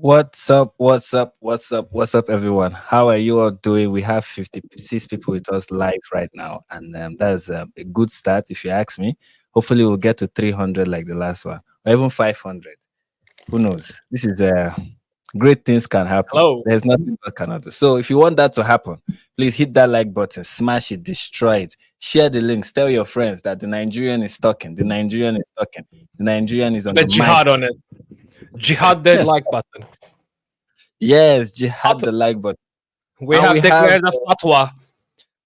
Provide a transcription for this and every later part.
What's up? What's up? What's up? What's up, everyone? How are you all doing? We have 56 people with us live right now, and that's a good start, if you ask me. Hopefully, we'll get to 300 like the last one, or even 500. Who knows? This is great things can happen. Hello. There's nothing that cannot do. So, if you want that to happen, please hit that like button, smash it, destroy it, share the links, tell your friends that the Nigerian is talking, the Nigerian is talking, the Nigerian is on The the mic. jihad on it. Jihad the like button. Yes, jihad the like button. We And have we declared a fatwa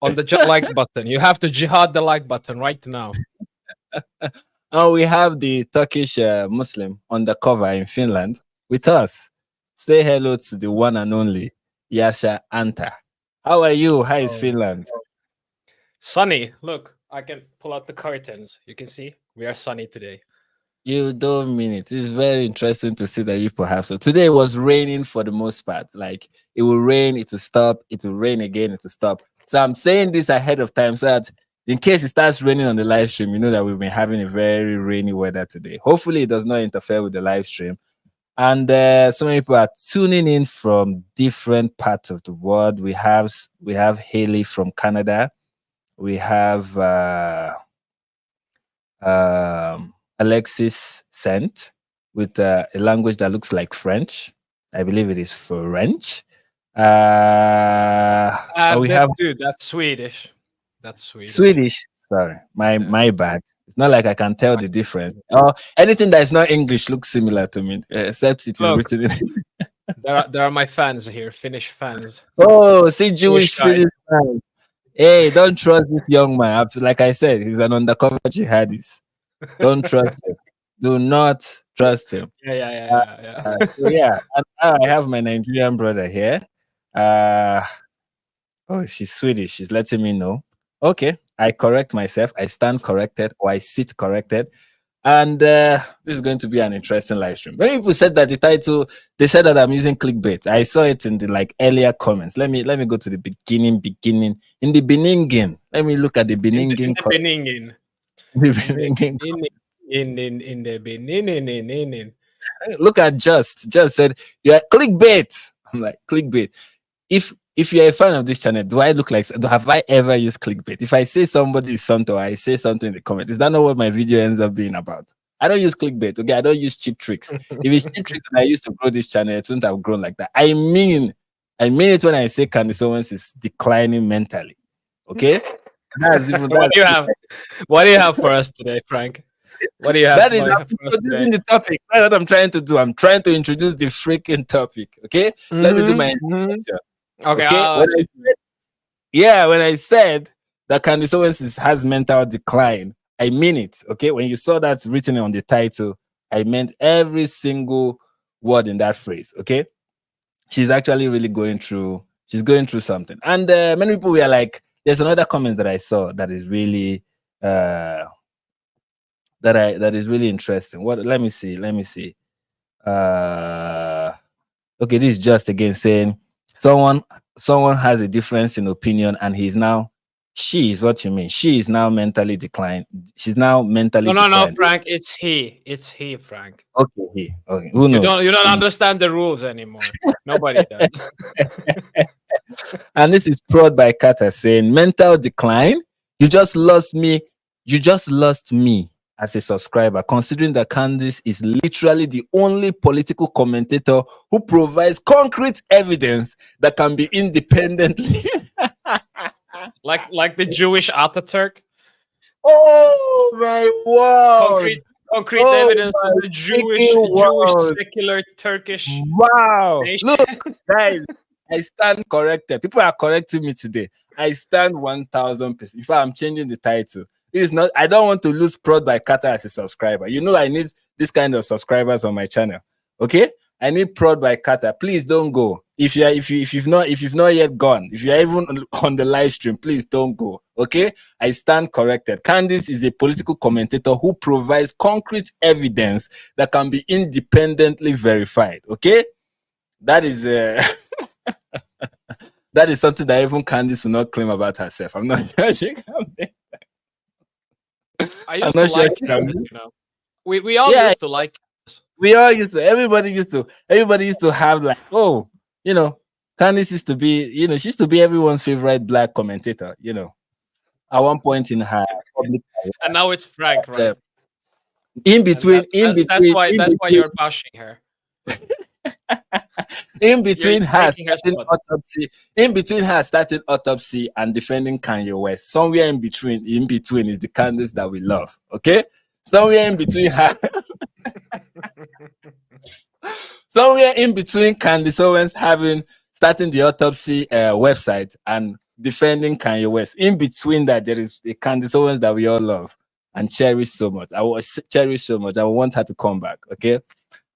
on the like button. You have to jihad the like button right now. Oh, we have the Turkish Muslim on the cover in Finland with us. Say hello to the one and only Yaşa Anta. How are you? How is Oh. Finland? Sunny. Look, I can pull out the curtains. You can see we are sunny today. You don't mean it. It's very interesting to see that you perhaps. So today it was raining for the most part. Like it will rain, it will stop, it will rain again, it will stop. So I'm saying this ahead of time so that in case it starts raining on the live stream, you know that we've been having a very rainy weather today. Hopefully, it does not interfere with the live stream. And so many people are tuning in from different parts of the world. We have Haley from Canada. We have Alexis sent with a language that looks like French. I believe it is French. We have dude, that's Swedish. That's Swedish. Swedish. Sorry, my bad. It's not like I can tell the difference. Oh, anything that is not English looks similar to me, except it is Look. written in. There are my fans here, Finnish fans. Oh, see, Jewish guy. Finnish fans. Hey, don't trust this young man. Like I said, he's an undercover jihadist. Don't trust him. Do not trust him. Yeah. So yeah, and I have my Nigerian brother here. Oh, she's Swedish. She's letting me know. Okay, I correct myself. I stand corrected, or I sit corrected. And this is going to be an interesting live stream. Many people said that the title, they said that I'm using clickbait. I saw it in the earlier comments. Let me go to the beginning. In the beginning. Let me look at the beginning. In the beginning. Look at just said you're clickbait. I'm like, clickbait. If you're a fan of this channel, do I look like, have I ever used clickbait? If I say somebody is something, or I say something in the comments, is that not what my video ends up being about? I don't use clickbait, okay? I don't use cheap tricks. If it's cheap tricks that I used to grow this channel, it wouldn't have grown like that. I mean it when I say Candace Owens is declining mentally, okay? What do you have for us today, Frank? What do you have? That is introducing the topic. That's what I'm trying to do. I'm trying to introduce the freaking topic, okay? Let me do my introduction. Okay. When I said that Candace Owens has mental decline, I mean it. Okay, when you saw that written on the title, I meant every single word in that phrase. Okay, she's actually really going through. She's going through something, and many people were like, "There's another comment that I saw that is really that is really interesting." What? Let me see. Okay, this is just again saying someone has a difference in opinion, and she is what you mean. She is now mentally declined. She's now mentally No, declined. Frank. It's he, Frank. Okay. Who knows? You don't understand the rules anymore. Nobody does. And this is prod by Kata saying, mental decline. You just lost me. You just lost me as a subscriber, considering that Candace is literally the only political commentator who provides concrete evidence that can be independently. like the Jewish Ataturk. Oh my wow! Concrete evidence of the Jewish secular Turkish. Wow! Nation. Look, guys, I stand corrected. People are correcting me today. I stand 1,000%. In fact, I'm changing the title. It's not. I don't want to lose prod by Kata as a subscriber. You know, I need this kind of subscribers on my channel. Okay, I need prod by Kata. Please don't go. If you've not yet gone, if you're even on the live stream, please don't go. Okay, I stand corrected. Candace is a political commentator who provides concrete evidence that can be independently verified. Okay, that is that is something that even Candace will not claim about herself. I'm not judging. I used to like Candace, you know. We all used to like. We all used to. Everybody used to have like, oh, you know, Candice used to be, she used to be everyone's favorite black commentator. At one point in her public And now it's Frank, career. right? in And between, in between, in that's why between, you're bashing her. in You're between her taking her starting spot. autopsy, in between her starting autopsy and defending Kanye West, somewhere in between is the Candice that we love. Okay, somewhere in between her, somewhere in between Candace Owens having starting the autopsy website and defending Kanye West. In between that, there is a Candace Owens that we all love and cherish so much. I will cherish so much. I want her to come back. Okay.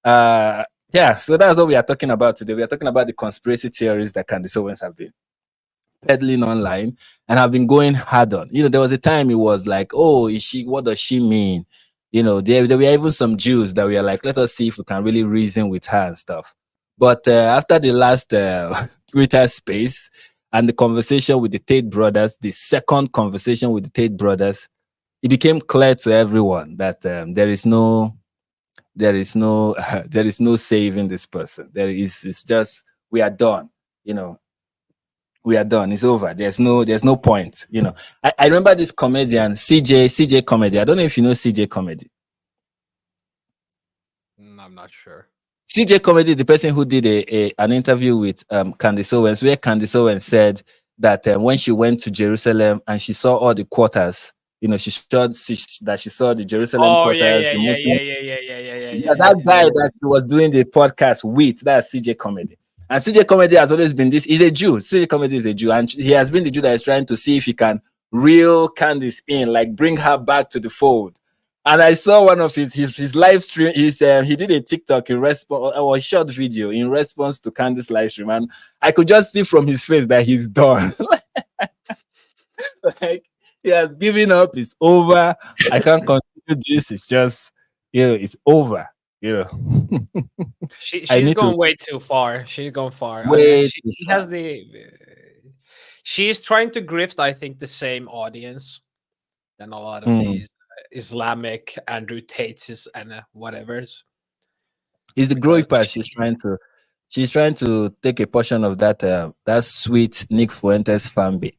Uh, yeah. So that's what we are talking about today. We are talking about the conspiracy theories that Candace Owens have been peddling online and have been going hard on. There was a time it was like, oh, is she? What does she mean? There were even some Jews that were like, let us see if we can really reason with her and stuff. But after the last Twitter space and the conversation with the Tate brothers, the second conversation with the Tate brothers, it became clear to everyone that there is no there is no saving this person. It's just we are done. We are done. It's over. There's no point. I remember this comedian, CJ Comedy. I don't know if you know CJ Comedy. I'm not sure. CJ Comedy, the person who did an interview with Candace Owens, where Candace Owens said that when she went to Jerusalem and she saw all the quarters, that she saw the Jerusalem Oh yeah, quarters, yeah, the yeah, Muslim. yeah, yeah, yeah, yeah, yeah, yeah, Yeah, yeah, that yeah, guy that she was doing the podcast with, that's CJ Comedy. And CJ Comedy has always been this. He's a Jew. CJ Comedy is a Jew. And he has been the Jew that is trying to see if he can reel Candice in, like bring her back to the fold. And I saw one of his live stream. He did a TikTok in response, or a short video in response to Candice live stream. And I could just see from his face that he's done. Like, he has given up. It's over. I can't continue this. It's just, it's over. I She's need to going way too far. She's gone far, and wait she this far. has the. She's trying to grift, I think, the same audience than a lot of these Islamic Andrew Tates and whatever's. It's the growing Because part. She's trying to take a portion of that sweet Nick Fuentes fan base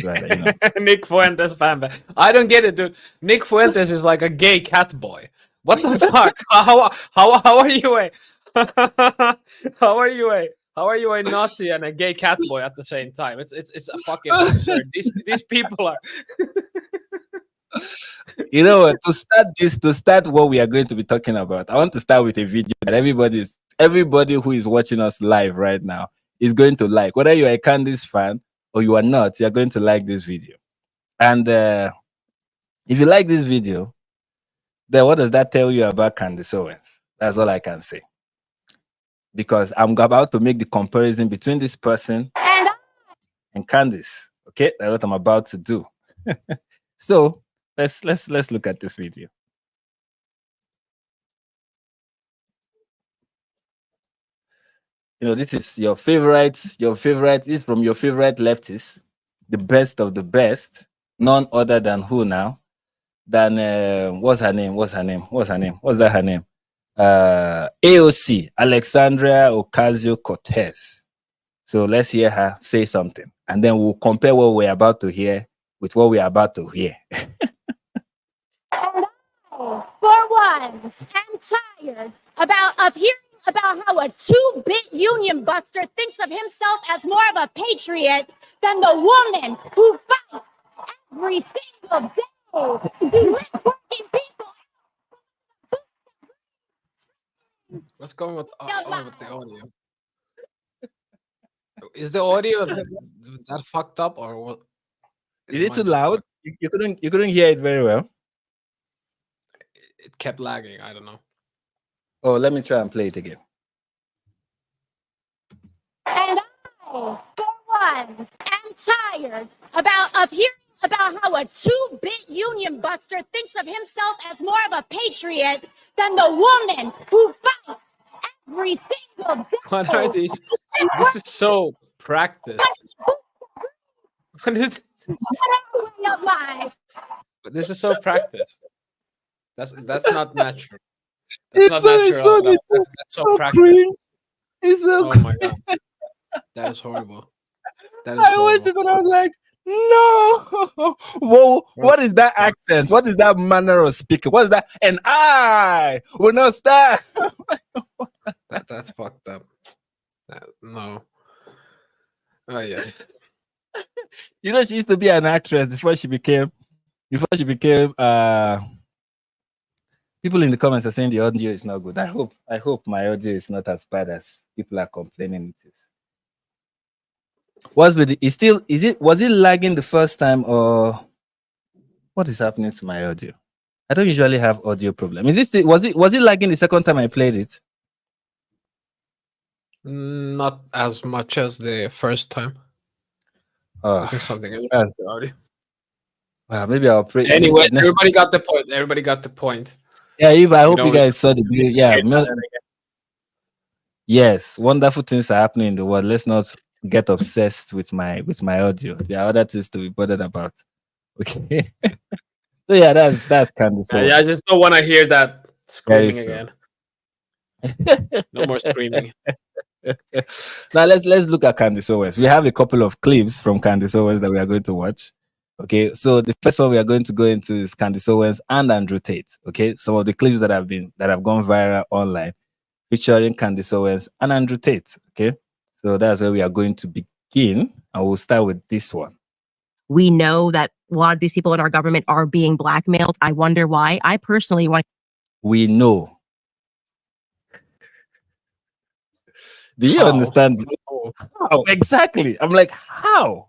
rather. Nick Fuentes fan base. I don't get it, dude. Nick Fuentes is like a gay cat boy. What the fuck? How are you a how are you a how are you a Nazi and a gay cat boy at the same time? It's a fucking absurd. These people are. You know what? To start what we are going to be talking about, I want to start with a video that everybody who is watching us live right now is going to like. Whether you're a Candice fan or you are not, you're going to like this video. And if you like this video, then what does that tell you about Candace Owens? That's all I can say. Because I'm about to make the comparison between this person and Candice. Okay, that's what I'm about to do. So let's look at the video. This is your favorite. This is from your favorite leftist, the best of the best, none other than who now? Than what's her name? What's that her name? AOC, Alexandria Ocasio-Cortez. So let's hear her say something, and then we'll compare what we're about to hear with what we're about to hear. And I, for one, am tired of hearing about how a two-bit union buster thinks of himself as more of a patriot than the woman who fights every single day to let working people. What's going on with the audio? Is the audio that fucked up or what? Is it too loud? You couldn't hear it very well. It kept lagging. I don't know. Oh, let me try and play it again. And I, for one, am tired of hearing about how a two-bit union buster thinks of himself as more of a patriot than the woman who fights every single day. What are these? This is so practiced. This is so practiced. That's not natural. That's not natural. That's so practical. cringe. It's so Oh cringe. my god, that is horrible. That is I watched it horrible. and I was like, no. Whoa, what is that accent? What is that manner of speaking? What is that? And I will not stop. That's fucked up. No. Oh yeah. You know, she used to be an actress before she became people in the comments are saying the audio is not good. I hope my audio is not as bad as people are complaining it is. Was it lagging the first time, or what is happening to my audio? I don't usually have audio problem. Was it lagging the second time I played it? Not as much as the first time. I think something is wrong with the audio. Well, maybe I'll pray. Anyway, everybody got the point. Everybody got the point. Yeah, I hope you guys saw the video. Yeah, yes, wonderful things are happening in the world. Let's not get obsessed with my audio. There are other things to be bothered about. Okay. So yeah, that's Candace Owens. Yeah, I just don't want to hear that screaming soon. again. No more screaming. Now let's look at Candace Owens. We have a couple of clips from Candace Owens that we are going to watch. Okay, so the first one we are going to go into is Candace Owens and Andrew Tate. Okay, some of the clips that have gone viral online featuring Candace Owens and Andrew Tate. Okay, so that's where we are going to begin, and we'll start with this one. We know that a lot of these people in our government are being blackmailed. I wonder why. I personally want. We know. Do you understand? How exactly? I'm like, how?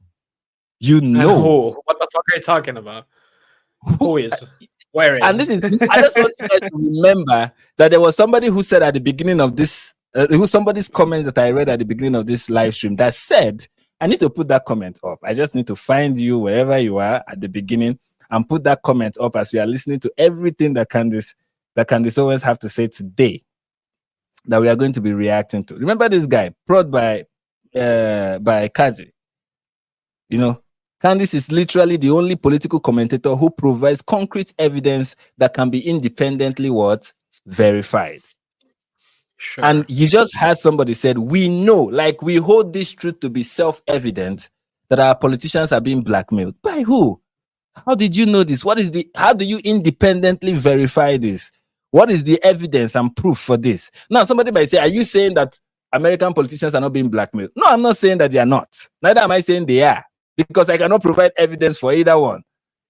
You know? And who? What the fuck are you talking about? Who is? Where is? And this is. I just want you guys to remember that there was somebody who said at the beginning of this, somebody's comments that I read at the beginning of this live stream that said, I need to put that comment up. I just need to find you wherever you are at the beginning and put that comment up as we are listening to everything that Candace Owens have to say today that we are going to be reacting to. Remember this guy, prod by Tate. You know, Candace is literally the only political commentator who provides concrete evidence that can be independently verified. Sure. And you just had somebody said, we know, like we hold this truth to be self-evident that our politicians are being blackmailed. By who? How did you know this? How do you independently verify this? What is the evidence and proof for this? Now, somebody might say, are you saying that American politicians are not being blackmailed? No, I'm not saying that they are not. Neither am I saying they are, because I cannot provide evidence for either one.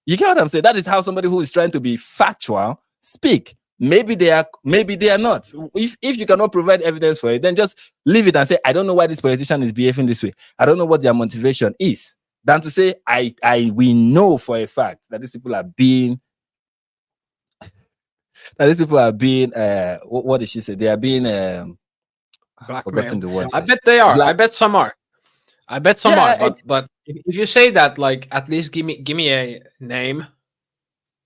You get what I'm saying? That is how somebody who is trying to be factual speak. Maybe they are not. If you cannot provide evidence for it, then just leave it and say, I don't know why this politician is behaving this way. I don't know what their motivation is. Than to say, we know for a fact that these people are being what did she say? They are being forgotten the word. I bet they are. I bet some are. But if you say that, like, at least give me a name,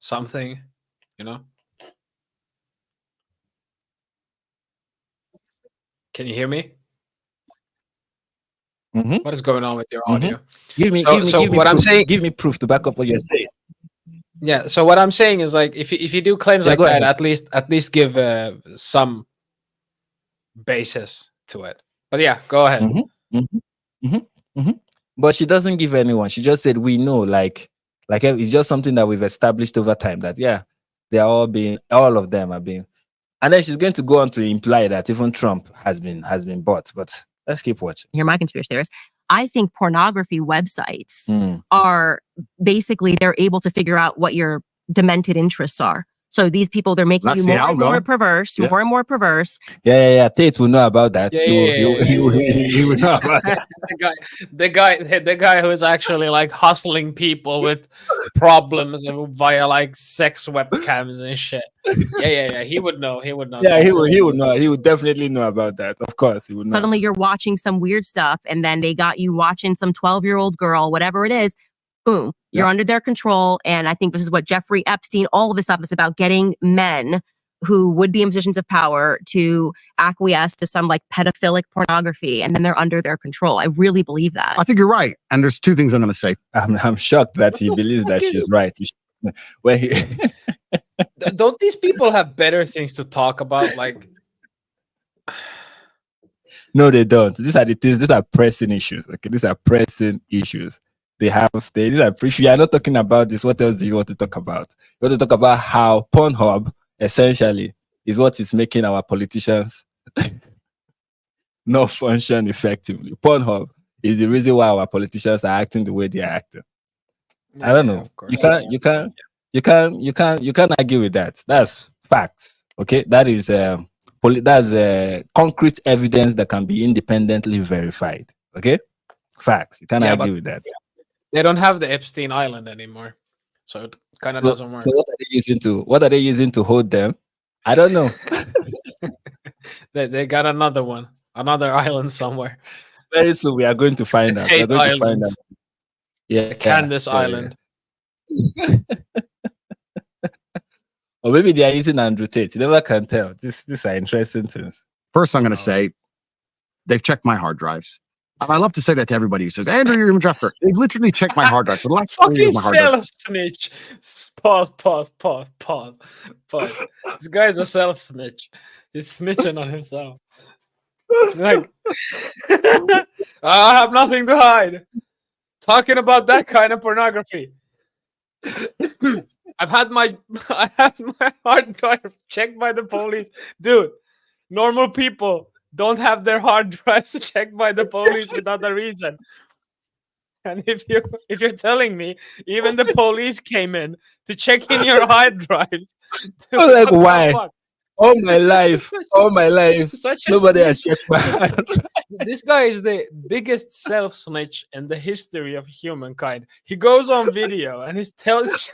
something, you know. Can you hear me? Mm-hmm. What is going on with your audio? Give me give me proof to back up what you're saying. Yeah. So what I'm saying is, like, if you do claims like that, at least give some basis to it. But yeah, go ahead. But she doesn't give anyone. She just said, we know, like it's just something that we've established over time that, yeah, all of them are being. And then she's going to go on to imply that even Trump has been bought. But let's keep watching. Hear my conspiracy theorists. I think pornography websites are basically, they're able to figure out what your demented interests are. So these people, they're making you more and more perverse, more and more perverse. Yeah. Tate will know about that. He will know about that. The guy who is actually like hustling people with problems via like sex webcams and shit. Yeah. He would know. Yeah, he would know. He would definitely know about that. Of course, he would know. Suddenly you're watching some weird stuff, and then they got you watching some 12-year-old girl, whatever it is. Boom, you're under their control. And I think this is what Jeffrey Epstein, all of this stuff is about, getting men who would be in positions of power to acquiesce to some like pedophilic pornography, and then they're under their control. I really believe that. I think you're right. And there's two things I'm going to say. I'm shocked that he believes that she's right. Don't these people have better things to talk about? Like, No, they don't. These are the things. These are pressing issues. Okay, these are pressing issues. These are. If you are not talking about this, what else do you want to talk about? You want to talk about how Pornhub essentially is what is making our politicians not function effectively. Pornhub is the reason why our politicians are acting the way they are acting. I don't know. of course. You can't argue with that. That's facts. Okay, that is that's concrete evidence that can be independently verified. Okay, facts. You can't Yeah, argue but- with that. They don't have the Epstein Island anymore, so it kind of doesn't work. So what are they using to hold them? I don't know. They got another one, another island somewhere. Very soon we are going to find out. We are Tate going to find Island, out. Yeah, the Candace yeah. Island. Or maybe they are using Andrew Tate. You never can tell. These are interesting things. First, I'm going to say they've checked my hard drives. And I love to say that to everybody who says, Andrew, you're a drafter. They've literally checked my hard drives for the last 4 Fucking years. My hard drives. self-snitch. Pause. This guy's a self-snitch. He's snitching on himself. Like, I have nothing to hide. Talking about that kind of pornography. I had my hard drive checked by the police. Dude, normal people don't have their hard drives checked by the police without a reason. And if you're telling me even the police came in to check in your hard drives, dude, I'm like, what the why? fuck? All my life, Such a nobody snitch. has checked my hand. This guy is the biggest self-snitch in the history of humankind. He goes on video and he starts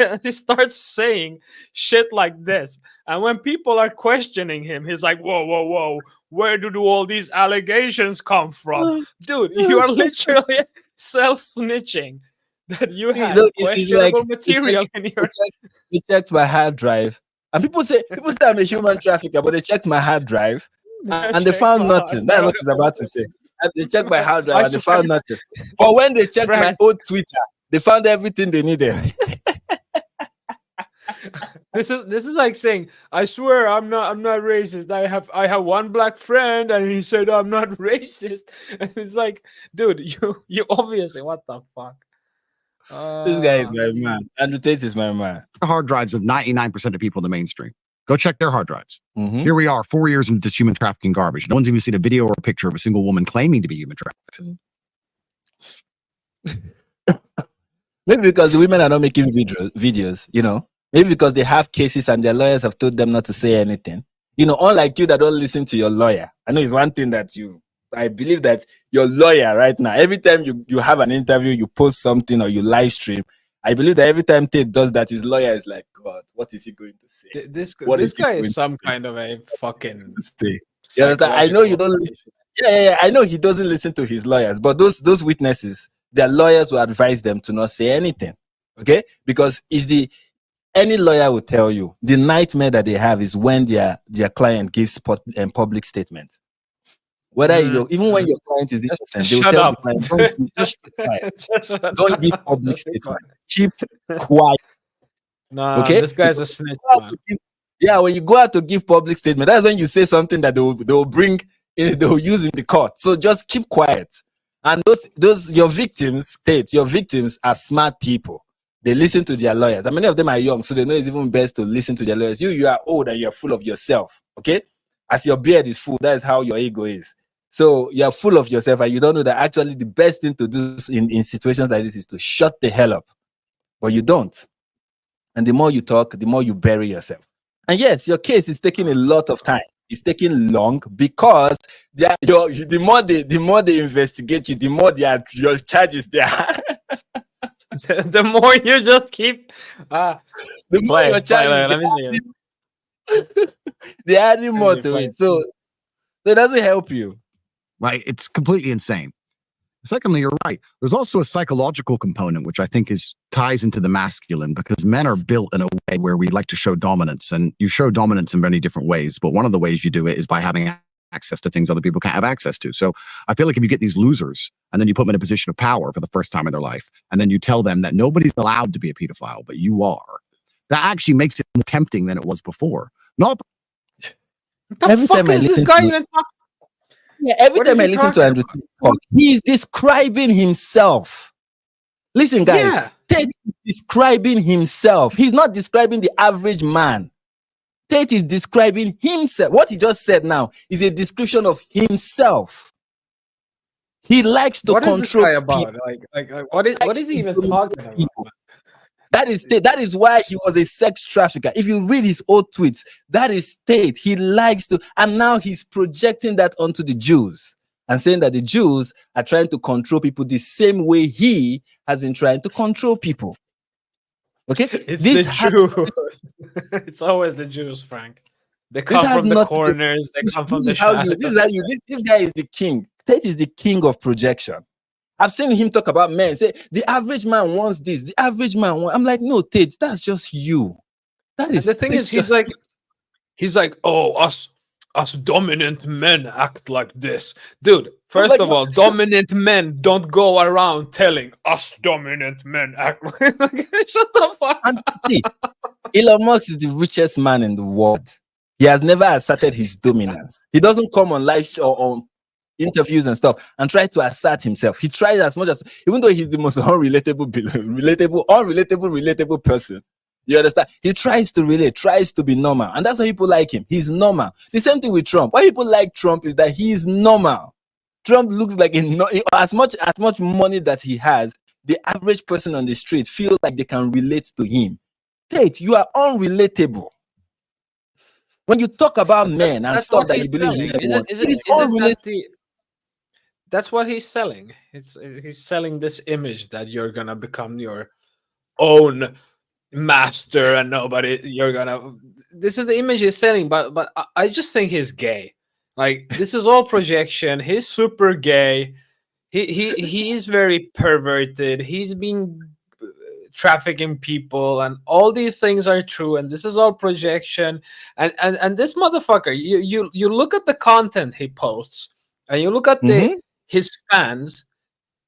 saying shit like this. And when people are questioning him, he's like, whoa, where do all these allegations come from? Dude, you are literally self-snitching that you have questionable material in your... They checked my hard drive. And people say I'm a human trafficker, but they checked my hard drive and they found nothing. That's what I was about to say. And they checked my hard drive and they found nothing. But when they checked my old Twitter, they found everything they needed. This is like saying, I swear I'm not racist. I have one black friend and he said I'm not racist. And it's like, dude, you obviously, what the fuck? This guy is my man. Andrew Tate is my man. The hard drives of 99% of people in the mainstream. Go check their hard drives. Mhm. Here we are, 4 years into this human trafficking garbage. No one's even seen a video or a picture of a single woman claiming to be human trafficked. Maybe because the women are not making videos, you know. Maybe because they have cases and their lawyers have told them not to say anything. You know, unlike you that don't listen to your lawyer. I know it's one thing that I believe that your lawyer right now, every time you have an interview, you post something or you live stream, I believe that every time Tate does that, his lawyer is like, God, what is he going to say? This What is he guy going is to some kind of a fucking... say? Yeah, I know you don't listen. Yeah, I know he doesn't listen to his lawyers, but those witnesses, their lawyers will advise them to not say anything. Okay? Because any lawyer will tell you the nightmare that they have is when their client gives public statements. Whether even when your client is innocent, they will tell the client, just keep quiet. Don't give public statements. Keep quiet. Nah, okay? This guy's a snitch, man. Yeah, when you go out to give public statement, that's when you say something that they will bring in, they will use in the court. So just keep quiet. And those your victims, Tate, your victims are smart people. They listen to their lawyers. And many of them are young, so they know it's even best to listen to their lawyers. You are old and you're full of yourself. Okay? As your beard is full, that is how your ego is. So you're full of yourself and you don't know that actually the best thing to do in situations like this is to shut the hell up. But you don't. And the more you talk, the more you bury yourself. And yes, your case is taking a lot of time. It's taking long because the more they investigate you, the more your charges they are. The more you just keep the more your charges. Let me see it. They're adding more to it. So it doesn't help you. Right? It's completely insane. Secondly, you're right. There's also a psychological component, which I think ties into the masculine, because men are built in a way where we like to show dominance, and you show dominance in many different ways. But one of the ways you do it is by having access to things other people can't have access to. So I feel like if you get these losers and then you put them in a position of power for the first time in their life, and then you tell them that nobody's allowed to be a pedophile, but you are, that actually makes it more tempting than it was before. Not What the Every fuck time I is this listen guy to- even talking? Yeah, every What time is I he listen to talking Andrew about? talk, he's describing himself. Listen, guys, Yeah. Tate is describing himself. He's not describing the average man. Tate is describing himself. What he just said now is a description of himself. He likes to What is this control guy people. about? What is he even talking about? people. Man? That is why he was a sex trafficker. If you read his old tweets, that is Tate. He likes to, and now he's projecting that onto the Jews and saying that the Jews are trying to control people the same way he has been trying to control people. Okay, It's this the has, Jews. It's always the Jews, Frank. They come has from the not to do- corners. They come from this the is how you. shadows. This is how you. This guy is the king. Tate is the king of projection. I've seen him talk about men. Say the average man wants this. The average man wants. I'm like, no, Tate, that's just you. That And is the thing it's is, he's just- like, oh, us dominant men act like this, dude. First like, of no, all, dominant men don't go around telling us dominant men act like. Shut the fuck And up. see, Elon Musk is the richest man in the world. He has never asserted his dominance. He doesn't come on live show or on interviews and stuff and try to assert himself. He tries as much as, even though he's the most unrelatable person. You understand? He tries to relate, tries to be normal, and that's why people like him. He's normal. The same thing with Trump. Why people like Trump is that he is normal. Trump looks like as much money that he has, the average person on the street feels like they can relate to him. Tate, you are unrelatable. When you talk about men and stuff what that he's you believe selling. men want, it is Isn't unrelatable. that's what he's selling. He's selling this image that you're gonna become your own master and this is the image he's selling, but I just think he's gay. Like, this is all projection. He's super gay. He is very perverted. He's been trafficking people, and all these things are true, and this is all projection. And this motherfucker, you look at the content he posts, and you look at his fans.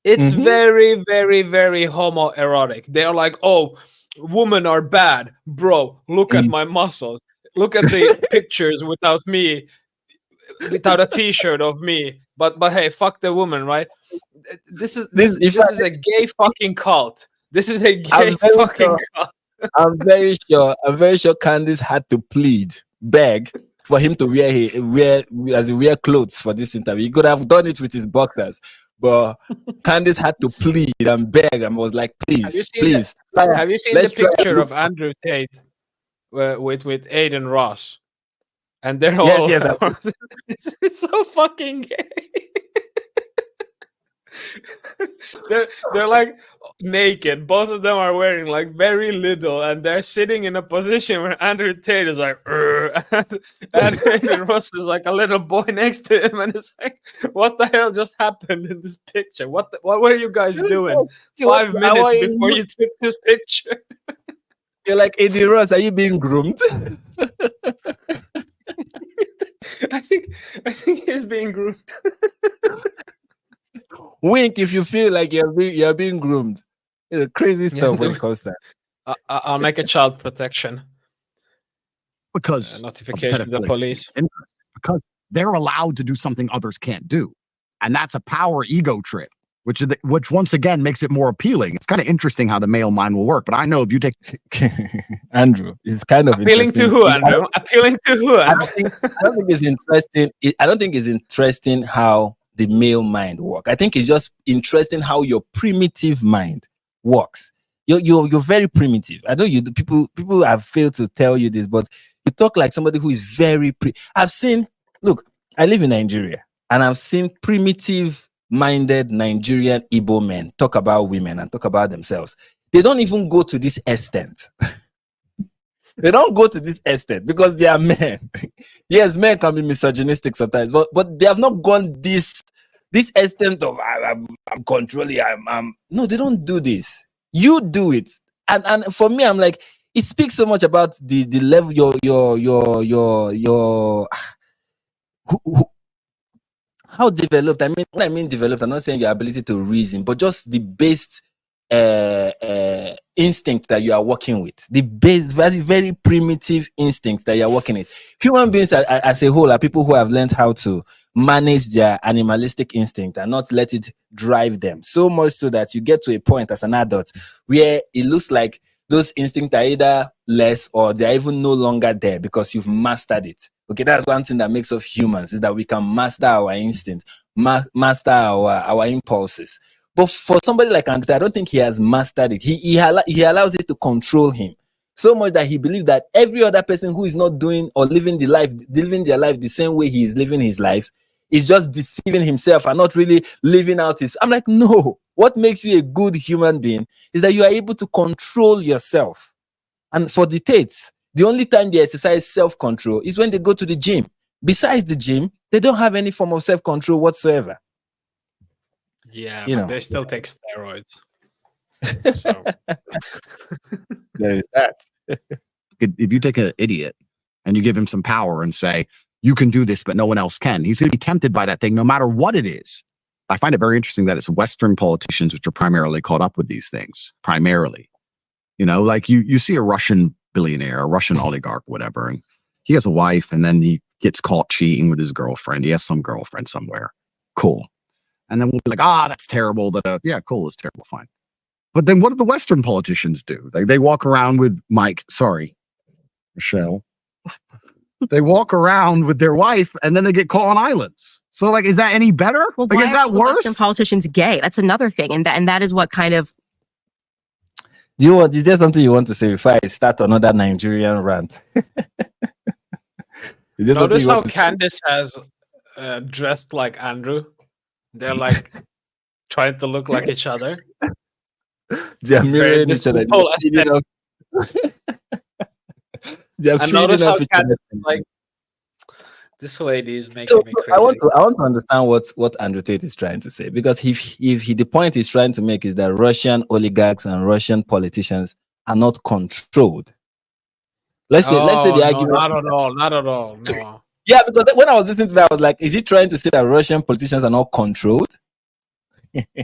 It's very, very, very homoerotic. They're like, oh, women are bad, bro. Look at my muscles. Look at the pictures without me, without a t-shirt of me. But hey, fuck the woman, right? This is a gay fucking cult. This is a gay fucking cult. I'm very sure Candace had to beg for him to wear clothes for this interview. He could have done it with his boxers, but Candace had to plead and beg and was like, please. Have you seen Let's the picture of Andrew Tate with Aiden Ross? And they're all it's so fucking gay. they're like naked. Both of them are wearing like very little, and they're sitting in a position where Andrew Tate is like, and Aiden Ross is like a little boy next to him, and it's like, what the hell just happened in this picture? What were you guys doing 5 minutes before you took this picture? You're like, Eddie Ross, are you being groomed? I think he's being groomed. Wink if you feel like you're being groomed. Crazy stuff when it comes to that. I'll make a child protection because notification to the police. Because they're allowed to do something others can't do, and that's a power ego trip, which once again makes it more appealing. It's kind of interesting how the male mind will work. But I know if you take Andrew, it's kind of appealing to who, Andrew? Appealing to who? I don't think it's interesting. I don't think it's interesting how the male mind works. I think it's just interesting how your primitive mind works. You're very primitive. I know people have failed to tell you this, but you talk like somebody who is very look, I live in Nigeria, and I've seen primitive minded Nigerian Igbo men talk about women and talk about themselves. They don't even go to this extent. They don't go to this extent because they are men. Yes, men can be misogynistic sometimes, but they have not gone this extent of I'm controlling. No, they don't do this. You do it, and for me, I'm like, it speaks so much about the level how developed. I mean, when I mean developed, I'm not saying your ability to reason, but just the base instinct that you are working with, the base, very, very primitive instincts that you are working with. Human beings as a whole are people who have learned how to manage their animalistic instinct and not let it drive them, so much so that you get to a point as an adult where it looks like those instincts are either less or they're even no longer there because you've mastered it. Okay, that's one thing that makes us humans, is that we can master our instinct, master our impulses. But for somebody like Andrew, I don't think he has mastered it. He allows it to control him so much that he believes that every other person who is not doing or living their life the same way he is living his life is just deceiving himself and not really living out his. I'm like, no. What makes you a good human being is that you are able to control yourself. And for the Tates, the only time they exercise self-control is when they go to the gym. Besides the gym, they don't have any form of self-control whatsoever. Yeah, You but know. they still take steroids. So There is that. If you take an idiot and you give him some power and say, you can do this, but no one else can, he's going to be tempted by that thing no matter what it is. I find it very interesting that it's Western politicians which are primarily caught up with these things. Primarily. You know, like you see a Russian billionaire, a Russian oligarch, whatever, and he has a wife and then he gets caught cheating with his girlfriend. He has some girlfriend somewhere. Cool. And then we'll be like, that's terrible. Yeah, cool, it's terrible, fine. But then what do the Western politicians do? They walk around with Michelle. They walk around with their wife and then they get caught on islands. So like, is that any better? Well, like, why is that are the worse? Western politicians gay? That's another thing, and that is what kind of. Is there something you want to say before I start another Nigerian rant? notice how Candace has dressed like Andrew. They're like trying to look like each other. They're mirroring each other. And notice how Candace, like, this lady is making me crazy. I want to understand what Andrew Tate is trying to say, because if the point he's trying to make is that Russian oligarchs and Russian politicians are not controlled. Let's say the argument. Not at all. No. Yeah, because when I was listening to that, I was like, is he trying to say that Russian politicians are not controlled?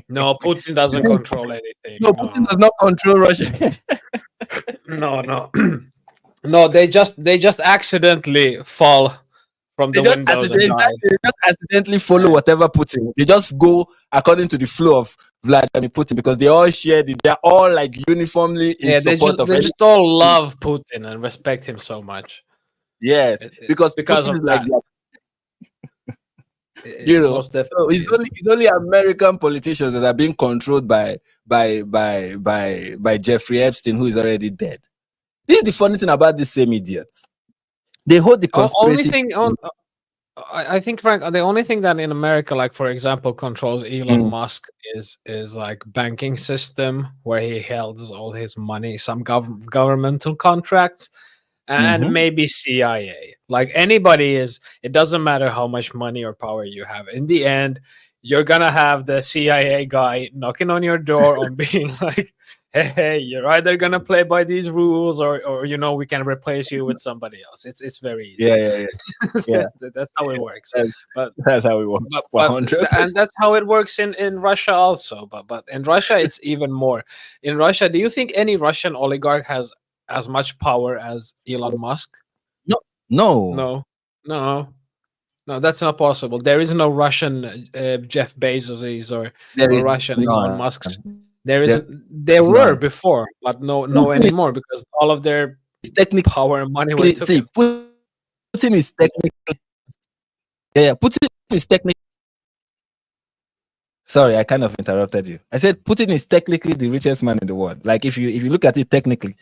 No, Putin doesn't control anything. No, Putin does not control Russia. No. No, they just accidentally fall from the windows. They just accidentally follow whatever Putin. They just go according to the flow of Vladimir Putin because they all share they're all like uniformly in support of. They just all love Putin and respect him so much. Yes, because of like that. It's only American politicians that are being controlled by Jeffrey Epstein, who is already dead. This is the funny thing about these same idiots. They hold the conspiracy. I think, Frank, the only thing that in America, like for example, controls Elon Musk is like banking system where he holds all his money, some governmental contracts, and maybe CIA. Like anybody it doesn't matter how much money or power you have. In the end, you're gonna have the CIA guy knocking on your door on being like, hey, you're either gonna play by these rules or we can replace you with somebody else. It's very easy. Yeah. That's how it works. But that's how it works. And that's how it works in Russia also. But in Russia, it's even more. In Russia, do you think any Russian oligarch has as much power as Elon Musk? No. That's not possible. There is no Russian Jeff Bezos or Russian Elon Musk's. There were before, but no anymore because all of their power and money were taken. Putin is technically. Putin is technically. Sorry, I kind of interrupted you. I said Putin is technically the richest man in the world. Like if you look at it technically,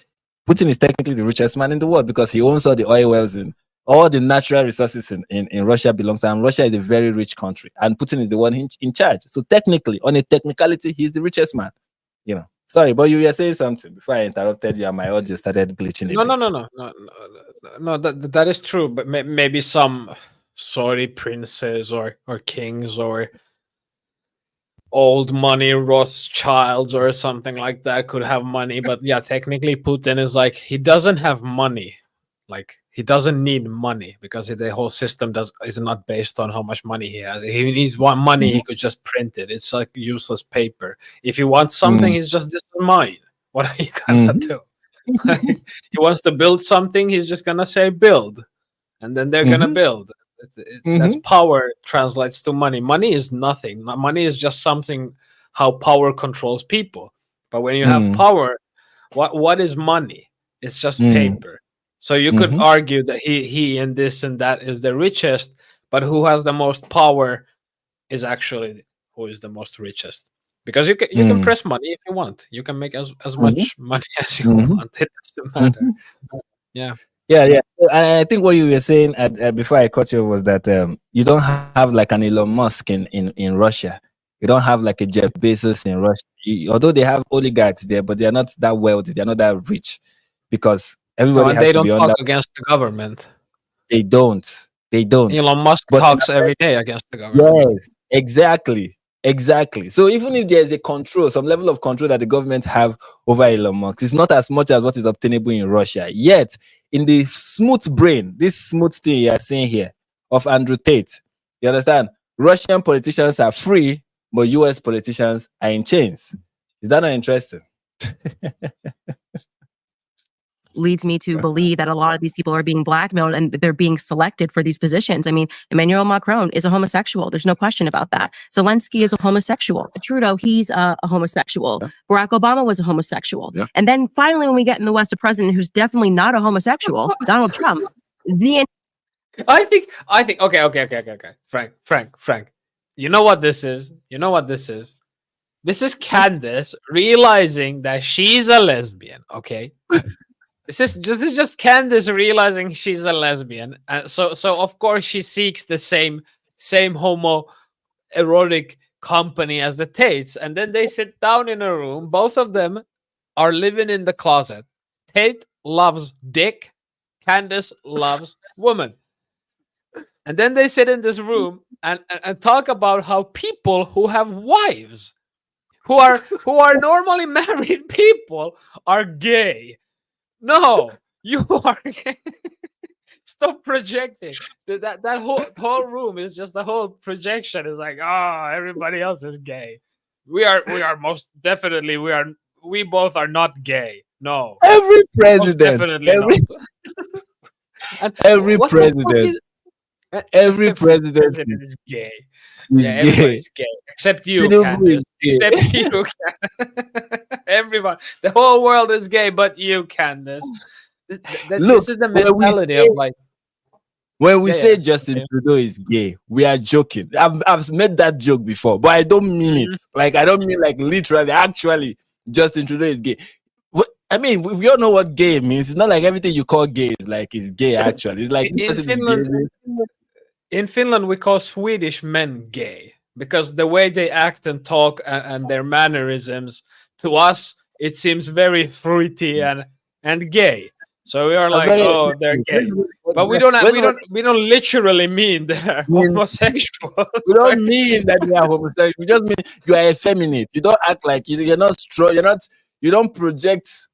Putin is technically the richest man in the world because he owns all the oil wells and all the natural resources in Russia belongs to him. Russia is a very rich country, and Putin is the one in charge. So technically, on a technicality, he's the richest man. Sorry, but you were saying something before I interrupted you and my audio started glitching. No. That is true, but maybe some Saudi princes or kings or old money Rothschilds or something like that could have money. But yeah, technically Putin is like, he doesn't have money. Like he doesn't need money because the whole system is not based on how much money he has. If he needs money, he could just print it. It's like useless paper. If he wants something, he's just, this is mine. What are you gonna do? He wants to build something, he's just gonna say build, and then they're gonna build. That's power translates to money. Money is nothing. Money is just something, how power controls people. But when you have power, what is money? It's just paper. So you could argue that he and this and that is the richest, but who has the most power is actually who is the most richest. Because you can press money if you want. You can make as much money as you want. It doesn't matter. Yeah. And I think what you were saying before I cut you was that you don't have like an Elon Musk in Russia. You don't have like a Jeff Bezos in Russia. Although they have oligarchs there, but they are not that wealthy. They are not that rich because everybody has they to be don't under. talk against the government. They don't. Elon Musk talks every day against the government. Yes, exactly. So even if there's a control, some level of control that the government have over Elon Musk, it's not as much as what is obtainable in Russia. Yet, in the smooth brain, this smooth thing you are seeing here of Andrew Tate, you understand? Russian politicians are free, but US politicians are in chains. Is that not interesting? Leads me to believe that a lot of these people are being blackmailed and they're being selected for these positions. I mean, Emmanuel Macron is a homosexual. There's no question about that. Zelensky is a homosexual. Trudeau, he's a homosexual. Yeah. Barack Obama was a homosexual. Yeah. And then finally, when we get in the West, a president who's definitely not a homosexual, Donald Trump. I think. Okay. Frank. You know what this is? This is Candace realizing that she's a lesbian. Okay. This is just Candace realizing she's a lesbian, so of course she seeks the same homo erotic company as the Tates, and then they sit down in a room. Both of them are living in the closet. Tate loves dick, Candace loves woman, and then they sit in this room and talk about how people who have wives, who are normally married people, are gay. No, you are gay. Stop projecting. That whole room is just a whole projection. It's like, oh, everybody else is gay. We are most definitely we both are not gay. No. Every president, every president is gay. Yeah, everybody's gay except you, Candace. Except you, everyone. The whole world is gay, but you, Candace. This is the mentality of like. When we say Justin Trudeau is gay, we are joking. I've made that joke before, but I don't mean it. Like I don't mean like literally. Actually, Justin Trudeau is gay. I mean, we all know what gay means. It's not like everything you call gay is gay. Actually, it's like in Finland, we call Swedish men gay because the way they act and talk and their mannerisms, to us, it seems very fruity and gay. So we are like, oh, they're gay, but we don't literally mean they're homosexuals. We don't mean that they are homosexual. We just mean you are effeminate. You don't act like you're not strong. You don't project.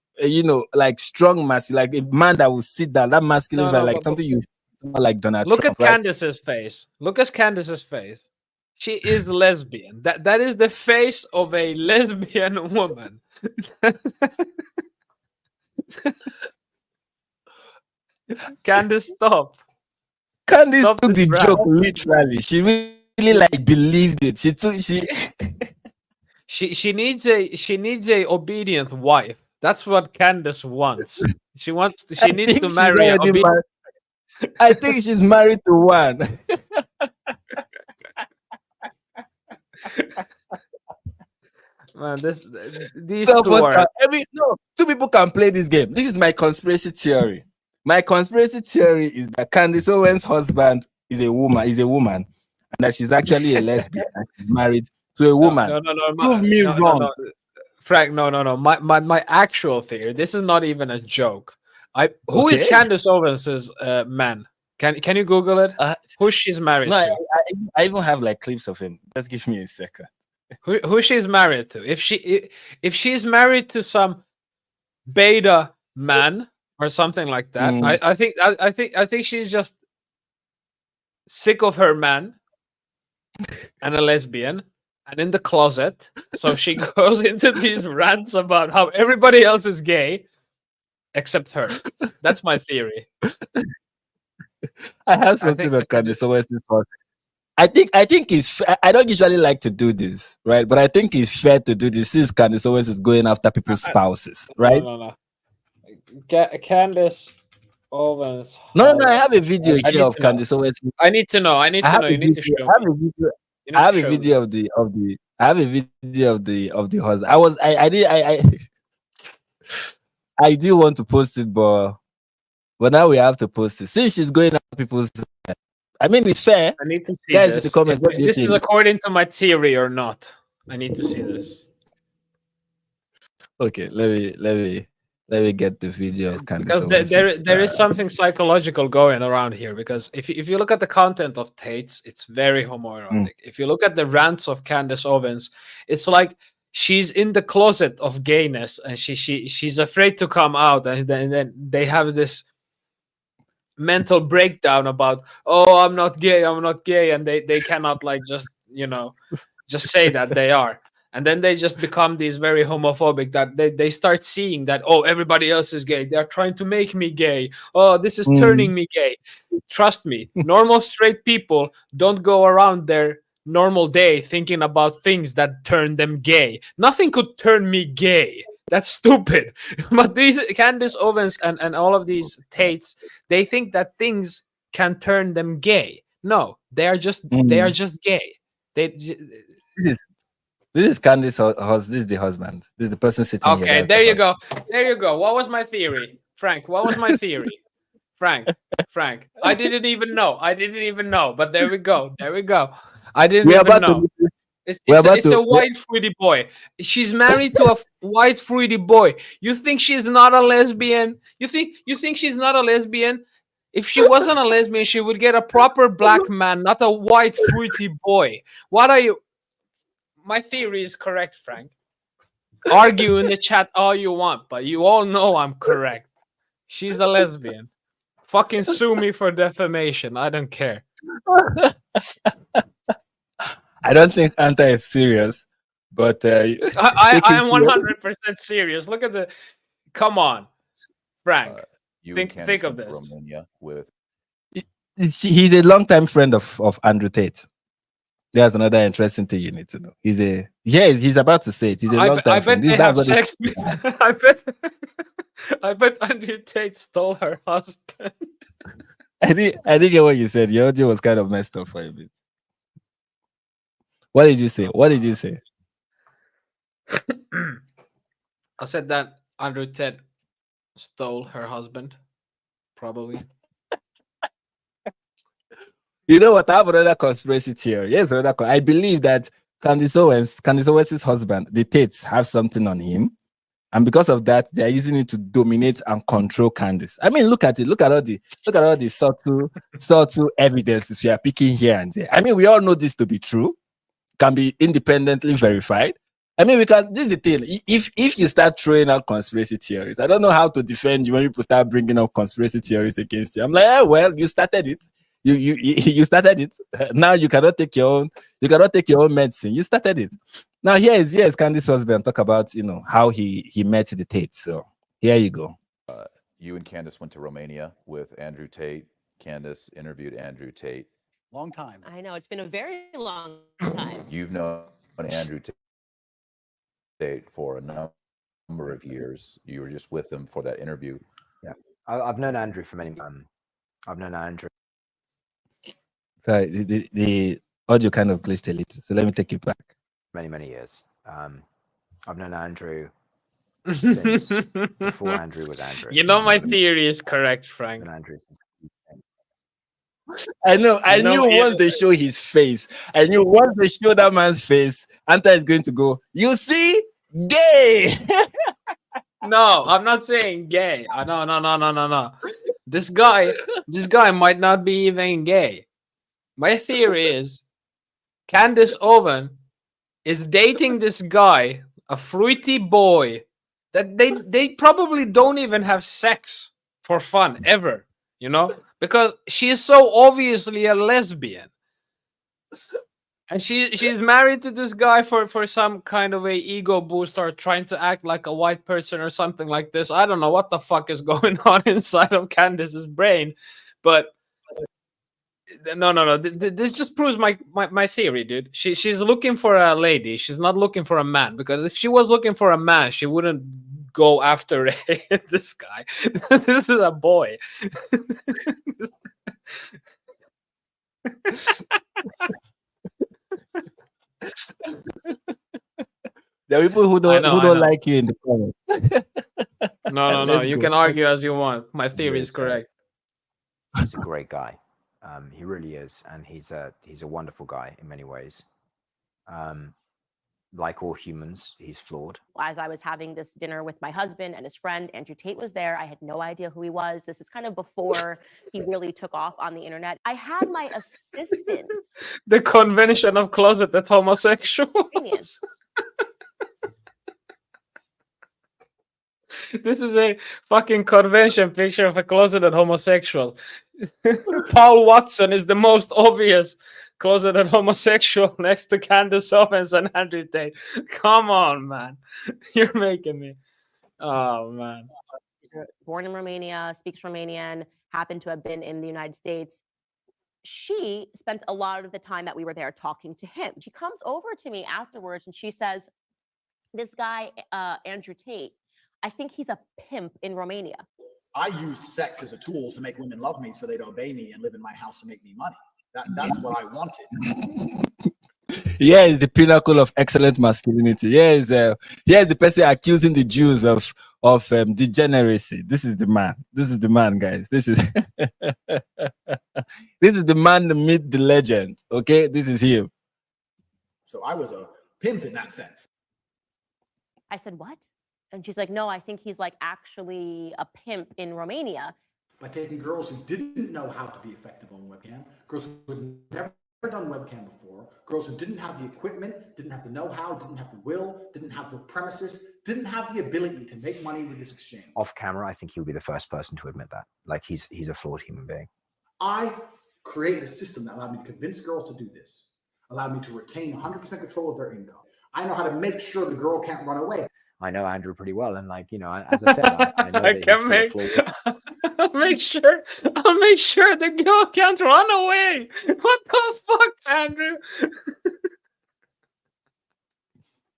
Like strong masculine, like a man that will sit down. That masculine, something you. Like Donald Look Trump, at Candace's face. Look at Candace's face. She is lesbian. That is the face of a lesbian woman. Candace, stop. Candace took the joke literally. She really like believed it. She needs a obedient wife. That's what Candace wants. She needs to marry an obedient. I think she's married to one. Man, these two are... two people can play this game. This is my conspiracy theory. My conspiracy theory is that Candace Owens' husband is a woman, and that she's actually a lesbian and she's married to a woman. No. Prove me wrong. No. Frank, no. My actual theory. This is not even a joke. Who is Candace Owens' man? Can you Google it? Who she's married to? I even have like clips of him. Just give me a second. Who she's married to? If she's married to some beta man, or something like that. Mm. I think she's just sick of her man and a lesbian and in the closet. So she goes into these rants about how everybody else is gay except her. That's my theory. I have I something think on Candace Owens. I think it's fair. I don't usually like to do this, right? But I think it's fair to do this since Candace Owens is going after people's spouses, right? No. Candace Owens. No. I have a video I here need of to know. Candace Owens. I need to know. I need I to have know. a You need to video. show I have me. a video. You I need have to a show me. video of the. I have a video of the husband. I do want to post it, but now we have to post it since she's going after people's. I mean, it's fair. I need to see Guys, in this. the comments, what If do you this is think? according to my theory or not. I need to see this. Okay, let me get the video of Candace Because Owens. there is something psychological going around here. Because if you look at the content of Tate's, it's very homoerotic. If you look at the rants of Candace Owens, it's like she's in the closet of gayness and she's afraid to come out, and then they have this mental breakdown about, oh, I'm not gay, and they cannot like just say that they are. And then they just become these very homophobic that they start seeing that, oh, everybody else is gay. They're trying to make me gay. Oh, this is turning me gay. Trust me, normal straight people don't go around their normal day thinking about things that turn them gay. Nothing could turn me gay. That's stupid. But these Candace Owens and all of these Tates, they think that things can turn them gay. No, they are just gay. This is Candace. This is the husband. This is the person sitting here. Okay, there you go. There you go. What was my theory, Frank? What was my theory, Frank? I didn't even know. But there we go. I didn't even know. It's a white fruity boy. She's married to a white fruity boy. You think she's not a lesbian? You think she's not a lesbian? If she wasn't a lesbian, she would get a proper black man, not a white fruity boy. What are you? My theory is correct, Frank. Argue in the chat all you want, but you all know I'm correct. She's a lesbian. Fucking sue me for defamation. I don't care. I don't think Anta is serious, but I am 100% serious. Look at the. Come on, Frank. Think of this. Romania with he's a longtime friend of Andrew Tate. There's another interesting thing you need to know. He's about to say it. He's a longtime friend. They have sex. I bet Andrew Tate stole her husband. I didn't get what you said. Your audio was kind of messed up for a bit. What did you say? I said that Andrew Tate stole her husband. Probably. You know what? I have another conspiracy theory. Yes, I believe that Candace Owens' husband, the Tates, have something on him. And because of that, they are using it to dominate and control Candace. I mean, look at it. Look at all the subtle evidences we are picking here and there. I mean, we all know this to be true. Can be independently verified. I mean, this is the thing. If you start throwing out conspiracy theories, I don't know how to defend you when people start bringing up conspiracy theories against you. I'm like, well, you started it. You started it. Now you cannot take your own medicine. You started it. Now here is Candace's husband talk about how he met the Tate. So here you go. You and Candace went to Romania with Andrew Tate. Candace interviewed Andrew Tate. Long time. I know, it's been a very long time. You've known Andrew Tate for a number of years. You were just with him for that interview. Yeah, I've known Andrew for many. I've known Andrew. Sorry, the audio kind of glitched a little, so let me take it back. Many years. I've known Andrew since before Andrew was Andrew. You know my theory is correct, Frank. I know. I knew once they show his face, I knew once they show that man's face, Anta is going to go, you see, gay. No, I'm not saying gay. No. This guy might not be even gay. My theory is Candace Owens is dating this guy, a fruity boy, that they probably don't even have sex. for fun ever, you know, because she's so obviously a lesbian. And she's married to this guy for some kind of a ego boost or trying to act like a white person or something like this. I don't know what the fuck is going on inside of Candace's brain, but no. This just proves my theory, dude. She's looking for a lady. She's not looking for a man, because if she was looking for a man, she wouldn't go after this guy. This is a boy. There are people who I don't know. like you in the comments. No. Let's You go. can argue as you want. My theory Yes, is correct. He's a great guy. He really is, and he's a wonderful guy in many ways. Like all humans, he's flawed. As I was having this dinner with my husband and his friend, Andrew Tate was there. I had no idea who he was. This is kind of before he really took off on the internet. I had my assistant. The convention of closeted homosexuals. This is a fucking convention picture of a closeted homosexual. Paul Watson is the most obvious closeted homosexual next to Candace Owens and Andrew Tate. Come on, man. You're making me. Oh, man. Born in Romania, speaks Romanian, happened to have been in the United States. She spent a lot of the time that we were there talking to him. She comes over to me afterwards and she says, this guy, Andrew Tate, I think he's a pimp in Romania. I used sex as a tool to make women love me so they'd obey me and live in my house to make me money. That's what I wanted. Here is the pinnacle of excellent masculinity. Here is the person accusing the Jews of degeneracy. This is the man. This is the man, guys. This is this is the man, the myth, the legend. Okay, this is him. So I was a pimp in that sense. I said, what? And she's like, no, I think he's like actually a pimp in Romania. By taking girls who didn't know how to be effective on webcam, girls who had never done webcam before, girls who didn't have the equipment, didn't have the know-how, didn't have the will, didn't have the premises, didn't have the ability to make money with this exchange. Off camera, I think he'll be the first person to admit that. Like he's a flawed human being. I created a system that allowed me to convince girls to do this, allowed me to retain 100% control of their income. I know how to make sure the girl can't run away. I know Andrew pretty well, and like, you know, as I said, I know I that can I'll make sure the girl can't run away. What the fuck, Andrew?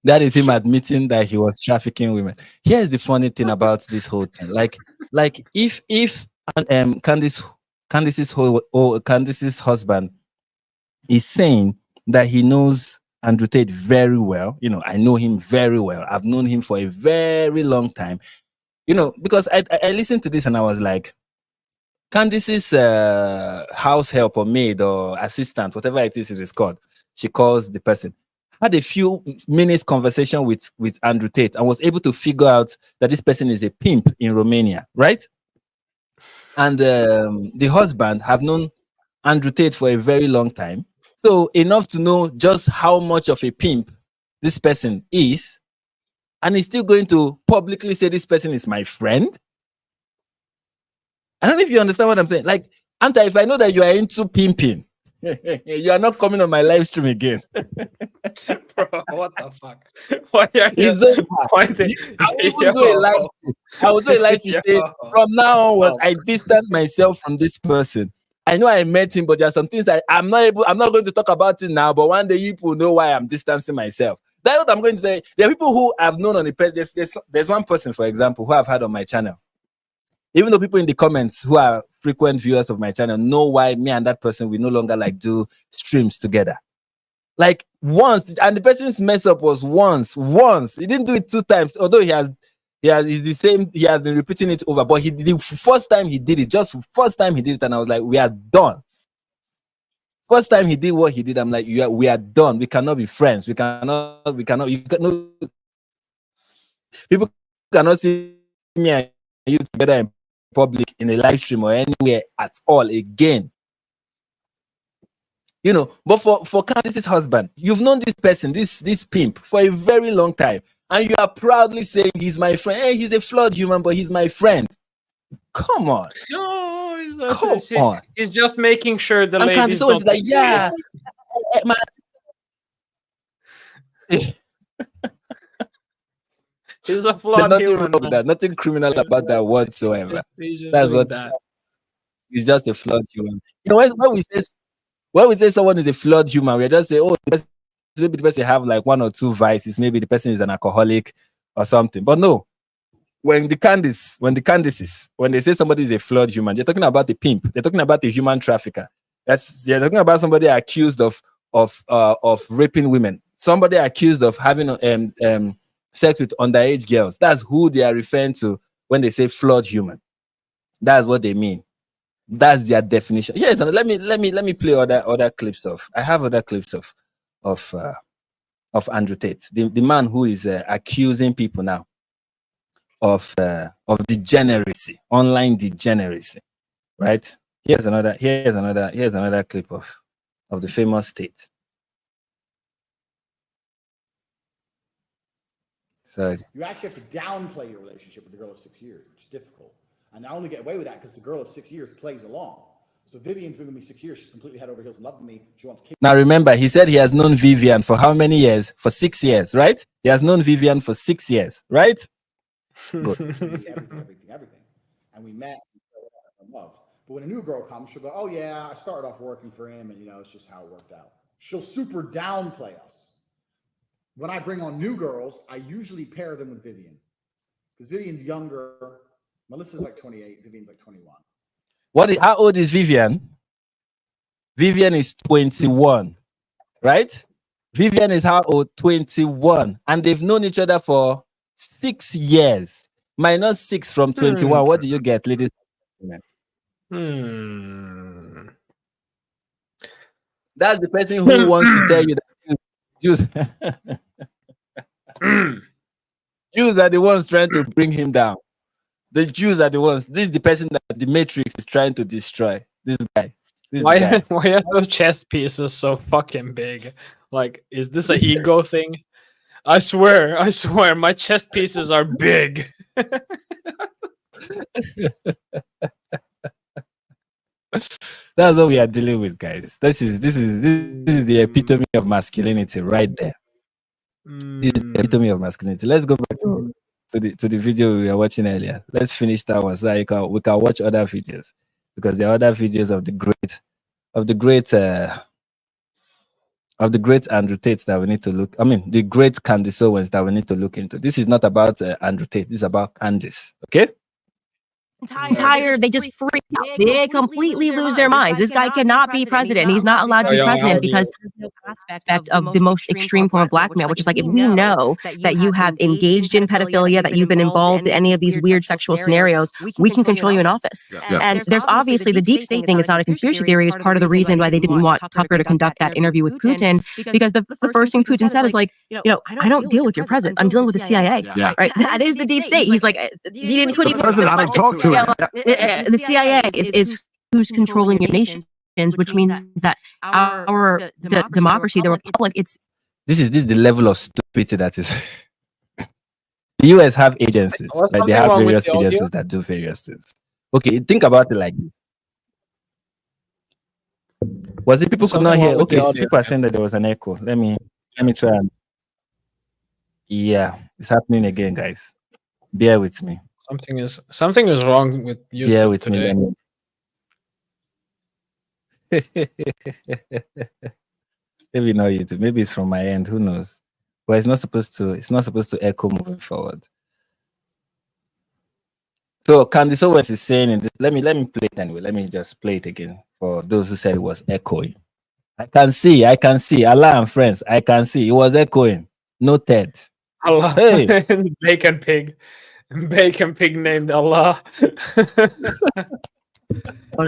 That is him admitting that he was trafficking women. Here's the funny thing about this whole thing. Like if Candace's husband is saying that he knows Andrew Tate very well, you know, I know him very well. I've known him for a very long time, you know, because I listened to this and I was like, Candace's house help or maid or assistant, whatever it is called, she calls the person, had a few minutes conversation with Andrew Tate and was able to figure out that this person is a pimp in Romania, right? And the husband have known Andrew Tate for a very long time. So enough to know just how much of a pimp this person is. And he's still going to publicly say this person is my friend. I don't know if you understand what I'm saying. Like, Anta, if I know that you are into pimping, you are not coming on my live stream again. Bro, what the fuck? Why are you pointing? I will do a live stream. I will do a live stream saying, from now onwards, I distance myself from this person. I know I met him, but there are some things that I'm not going to talk about it now, but one day you will know why I'm distancing myself. That's what I'm going to say. There are people who I've known on the page. There's one person, for example, who I've had on my channel. Even though people in the comments who are frequent viewers of my channel know why me and that person, we no longer like do streams together. Like once, and the person's mess up was once. He didn't do it 2 times, although he has been repeating it over, but the first time he did it, and I was like, we are done. First time he did what he did, I'm like, we are done. We cannot be friends. People cannot see me and you together in public, in a live stream or anywhere at all again. You know, but for Candace's husband, you've known this person, this pimp, for a very long time. And you are proudly saying he's my friend. Hey, he's a flawed human, but he's my friend. Come on. No, Come on. he's just making sure the And ladies Candace Owens is don't like, yeah. My he's a There's flawed nothing human. wrong with Man. that. Nothing criminal about that whatsoever. He's just That's doing what that. he's just a flawed human. You know, when we say someone is a flawed human, we just say, oh, maybe the person have like 1 or 2 vices. Maybe the person is an alcoholic or something. But no, when they say somebody is a flawed human, they're talking about the pimp. They're talking about the human trafficker. They're talking about somebody accused of raping women. Somebody accused of having sex with underage girls. That's who they are referring to when they say flawed human. That's what they mean. That's their definition. Yes, let me play other clips of. I have other clips of Andrew Tate, the man who is accusing people now of degeneracy, online degeneracy, right? Here's another clip of the famous Tate. So You actually have to downplay your relationship with the girl of 6 years, which is difficult. And I only get away with that because the girl of 6 years plays along. So Vivian's been with me 6 years. She's completely head over heels in love with me. She wants kids. now remember, he said he has known Vivian for how many years? For 6 years, right? He has known Vivian for 6 years, right? Good. everything. And we met in love. But when a new girl comes, she'll go, oh yeah, I started off working for him and it's just how it worked out. She'll super downplay us. When I bring on new girls, I usually pair them with Vivian. Because Vivian's younger. Melissa's like 28, Vivian's like 21. How old is Vivian? Vivian is 21, right? Vivian is how old? 21. And they've known each other for 6 years. Minus 6 from 21. What do you get, ladies and gentlemen? That's the person who wants to tell you that Jews Jews are the ones trying to bring him down. The Jews are the ones. This is the person that the Matrix is trying to destroy. This guy. Why are those chess pieces so fucking big? Like, is this an ego thing? I swear, my chess pieces are big. That's what we are dealing with, guys. This is the epitome of masculinity right there. This is the epitome of masculinity. Let's go back to the video we were watching earlier. Let's finish that one so we can watch other videos, because there are other videos of the great Andrew Tate that we need to look. I mean, the great Candace Owens that we need to look into. This is not about Andrew Tate. This is about Candace. Okay. Tired, they just freak out. They completely lose their minds. This guy cannot be president. He's not allowed to be president because aspect of the most extreme form of blackmail, which is like, if we know that you have engaged in pedophilia, that you've been involved in any of these weird sexual scenarios, we can control you in office. And there's obviously the deep state thing is not a conspiracy theory. It's part of the reason why they didn't want Tucker to conduct that interview with Putin, because the first thing Putin said is like, I don't deal with your president. I'm dealing with the CIA. Right? That is the deep state. He's like, you didn't even president I don't talk to. The CIA is who's controlling your nations, which means that our democracy, the republic, this is the level of stupidity that is. The US have agencies, right? They have various agencies that do various things. Okay, think about it like this. Was it people could not hear? Okay, so people are saying that there was an echo. Let me try and it's happening again, guys. Bear with me. Something is wrong with YouTube. Yeah, with today. me. Maybe not YouTube. Maybe it's from my end. Who knows? But it's not supposed to echo moving forward. So Candace Owens is saying in this. Let me play it anyway. Let me just play it again for those who said it was echoing. I can see. Allah and friends, I can see it was echoing. Noted. Allah. Hey. Bacon pig named Allah.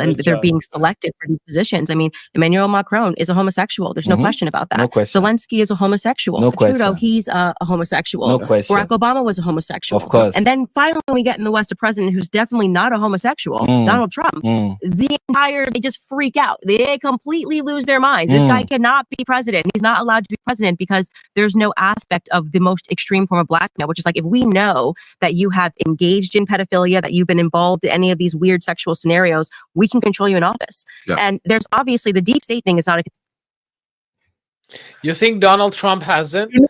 and Good they're job. being selected for these positions. I mean, Emmanuel Macron is a homosexual. There's no question about that. No question. Zelensky is a homosexual. No Trudeau, question. he's a homosexual. No question. Barack Obama was a homosexual. Of course. And then finally, we get in the West a president who's definitely not a homosexual, Donald Trump. They just freak out. They completely lose their minds. This guy cannot be president. He's not allowed to be president because there's no aspect of the most extreme form of blackmail, which is like, if we know that you have engaged in pedophilia, that you've been involved in any of these weird sexual scenarios, we can control you in office. Yeah. And there's obviously the deep state thing is not a You think Donald Trump hasn't? You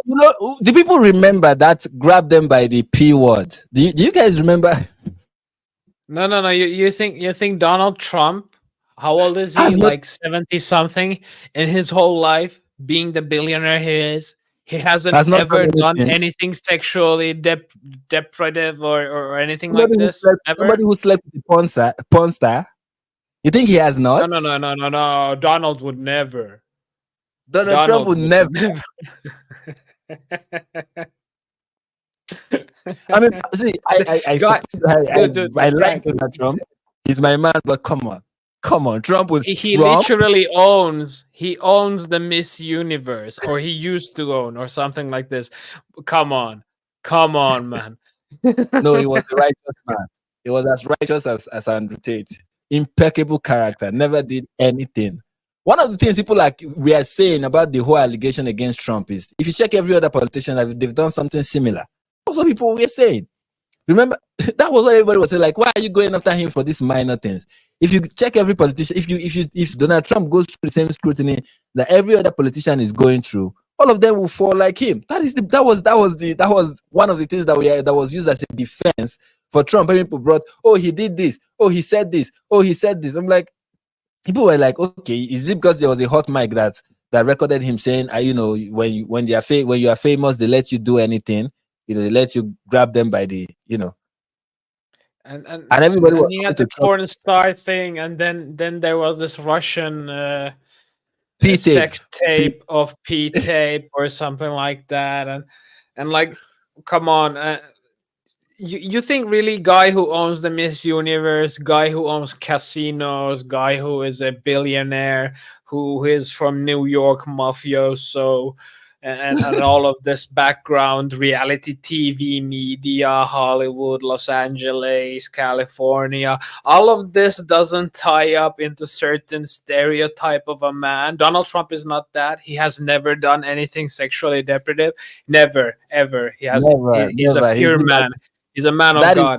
know, do people remember that grab them by the P word? Do you guys remember? No. You think Donald Trump? How old is he? I'm not- Like 70 something. In his whole life, being the billionaire he is, he hasn't Has not ever done done anything. anything sexually deprivative or anything like Somebody who this. slept- Ever? Somebody who slept with the porn star. You think he has not? No. Donald would never. Donald Trump would never. I mean, see, I Dude, like Donald Trump. He's my man, but come on, Trump will. He Trump? literally owns the Miss Universe, or he used to own, or something like this. Come on, man. No, he was the righteous man. He was as righteous as Andrew Tate. Impeccable character. Never did anything. One of the things people we are saying about the whole allegation against Trump is, if you check every other politician, they've done something similar. That's what people were saying. Remember, that was what everybody was saying. Like, why are you going after him for these minor things? If you check every politician, if Donald Trump goes through the same scrutiny that every other politician is going through, all of them will fall like him. That was one of the things that was used as a defense for Trump. When people brought, oh, he did this, oh, he said this, oh, he said this. I'm like, people were like, okay, is it because there was a hot mic that recorded him saying, when you are famous, they let you do anything. They let you grab them by the, And everybody was he coming had to the porn star thing, and then there was this Russian P-tape. sex tape of P-tape or something like that, and like, come on, you think really guy who owns the Miss Universe, guy who owns casinos, guy who is a billionaire, who is from New York mafioso, and all of this background reality TV media, Hollywood, Los Angeles, California, all of this doesn't tie up into certain stereotype of a man. Donald Trump is not that. He has never done anything sexually deprivative. Never, ever. He's Never. a pure man. He's a man of God.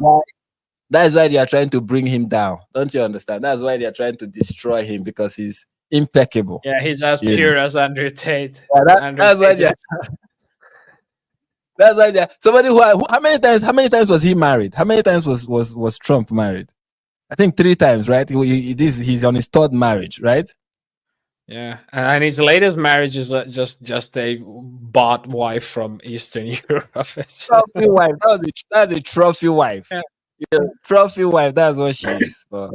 That is why they are trying to bring him down. Don't you understand? That's why they are trying to destroy him, because he's impeccable. Yeah, he's as pure as Andrew Tate. Yeah, that's why somebody how many times was he married? How many times was Trump married? I think 3 times, right? He's on his 3rd marriage, right? Yeah, and his latest marriage is just a bought wife from Eastern Europe. Trophy wife. That's a trophy wife. Yeah, trophy wife. That's what she is. But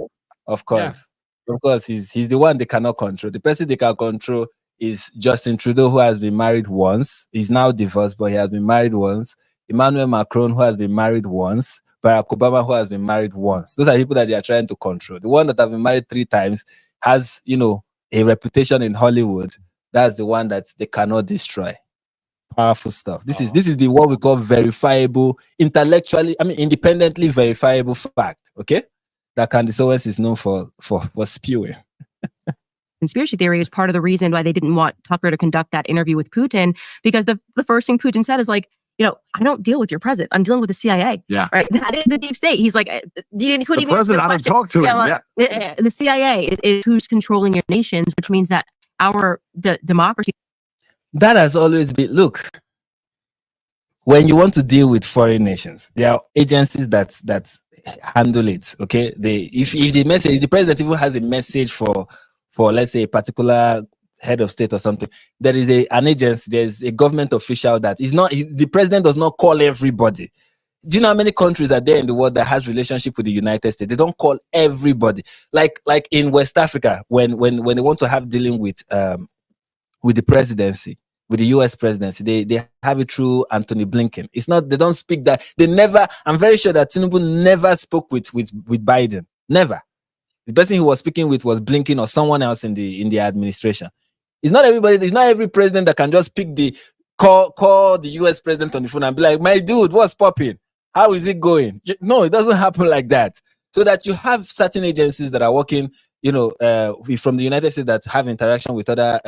of course. Of course, he's the one they cannot control. The person they can control is Justin Trudeau, who has been married once. He's now divorced, but he has been married once. Emmanuel Macron, who has been married once. Barack Obama, who has been married once. Those are people that they are trying to control. The one that have been married 3 times has, a reputation in Hollywood. That's the one that they cannot destroy. Powerful stuff. This is the what we call verifiable, independently verifiable fact. Okay. That Candace Owens is known for spewing. Conspiracy theory is part of the reason why they didn't want Tucker to conduct that interview with Putin, because the first thing Putin said is like, I don't deal with your president. I'm dealing with the CIA. Yeah. Right. That is the deep state. He's like, you couldn't even president, I don't talk to him. Yeah. The CIA is who's controlling your nations, which means that our democracy. That has always been, look, when you want to deal with foreign nations, there are agencies that handle it. Okay, if the president even has a message for let's say a particular head of state or something, there is an agency, there's a government official that is not. The president does not call everybody. Do you know how many countries are there in the world that has relationship with the United States? They don't call everybody. Like in West Africa, when they want to have dealing with the presidency, with the US presidency, they have it through Anthony Blinken. It's not, they don't speak that. They never, I'm very sure that Tinubu never spoke with Biden. Never. The person he was speaking with was Blinken or someone else in the administration. It's not everybody. It's not every president that can just pick the call the US president on the phone and be like, my dude, what's popping? How is it going? No, it doesn't happen like that. So that you have certain agencies that are working, from the United States that have interaction with other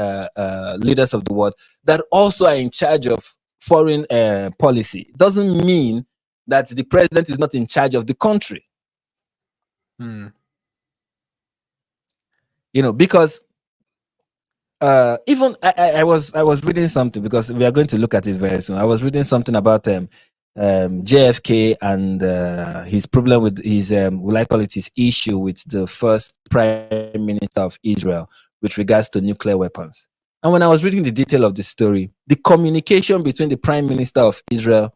leaders of the world that also are in charge of foreign policy. Doesn't mean that the president is not in charge of the country. Because even I was reading something, because we are going to look at it very soon. I was reading something about JFK and his problem with his his issue with the first prime minister of Israel with regards to nuclear weapons. And when I was reading the detail of the story, the communication between the prime minister of Israel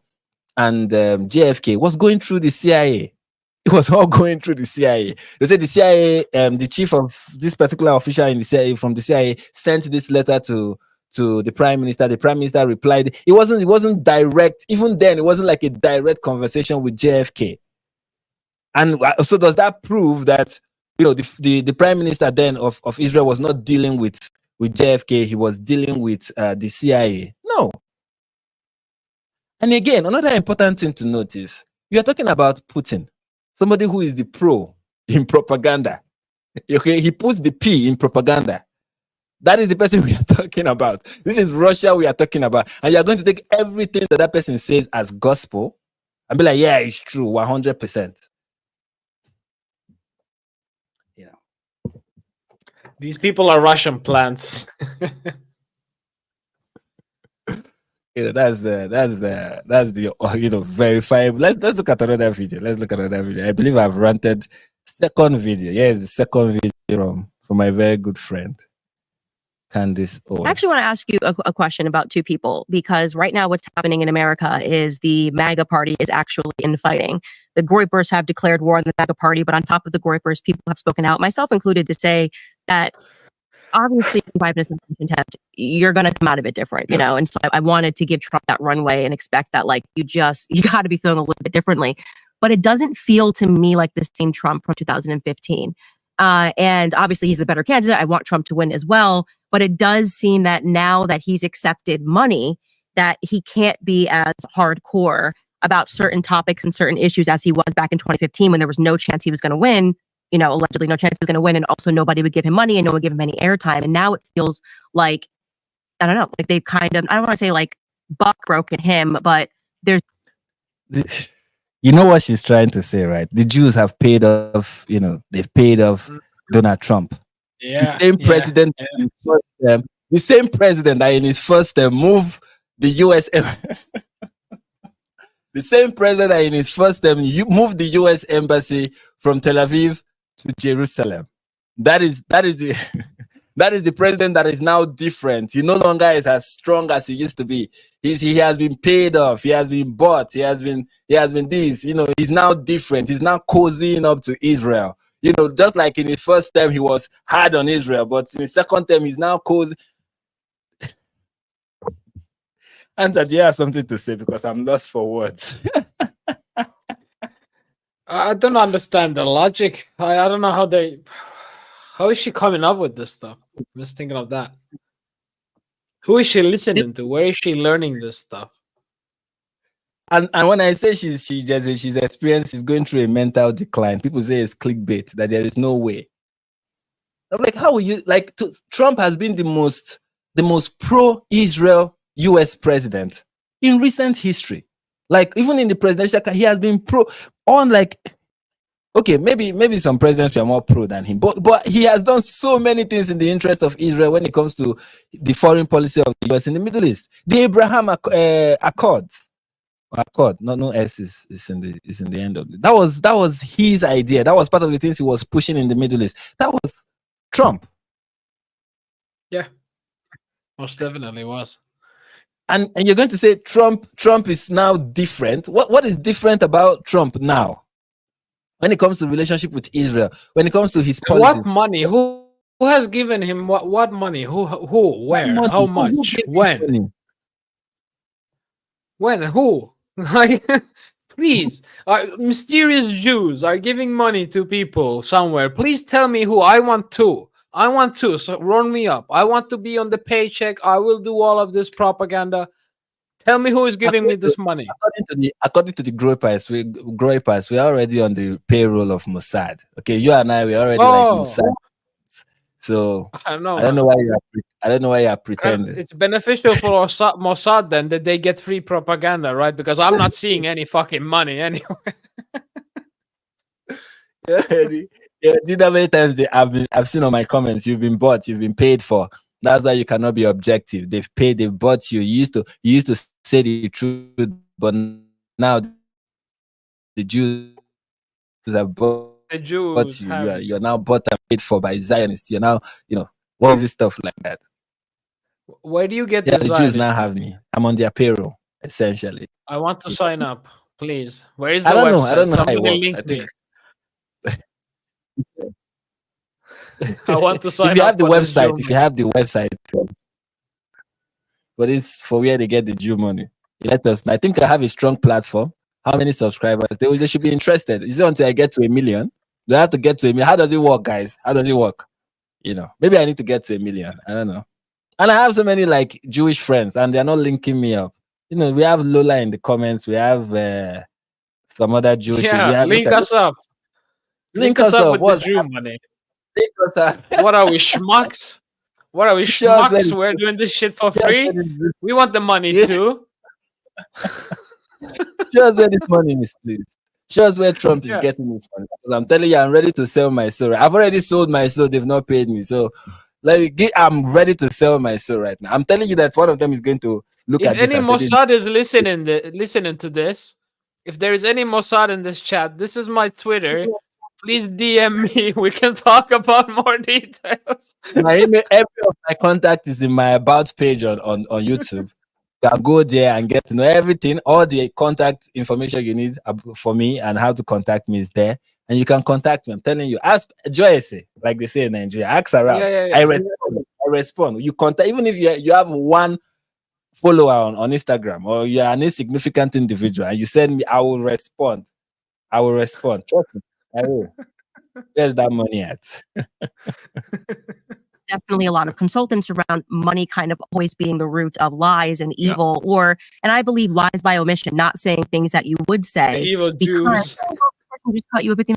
and JFK was going through the CIA. It was all going through the CIA. They said the CIA, the chief of this particular official in the CIA from the CIA sent this letter to the prime minister. The prime minister replied. It wasn't direct. Even then, it wasn't like a direct conversation with JFK. And so does that prove that the prime minister then of Israel was not dealing with JFK? He was dealing with the CIA. No. And again, another important thing to notice: we are talking about Putin, somebody who is the pro in propaganda. Okay, he puts the P in propaganda. That is the person we are talking about. This is Russia we are talking about. And you are going to take everything that person says as gospel and be like, yeah, it's true, 100%. These people are Russian plants. That's the verifiable. Let's look at another video. I believe I've ranted second video. Yes, the second video from my very good friend Candace Owens. I actually want to ask you a question about two people, because right now what's happening in America is the MAGA party is actually infighting. The Groypers have declared war on the MAGA party, but on top of the Groypers, people have spoken out, myself included, to say that obviously contempt, you're going to come out of it different, and so I wanted to give Trump that runway and expect that you got to be feeling a little bit differently. But it doesn't feel to me like the same Trump from 2015. And obviously he's the better candidate. I want Trump to win as well. But it does seem that now that he's accepted money, that he can't be as hardcore about certain topics and certain issues as he was back in 2015, when there was no chance he was going to win, allegedly no chance he was going to win. And also nobody would give him money and no one would give him any airtime. And now it feels like, I don't know, like they've kind of, I don't want to say like buck broken him, but there's... You know what she's trying to say, right? The Jews have paid off, they've paid off Donald Trump. Yeah. The same president, the same president that in his first term moved the US. The same president that in his first term moved the US embassy from Tel Aviv to Jerusalem. That is the that is the president that is now different. He no longer is as strong as he used to be. He has been paid off. He has been bought. He has been this. He's now different. He's now cozying up to Israel. Just like in his first term, he was hard on Israel, but in his second term, he's now cozy. And that you have something to say, because I'm lost for words. I don't understand the logic. I don't know how is she coming up with this stuff? I'm just thinking of that. Who is she listening to? Where is she learning this stuff? And when I say she's experienced, she's going through a mental decline. People say it's clickbait, that there is no way. I'm like, how will you Trump has been the most pro-Israel US president in recent history. Like, even in the presidential, he has been okay, maybe some presidents are more pro than him, but he has done so many things in the interest of Israel when it comes to the foreign policy of the US in the Middle East. The Abraham Accord, no S is in the end of it. That was his idea. That was part of the things he was pushing in the Middle East. That was Trump. Yeah, most definitely was. And you're going to say Trump is now different. What is different about Trump now when it comes to relationship with Israel, when it comes to his policy? What money? Who has given him what money? Who? Where? Money. How much? When? When? Who? Like, Please, mysterious Jews are giving money to people somewhere. Please tell me who. I want to. I want to. So run me up. I want to be on the paycheck. I will do all of this propaganda. Tell me who is giving me this money. According to the Groypers, we're already on the payroll of Mossad. Okay, you and I, we're already like Mossad. So I don't know. I don't know why you are pretending. It's beneficial for Mossad then that they get free propaganda, right? Because I'm not seeing any fucking money anyway. Yeah, do you know how many times I've seen on my comments, you've been bought, you've been paid for. That's why you cannot be objective. They've bought you. You used to say the truth, but now the Jews have bought you. You're now bought and paid for by Zionists. You're now, what is this stuff like that? Where do you get the Jews now have me. I'm on their payroll, essentially. I want to sign up, please. Where is I the don't know. website? I don't know how it Somebody works. link me. I want to sign If you up have the for this website, Jew if you have the website, but it's for where they get the Jew money. Let us know. I think I have a strong platform. How many subscribers? They should be interested. Is it until I get to 1 million? Do I have to get to 1 million? How does it work, guys? How does it work? Maybe I need to get to 1 million. I don't know. And I have so many like Jewish friends, and they're not linking me up. We have Lola in the comments. We have some other Jewish. Yeah, link us up. Link us up with the Jew money. Link us up. What are we, schmucks? What are we, schmucks? We're doing this shit for free? We want the money too. Show us where this money is, please. Show us where Trump is getting this money. Because I'm telling you, I'm ready to sell my soul. I've already sold my soul. They've not paid me. So I'm ready to sell my soul right now. I'm telling you that one of them is going to look at this. If any Mossad is listening to this, if there is any Mossad in this chat, this is my Twitter. Please DM me. We can talk about more details. My email, every of my contact is in my about page on YouTube. You can go there and get to know everything. All the contact information you need for me and how to contact me is there. And you can contact me. I'm telling you, ask Joyce, like they say in Nigeria, ask around. Yeah. I respond. You contact, even if you have one follower on Instagram or you're an insignificant individual and you send me, I will respond. Trust me, I will. Where's that money at? Definitely a lot of consultants around money kind of always being the root of lies and evil, and I believe lies by omission, not saying things that you would say. The evil Jews. Just cut you with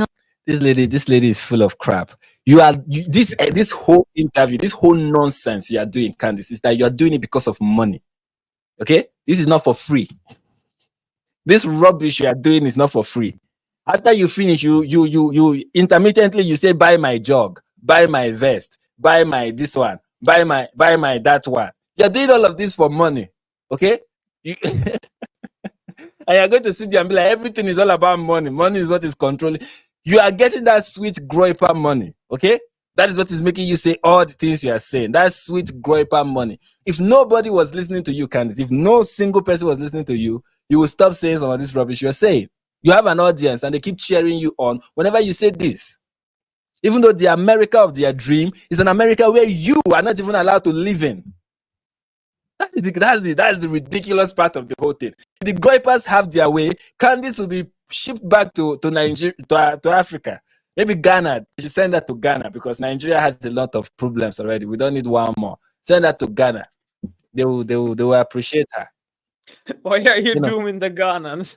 This lady is full of crap. This whole interview, this whole nonsense you are doing, Candace, is that you are doing it because of money. Okay? This is not for free. This rubbish you are doing is not for free. After you finish, you intermittently you say, buy my jog, buy my vest, buy my this one, buy my that one. You're doing all of this for money. Okay? And you're going to sit there and be like, everything is all about money. Money is what is controlling. You are getting that sweet groiper money. Okay? That is what is making you say all the things you are saying. That sweet groiper money. If nobody was listening to you, Candace, if no single person was listening to you, you will stop saying some of this rubbish you're saying. You have an audience and they keep cheering you on whenever you say this. Even though the America of their dream is an America where you are not even allowed to live in. That's the ridiculous part of the whole thing. If the groypers have their way, Candace will be shipped back to Nigeria, to Africa. Maybe Ghana. You should send that to Ghana because Nigeria has a lot of problems already. We don't need one more. Send that to Ghana. They will appreciate her. Why are you dooming the Ghanans?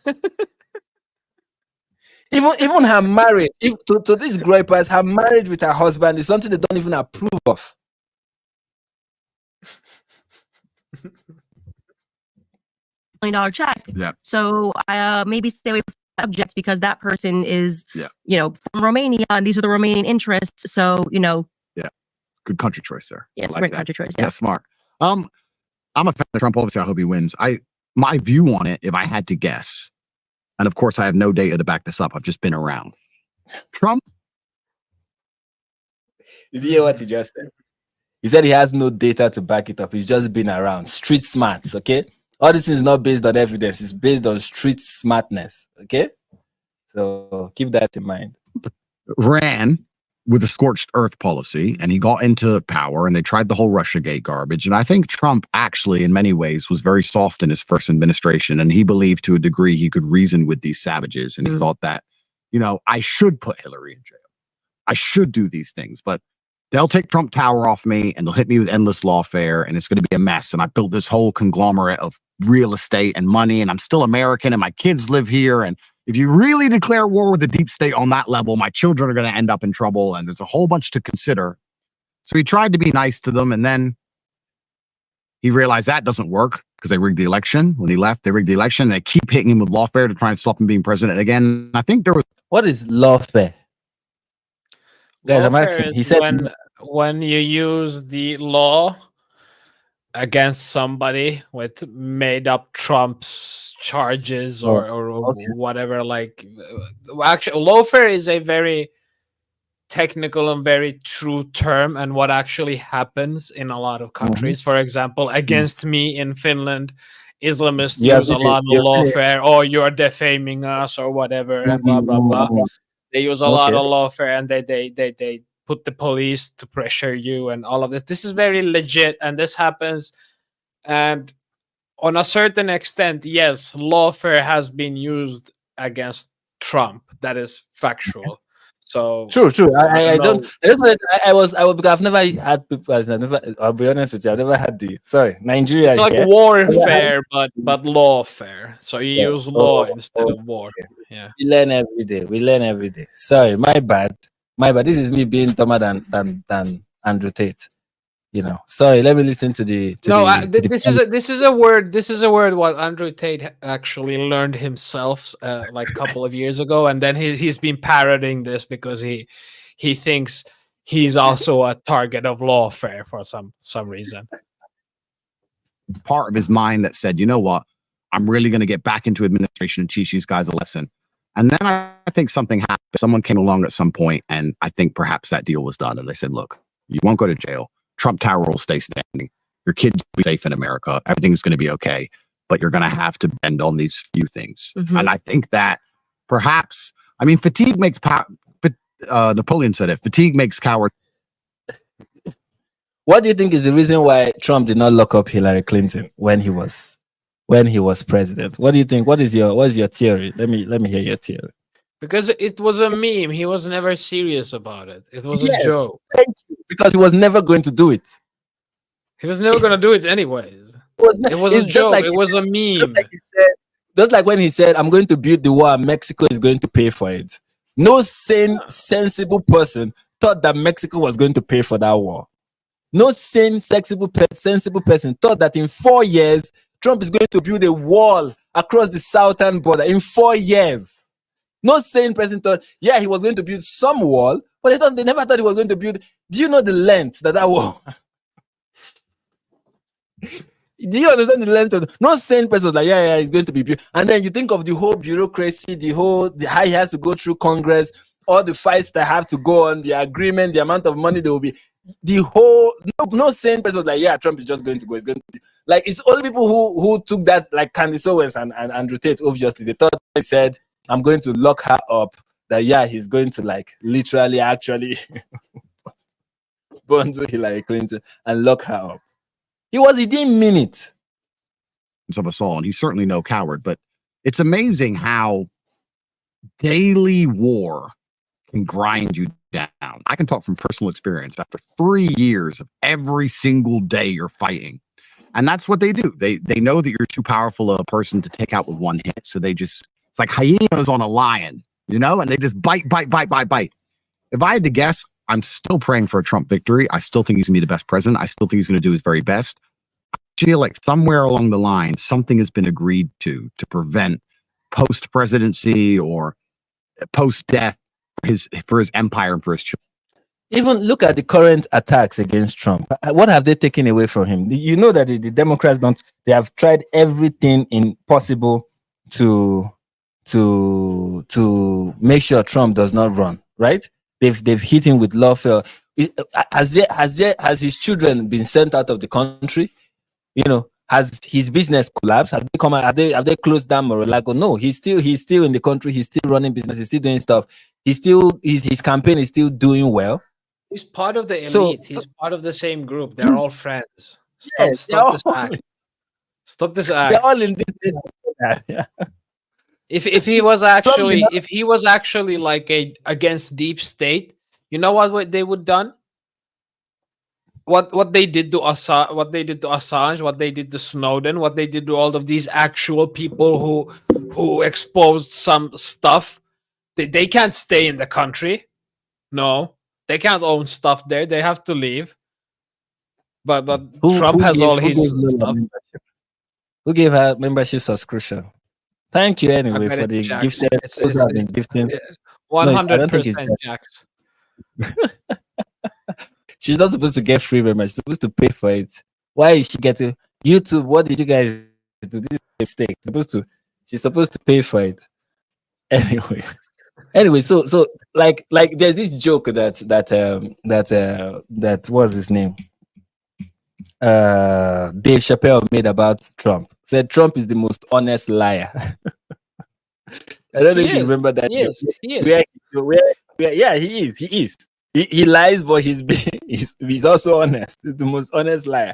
Even her marriage, to these groypers, her marriage with her husband is something they don't even approve of. $1 million check. Yeah. So maybe stay away from that subject because that person is, from Romania and these are the Romanian interests. So, good country choice there. Yeah, it's I a like great country choice. Yeah, smart. I'm a fan of Trump. Obviously, I hope he wins. My view on it, if I had to guess, and of course, I have no data to back this up. I've just been around. Trump. Did you hear what he just said? He said he has no data to back it up. He's just been around. Street smarts, okay? All this is not based on evidence. It's based on street smartness, okay? So keep that in mind. Ran with a scorched earth policy, and he got into power, and they tried the whole Russiagate garbage. And I think Trump actually, in many ways, was very soft in his first administration, and he believed to a degree he could reason with these savages, and he thought that, you know, I should put Hillary in jail. I should do these things, but they'll take Trump Tower off me, and they'll hit me with endless lawfare, and it's going to be a mess. And I built this whole conglomerate of real estate and money, and I'm still American, and my kids live here, and if you really declare war with the deep state on that level, my children are going to end up in trouble, and there's a whole bunch to consider. So he tried to be nice to them, and then he realized that doesn't work because they rigged the election. When he left, they rigged the election. They keep hitting him with lawfare to try and stop him being president again. I think there was... What is lawfare? Guys, I'm Lawfare asking. is He said when you use the law against somebody with made up Trump's charges or whatever. Like, actually, lawfare is a very technical and very true term, and what actually happens in a lot of countries. For example, against me in Finland, Islamists use a lot of lawfare. Oh, you're defaming us or whatever, and blah blah blah. They use a lot of lawfare, and they put the police to pressure you and all of this. This is very legit, and this happens. And on a certain extent, yes, lawfare has been used against Trump. That is factual. So true. I don't. I've never had people. I'll be honest with you. I've never had Nigeria. It's like warfare, but lawfare. So you use law instead of war. Yeah. We learn every day. Sorry, my bad. This is me being dumber than Andrew Tate. You know. Sorry. Let me listen to the. This is a word what Andrew Tate actually learned himself like a couple of years ago, and then he's been parroting this because he thinks he's also a target of lawfare for some reason. Part of his mind that said, you know what, I'm really going to get back into administration and teach these guys a lesson. And then I think something happened. Someone came along at some point, and I think perhaps that deal was done. And they said, look, you won't go to jail. Trump Tower will stay standing. Your kids will be safe in America. Everything's going to be okay. But you're going to have to bend on these few things. And I think that perhaps, I mean, fatigue makes Napoleon said it. Fatigue makes cowards. What do you think is the reason why Trump did not lock up Hillary Clinton when he was president? What do you think? What is your theory? Let me hear your theory. Because it was a meme. He was never serious about it. It was a joke. Thank you. Because he was never going to do it. He was never going to do it anyways. It was a joke. It was a meme. Just like when he said, I'm going to build the wall and Mexico is going to pay for it. No sane, sensible person thought that Mexico was going to pay for that war. No sane, sensible person thought that in 4 years, Trump is going to build a wall across the southern border in 4 years. No sane person thought, he was going to build some wall, but they never thought he was going to build. Do you know the length that wall? Do you understand the length of no sane person was like, he's going to be built. And then you think of the whole bureaucracy, the how he has to go through Congress, all the fights that have to go on, the agreement, the amount of money there will be. The whole no sane person was like, Trump is just going to go. It's going to be like it's only people who took that, like Candace Owens and Andrew Tate. Obviously, they thought he said, I'm going to lock her up. That he's going to like literally actually bundle Hillary Clinton and lock her up. He didn't mean it. Of us all, and he's certainly no coward. But it's amazing how daily war can grind you down. I can talk from personal experience. After 3 years of every single day you're fighting, and that's what they do. They know that you're too powerful a person to take out with one hit, so it's like hyenas on a lion, you know, and they just bite. If I had to guess, I'm still praying for a Trump victory. I still think he's gonna be the best president. I still think he's gonna do his very best. I feel like somewhere along the line, something has been agreed to prevent post-presidency or post-death for his empire and for his children. Even look at the current attacks against Trump. What have they taken away from him? You know that the Democrats they have tried everything possible to make sure Trump does not run, right? They've hit him with lawfare. Has his children been sent out of the country? You know, has his business collapsed? Have they come out? Have they closed down Mar-a-Lago? No, he's still in the country. He's still running business. He's still doing stuff. He's still his campaign is still doing well. He's part of the elite. So- He's part of the same group. They're all friends. Yes, Stop this they're act. Stop this They're act. all in this. Yeah. If he was actually like against deep state, you know what they would done? What they did to Assange, what they did to Snowden, what they did to all of these actual people who exposed some stuff. They can't stay in the country. No, they can't own stuff there. They have to leave. But Trump has all his stuff. Who gave her membership subscription? Thank you anyway bet for it's the Jax. gifted. It's- those who have it's- been gifting. 100% Jax. She's not supposed to get free membership. She's supposed to pay for it. Why is she getting YouTube? What did you guys do? This is a mistake. She's supposed to pay for it. Anyway, so like there's this joke that what's his name? Dave Chappelle made about Trump. Said Trump is the most honest liar. I don't know if you remember that. Yes, he is. Yeah, he is. He lies, but he's also honest. He's the most honest liar.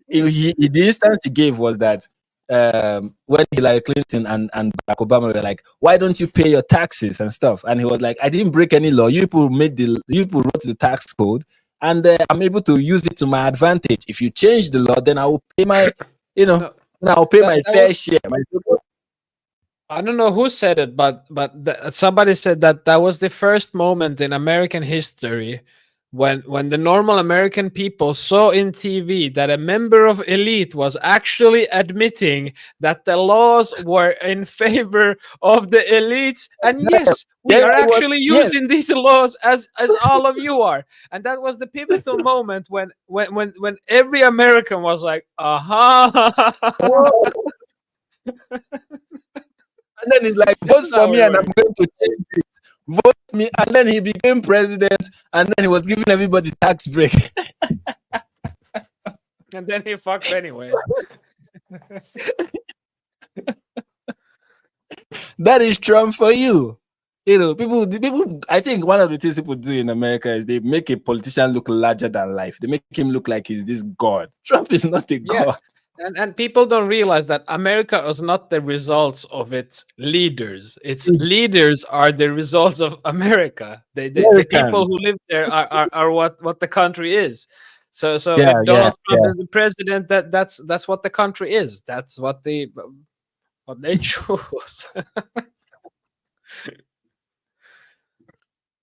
The instance he gave was that when Hillary Clinton and Barack Obama were like, "Why don't you pay your taxes and stuff?" And he was like, "I didn't break any law. You people wrote the tax code, and I'm able to use it to my advantage. If you change the law, then I will pay my, I'll pay my fair share." I don't know who said it, but somebody said that was the first moment in American history when the normal American people saw in TV that a member of elite was actually admitting that the laws were in favor of the elites, and yes, we are actually using these laws as all of you are. And that was the pivotal moment when every American was like, aha. And then he's like, vote for me and I'm going to change it. Vote me. And then he became president and then he was giving everybody tax break. And then he fucked anyway. That is Trump for you. People, I think one of the things people do in America is they make a politician look larger than life. They make him look like he's this god. Trump is not a god. And people don't realize that America is not the results of its leaders. Its leaders are the results of America. The people who live there are what the country is. So if Donald Trump is the president, that's what the country is. That's what they choose.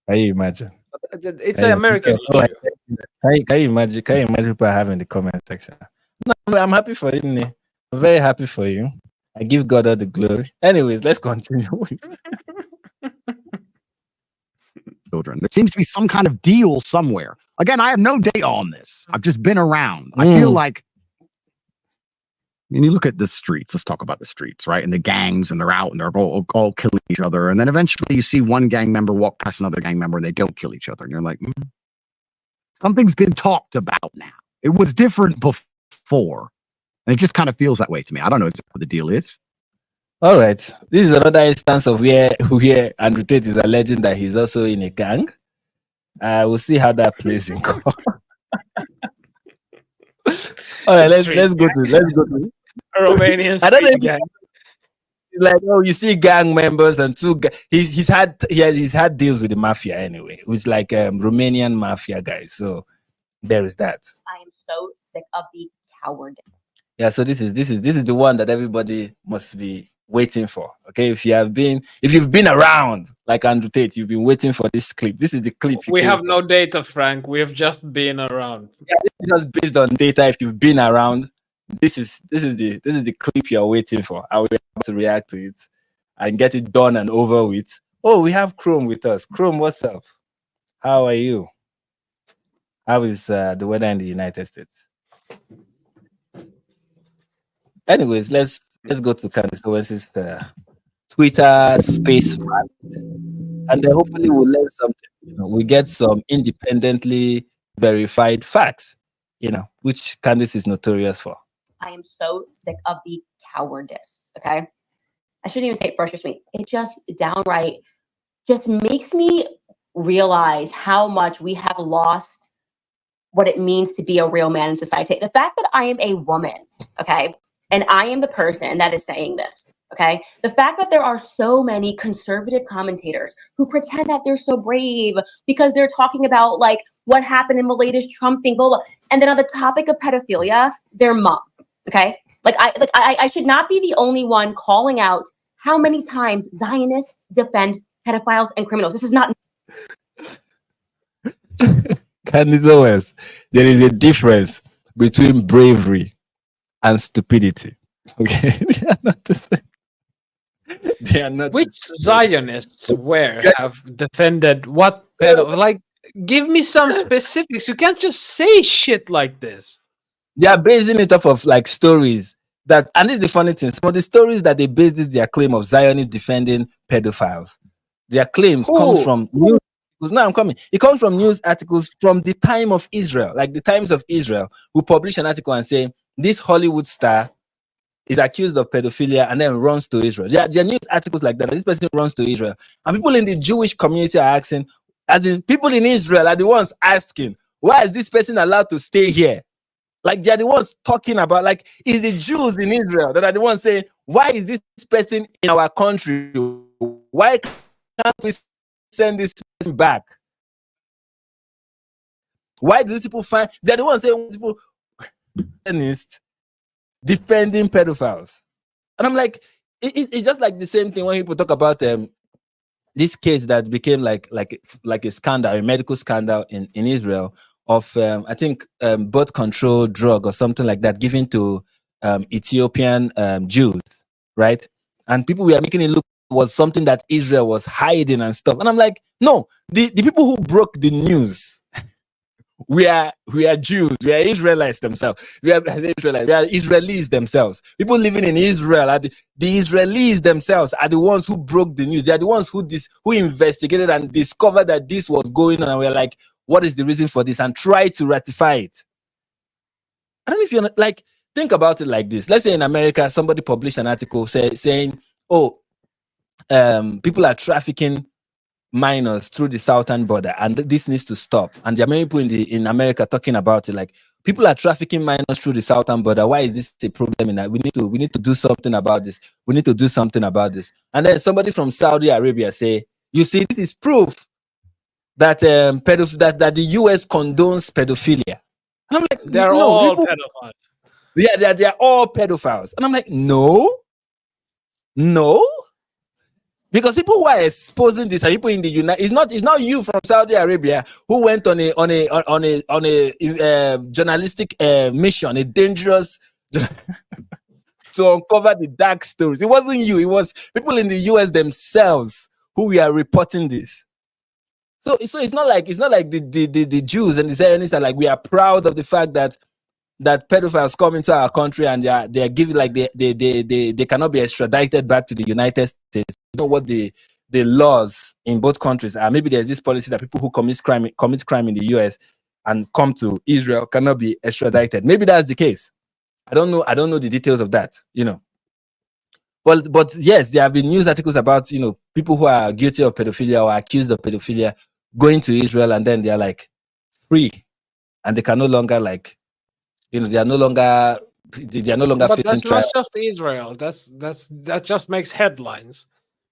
Can you imagine? It's an American issue. Can you imagine people having the comment section? No, I'm happy for you, Nene. I'm very happy for you. I give God all the glory. Anyways, let's continue with children. There seems to be some kind of deal somewhere. Again, I have no data on this. I've just been around. I feel like, you look at the streets. Let's talk about the streets, right? And the gangs, and they're out and they're all killing each other. And then eventually you see one gang member walk past another gang member and they don't kill each other. And you're like, something's been talked about now. It was different before. And it just kind of feels that way to me. I don't know exactly what the deal is. All right. This is another instance of where Andrew Tate is alleging that he's also in a gang. We'll see how that plays in court. All right, let's go to Romanian. I don't know if like, you see gang members and he's had deals with the mafia anyway, with like Romanian mafia guys. So there is that. I am so sick of the cowardice. Yeah, so this is the one that everybody must be waiting for. Okay, if you've been around like Andrew Tate, you've been waiting for this clip. This is the clip. We have no data, Frank. We have just been around. Yeah, this is just based on data. If you've been around, this is the clip you're waiting for. I will have to react to it and get it done and over with. Oh, we have Chrome with us. Chrome, what's up? How are you? How is the weather in the United States? Anyways, let's go to Candace Owens' Twitter space rant, and then hopefully we'll learn something. We get some independently verified facts, which Candace is notorious for. I am so sick of the cowardice. Okay, I shouldn't even say it first or sweet. It just downright just makes me realize how much we have lost what it means to be a real man in society. The fact that I am a woman, okay, and I am the person that is saying this, okay, the fact that there are so many conservative commentators who pretend that they're so brave because they're talking about like what happened in the latest Trump thing, blah, blah, and then on the topic of pedophilia, they're mum, okay? I should not be the only one calling out how many times Zionists defend pedophiles and criminals. This is not. Candace Owens, there is a difference between bravery and stupidity. Okay, they are not the same. They are not. Which Zionists where have defended what pedo? Like, give me some specifics. You can't just say shit like this. They are basing it off of like stories that, and this is the funny thing. Some of the stories that they base this their claim of Zionists defending pedophiles. Their claims comes from news. Now I'm coming. It comes from news articles from the time of Israel, like the Times of Israel, who publish an article and say this Hollywood star is accused of pedophilia and then runs to Israel. There are news articles like that. This person runs to Israel, and people in the Jewish community are asking, as in people in Israel are the ones asking, why is this person allowed to stay here? Like they're the ones talking about, like, it's the Jews in Israel that are the ones saying, why is this person in our country? Why can't we send this person back? Why do these people find, they're the ones saying people defending pedophiles? And I'm like, it's just like the same thing when people talk about this case that became like a scandal, a medical scandal in Israel of I think birth control drug or something like that given to Ethiopian Jews, right? And people were making it look was something that Israel was hiding and stuff. And I'm like, no, the people who broke the news, we are Jews, we are Israelites themselves, we are Israelis themselves. People living in Israel are the Israelis themselves are the ones who broke the news. They are the ones who investigated and discovered that this was going on, and we're like, what is the reason for this, and try to ratify it. I don't know if you're not, like, think about it like this. Let's say in America somebody published an article saying, oh, people are trafficking minors through the southern border and this needs to stop. And there are many people in America talking about it, like, people are trafficking minors through the southern border. Why is this a problem? In that we need to do something about this. We need to do something about this. And then somebody from Saudi Arabia say, you see, this is proof that that the US condones pedophilia. And I'm like, they're all pedophiles. Yeah, they're all pedophiles. And I'm like, no. Because people who are exposing this are people in the United. It's not you from Saudi Arabia who went on a journalistic mission, a dangerous to uncover the dark stories. It wasn't you. It was people in the US themselves who were reporting this. So it's not like the Jews and the Zionists are like, we are proud of the fact that pedophiles come into our country and they are given, like, they cannot be extradited back to the United States. You know what the laws in both countries are. Maybe there's this policy that people who commit crime in the US and come to Israel cannot be extradited. Maybe that's the case. I don't know the details of that, you know. But yes, there have been news articles about, you know, people who are guilty of pedophilia or accused of pedophilia going to Israel, and then they are like free, and they can no longer, like, you know, they are no longer But facing that's trial. not just Israel. That just makes headlines.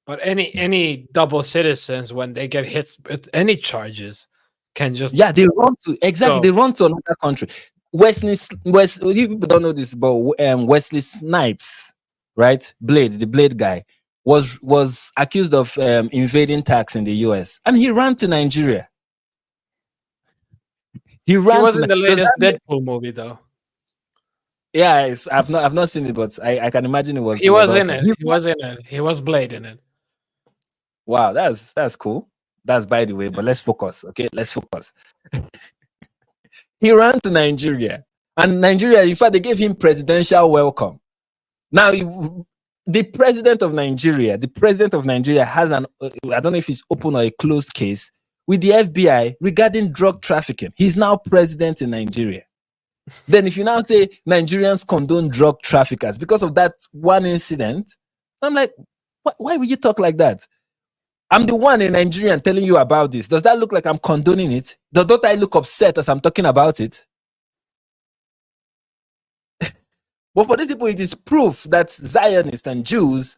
But any double citizens, when they get hit with any charges, can just they run to they run to another country. People don't know this, but Wesley Snipes, right? The Blade guy, was accused of invading tax in the US, and he ran to Nigeria. He was in the latest Deadpool movie, though. Yeah, I've not seen it, but I can imagine it was. He was in awesome. it. He was in it. He was Blade in it. Wow, that's cool. That's by the way, but let's focus. Okay, let's focus. He ran to Nigeria, and Nigeria, in fact, they gave him presidential welcome. Now, the president of Nigeria has an I don't know if it's open or a closed case with the FBI regarding drug trafficking. He's now president in Nigeria. Then if you now say Nigerians condone drug traffickers because of that one incident, I'm like, why would you talk like that? I'm the one in Nigerian telling you about this. Does that look like I'm condoning it? Don't I look upset as I'm talking about it? But for these people, it is proof that Zionists and Jews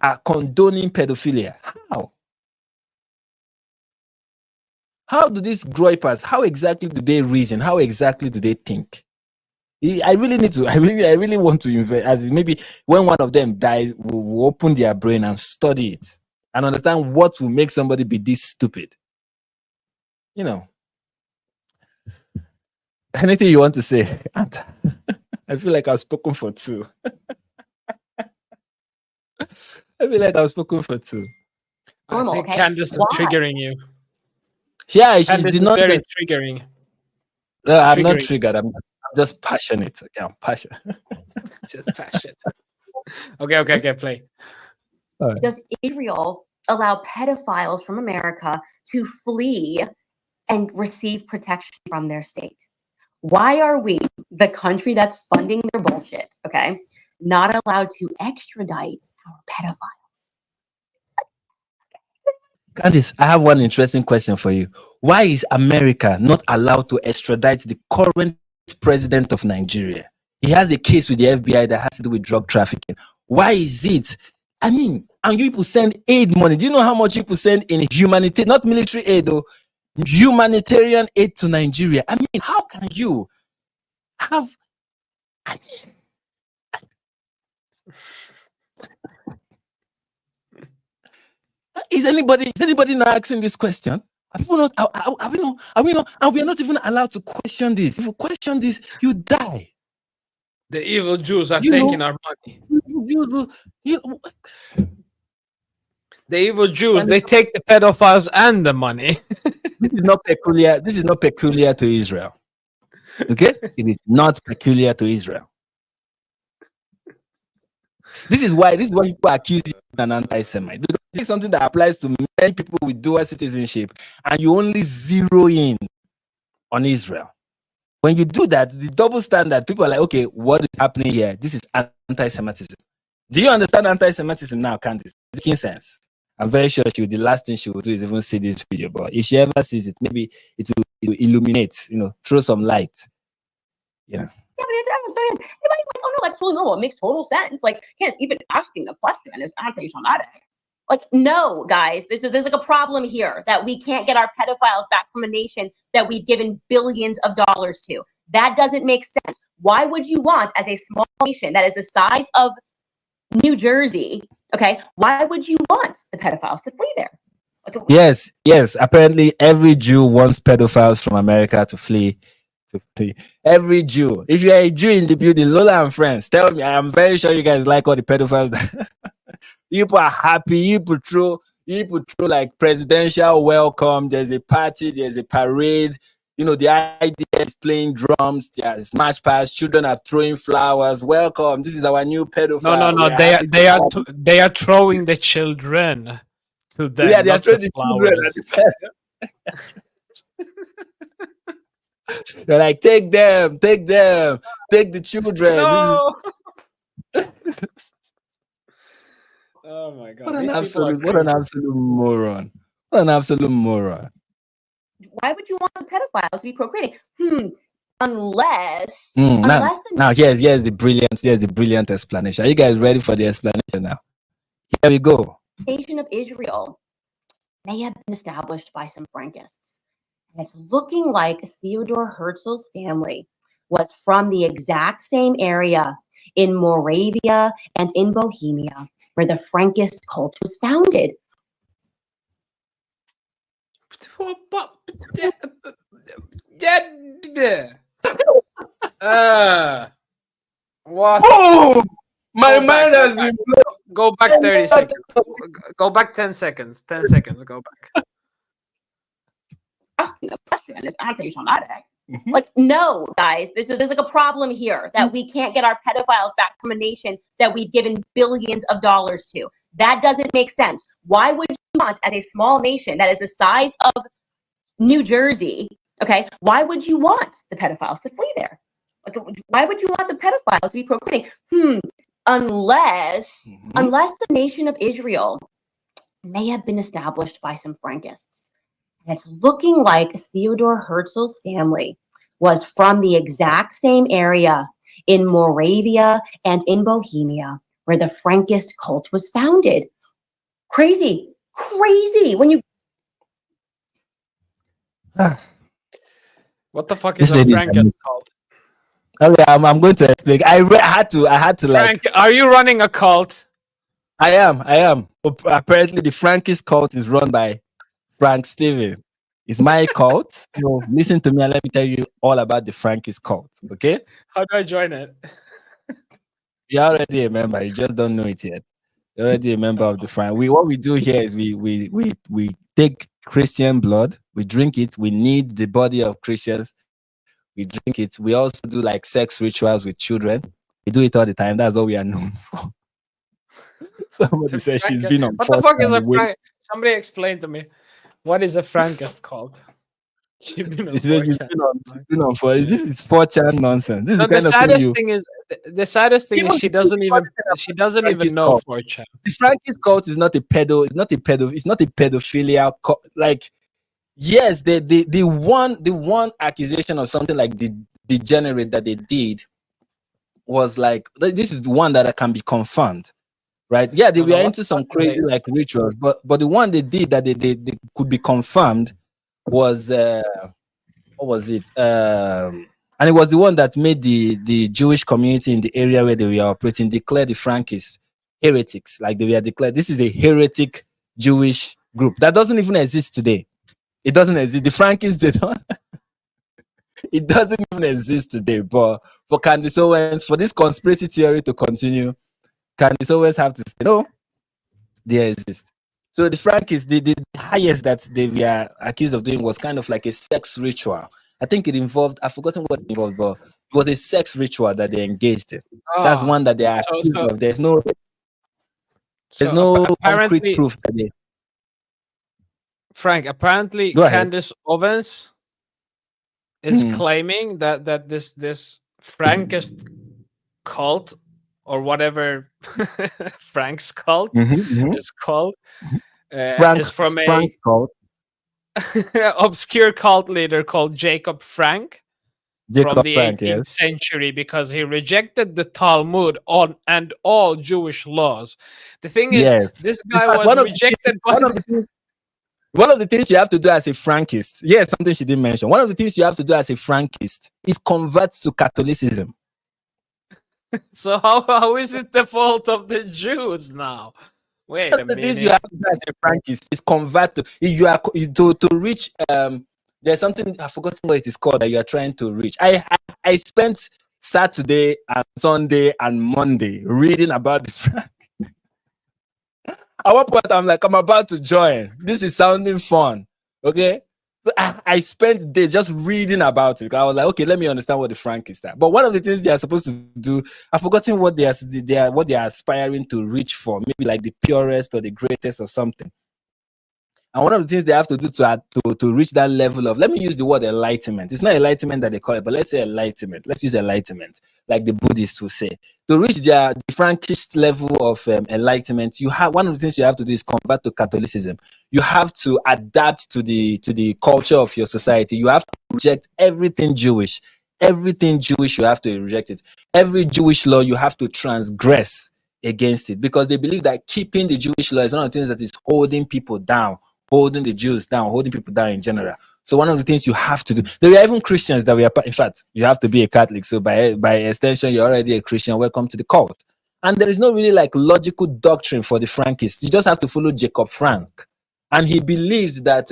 are condoning pedophilia. How? How do these groypers, how exactly do they reason? How exactly do they think? I really want to invest, as maybe when one of them dies, we'll open their brain and study it and understand what will make somebody be this stupid. You know. Anything you want to say? I feel like I've spoken for two. I think okay? Candace is Why? triggering you. Yeah, she Candace did is not. very triggering. No, I'm not triggering. triggered. I'm just passionate. Okay, I'm passionate. Just passion. Okay, play. Does Israel allow pedophiles from America to flee and receive protection from their state? Why are we, the country that's funding their bullshit, okay, not allowed to extradite our pedophiles? Candice, I have one interesting question for you. Why is America not allowed to extradite the current president of Nigeria? He has a case with the FBI that has to do with drug trafficking. Why is it? I mean, and you people send aid money. Do you know how much people send in humanitarian, not military aid, though, humanitarian aid to Nigeria? I mean, how can you have? I mean, is anybody not asking this question? Are people not? Are we not? And we are not even allowed to question this. If you question this, you die. The evil Jews are taking our money. The evil Jews, they take the pedophiles and the money. This is not peculiar. This is not peculiar to Israel. Okay, it is not peculiar to Israel. This is why people accuse you of an anti-Semite. Because this is something that applies to many people with dual citizenship, and you only zero in on Israel. When you do that, the double standard, people are like, okay, what is happening here? This is anti-Semitism. Do you understand anti-Semitism now, Candice? It's making sense. I'm very sure the last thing she will do is even see this video. But if she ever sees it, maybe it will illuminate, throw some light. Yeah, but everybody like, oh no, that's totally normal. It makes total sense. Like, yes, even asking the question is anti-Semitic. Like, no, guys, there's like a problem here that we can't get our pedophiles back from a nation that we've given billions of dollars to. That doesn't make sense. Why would you want, as a small nation that is the size of New Jersey, okay, why would you want the pedophiles to flee there? Like, Yes. Apparently, every Jew wants pedophiles from America to flee. Every Jew. If you're a Jew in the building, Lola and friends, tell me. I'm very sure you guys like all the pedophiles. You people are happy. You people throw like presidential welcome. There's a party. There's a parade. The idea is playing drums. There's march past. Children are throwing flowers. Welcome. This is our new pedophile. No. They are throwing the children to them. Yeah, they are throwing the children at the They're like, take them, take the children. No. Oh my God! What an absolute moron! What an absolute moron! Why would you want pedophiles to be procreating? Unless here's the brilliant explanation. Are you guys ready for the explanation now? Here we go. The nation of Israel may have been established by some Frankists. And it's looking like Theodore Herzl's family was from the exact same area in Moravia and in Bohemia where the Frankist cult was founded. What? Oh, my mind has been blown. Go back 30 seconds. Go back 10 seconds. 10 seconds. Go back. Asking the question is anti-Semitic. Like, no, guys, there's like a problem here that we can't get our pedophiles back from a nation that we've given billions of dollars to. That doesn't make sense. Why would you want, as a small nation that is the size of New Jersey, okay, why would you want the pedophiles to flee there? Like, why would you want the pedophiles to be procreating? Unless the nation of Israel may have been established by some Frankists. And it's looking like Theodore Herzl's family was from the exact same area in Moravia and in Bohemia where the Frankist cult was founded. Crazy, crazy. When you What the fuck This is a lady is Frankist cult? Okay, I'm going to explain. I had to like. Frank, are you running a cult? I am. Apparently, the Frankist cult is run by Frank Steven. It's my cult. So listen to me and let me tell you all about the Frankist cult. Okay? How do I join it? You're already a member. You just don't know it yet. You're already a member of the Frank. What we do here is we take Christian blood, we drink it, we knead the body of Christians, we drink it. We also do like sex rituals with children. We do it all the time. That's what we are known for. Somebody says she's been on. What the fuck is a Frank? Somebody explain to me. What is a Frankist cult? She's been on 4chan. This is 4chan nonsense. This is No, the the kind of saddest thing is she doesn't even know 4chan. The Frankist cult is not a pedo. It's not a pedophilia cult. Like, yes, the one accusation of something like the degenerate that they did was like, this is the one that can be confirmed, right? Yeah, they were into some crazy like rituals, but the one they did that they could be confirmed was what was it? And it was the one that made the Jewish community in the area where they were operating declare the Frankists heretics. Like, they were declared, this is a heretic Jewish group that doesn't even exist today. It doesn't exist. The Frankists did not. It doesn't even exist today. But for Candace Owens, for this conspiracy theory to continue, Candace Owens have to say, no, they exist. So the Frankists, the highest that they were accused of doing was kind of like a sex ritual. I think it involved, I've forgotten what it involved, but it was a sex ritual that they engaged in. That's one that they are accused of. There's no concrete proof that they... Frank, apparently Candace Owens is claiming that this Frankist cult, or whatever Frank's cult is called, is from a obscure cult leader called Jacob Frank from the 18th century, because he rejected the Talmud and all Jewish laws. The thing is, this guy was rejected by... One of the things you have to do as a Frankist, something she didn't mention. One of the things you have to do as a Frankist is convert to Catholicism. So how is it the fault of the Jews now? Wait a minute. The things you have to do as a Frankist is convert to, if you are to reach. There's something I've forgotten what it is called that you are trying to reach. I spent Saturday and Sunday and Monday reading about the Frank. At one point, I'm like, I'm about to join. This is sounding fun. Okay. So I spent days just reading about it. I was like, okay, let me understand what the Frankists are. But one of the things they are supposed to do, I've forgotten what they are aspiring to reach for. Maybe like the purest or the greatest or something. And one of the things they have to do to reach that level of, let me use the word enlightenment. It's not enlightenment that they call it, but let's say enlightenment. Let's use enlightenment, like the Buddhists will say. To reach the Frankist level of enlightenment, one of the things you have to do is convert to Catholicism. You have to adapt to the culture of your society. You have to reject everything Jewish. Everything Jewish, you have to reject it. Every Jewish law, you have to transgress against it, because they believe that keeping the Jewish law is one of the things that is holding people down, holding the Jews down, holding people down in general. So one of the things you have to do, there were even Christians that were, in fact, you have to be a Catholic. So by extension, you're already a Christian. Welcome to the cult. And there is no really like logical doctrine for the Frankists. You just have to follow Jacob Frank. And he believed that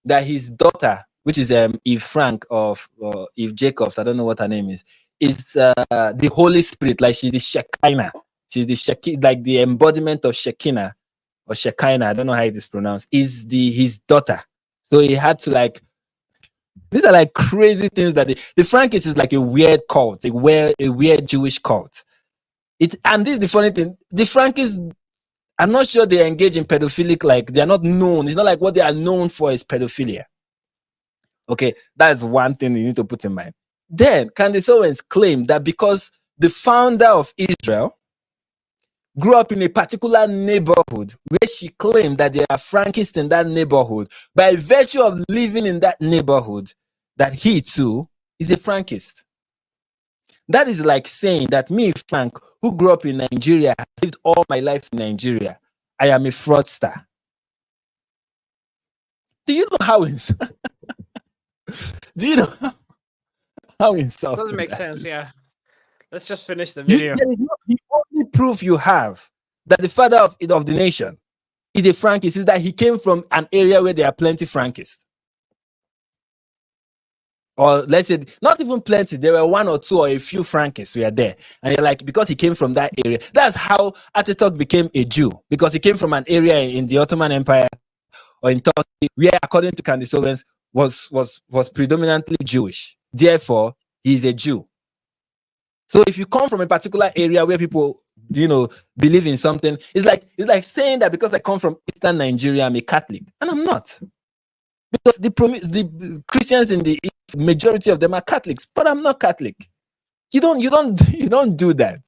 that his daughter, which is Eve Frank of Eve Jacobs, I don't know what her name is the Holy Spirit, like she's the Shekinah. She's the like the embodiment of Shekinah or Shekinah, I don't know how it is pronounced, is his daughter. So he had to like, these are like crazy things that the Frankists is like a weird cult, a weird Jewish cult. And this is the funny thing, the Frankists, I'm not sure they engage in pedophilic, like they're not known. It's not like what they are known for is pedophilia. Okay, that's one thing you need to put in mind. Then Candace Owens claimed that because the founder of Israel grew up in a particular neighborhood where she claimed that there are Frankists in that neighborhood, by virtue of living in that neighborhood, that he too is a Frankist. That is like saying that me, Frank, who grew up in Nigeria, has lived all my life in Nigeria, I am a fraudster. Do you know how do you know how insulting Doesn't make that sense. is? Yeah. Let's just finish the video. There is the only proof you have that the father of the nation is a Frankist is that he came from an area where there are plenty Frankists. Or let's say, not even plenty, there were one or two or a few Frankists were there. And you're like, because he came from that area. That's how Ataturk became a Jew, because he came from an area in the Ottoman Empire or in Turkey, where, according to Candace Owens, was predominantly Jewish. Therefore, he's a Jew. So if you come from a particular area where people, believe in something, it's like saying that because I come from Eastern Nigeria, I'm a Catholic, and I'm not. Because the Christians in the majority of them are Catholics, but I'm not Catholic. You don't do that.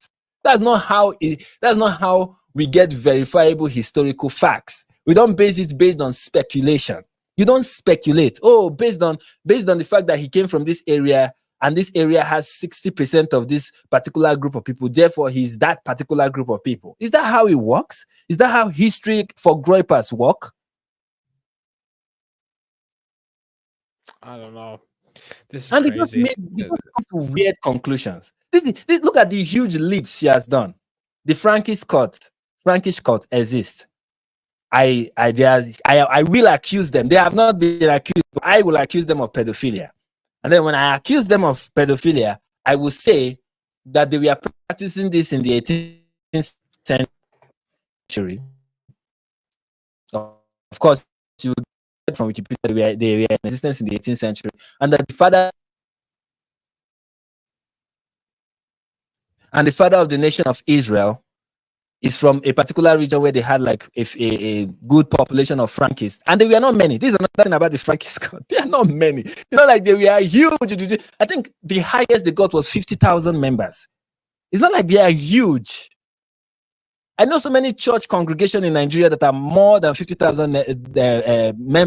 That's not how we get verifiable historical facts. We don't base it based on speculation. You don't speculate. Oh, based on the fact that he came from this area and this area has 60% of this particular group of people, therefore he's that particular group of people. Is that how it works? Is that how history for Groypers work? I don't know. This is And they crazy. just come to weird conclusions. This, look at the huge leaps she has done. The Frankish court exists. I will accuse them. They have not been accused, but I will accuse them of pedophilia. And then when I accuse them of pedophilia, I will say that they were practicing this in the 18th century. Of course, you would get from Wikipedia they were in existence in the 18th century, and that the father of the nation of Israel is from a particular region where they had like a good population of Frankists, and they were not many. This is another thing about the Frankists. They are not many. It's not like they were huge. I think the highest they got was 50,000 members. It's not like they are huge. I know so many church congregations in Nigeria that are more than 50,000 members.